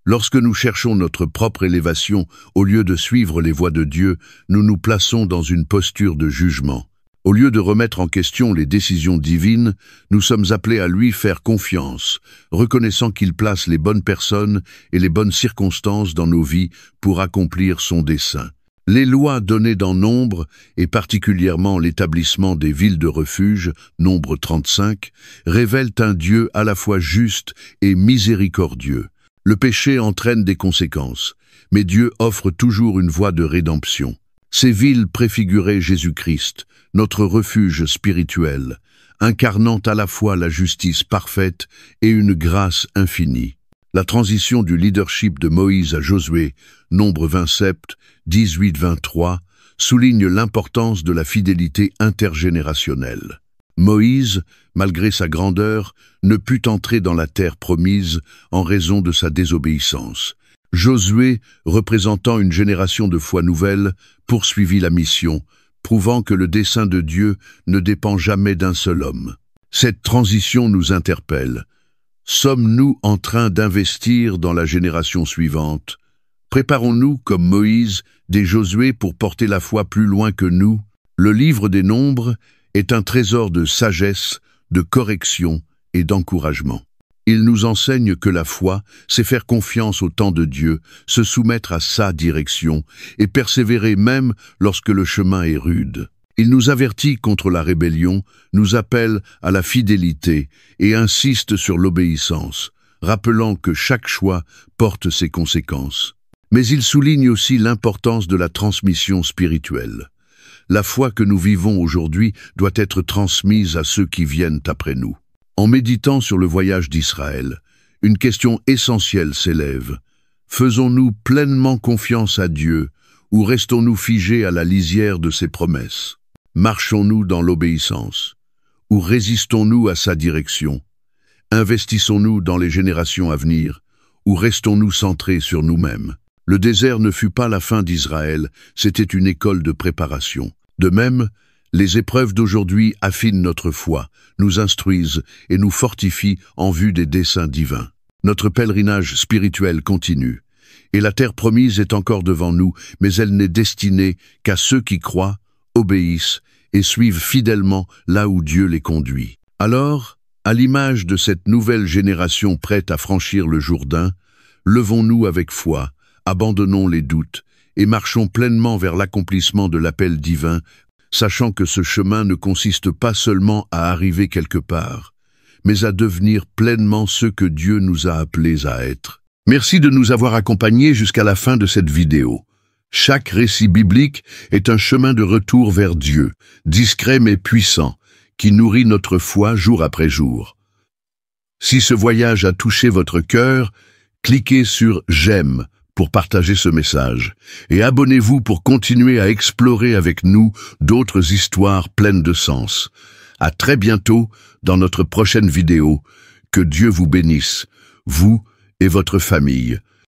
Lorsque nous cherchons notre propre élévation, au lieu de suivre les voies de Dieu, nous nous plaçons dans une posture de jugement. Au lieu de remettre en question les décisions divines, nous sommes appelés à lui faire confiance, reconnaissant qu'il place les bonnes personnes et les bonnes circonstances dans nos vies pour accomplir son dessein. Les lois données dans Nombre, et particulièrement l'établissement des villes de refuge, Nombre 35, révèlent un Dieu à la fois juste et miséricordieux. Le péché entraîne des conséquences, mais Dieu offre toujours une voie de rédemption. Ces villes préfiguraient Jésus-Christ, notre refuge spirituel, incarnant à la fois la justice parfaite et une grâce infinie. La transition du leadership de Moïse à Josué, Nombre 27, 18-23, souligne l'importance de la fidélité intergénérationnelle. Moïse, malgré sa grandeur, ne put entrer dans la terre promise en raison de sa désobéissance. Josué, représentant une génération de foi nouvelle, poursuivit la mission, prouvant que le dessein de Dieu ne dépend jamais d'un seul homme. Cette transition nous interpelle. Sommes-nous en train d'investir dans la génération suivante? Préparons-nous, comme Moïse, des Josué pour porter la foi plus loin que nous? Le livre des Nombres est un trésor de sagesse, de correction et d'encouragement. Il nous enseigne que la foi, c'est faire confiance au temps de Dieu, se soumettre à sa direction et persévérer même lorsque le chemin est rude. Il nous avertit contre la rébellion, nous appelle à la fidélité et insiste sur l'obéissance, rappelant que chaque choix porte ses conséquences. Mais il souligne aussi l'importance de la transmission spirituelle. La foi que nous vivons aujourd'hui doit être transmise à ceux qui viennent après nous. En méditant sur le voyage d'Israël, une question essentielle s'élève. Faisons-nous pleinement confiance à Dieu ou restons-nous figés à la lisière de ses promesses? Marchons-nous dans l'obéissance ou résistons-nous à sa direction? Investissons-nous dans les générations à venir ou restons-nous centrés sur nous-mêmes? Le désert ne fut pas la fin d'Israël, c'était une école de préparation. De même, les épreuves d'aujourd'hui affinent notre foi, nous instruisent et nous fortifient en vue des desseins divins. Notre pèlerinage spirituel continue, et la terre promise est encore devant nous, mais elle n'est destinée qu'à ceux qui croient, obéissent et suivent fidèlement là où Dieu les conduit. Alors, à l'image de cette nouvelle génération prête à franchir le Jourdain, levons-nous avec foi, abandonnons les doutes et marchons pleinement vers l'accomplissement de l'appel divin, sachant que ce chemin ne consiste pas seulement à arriver quelque part, mais à devenir pleinement ce que Dieu nous a appelés à être. Merci de nous avoir accompagnés jusqu'à la fin de cette vidéo. Chaque récit biblique est un chemin de retour vers Dieu, discret mais puissant, qui nourrit notre foi jour après jour. Si ce voyage a touché votre cœur, cliquez sur « J'aime » pour partager ce message, et abonnez-vous pour continuer à explorer avec nous d'autres histoires pleines de sens. À très bientôt dans notre prochaine vidéo. Que Dieu vous bénisse, vous et votre famille.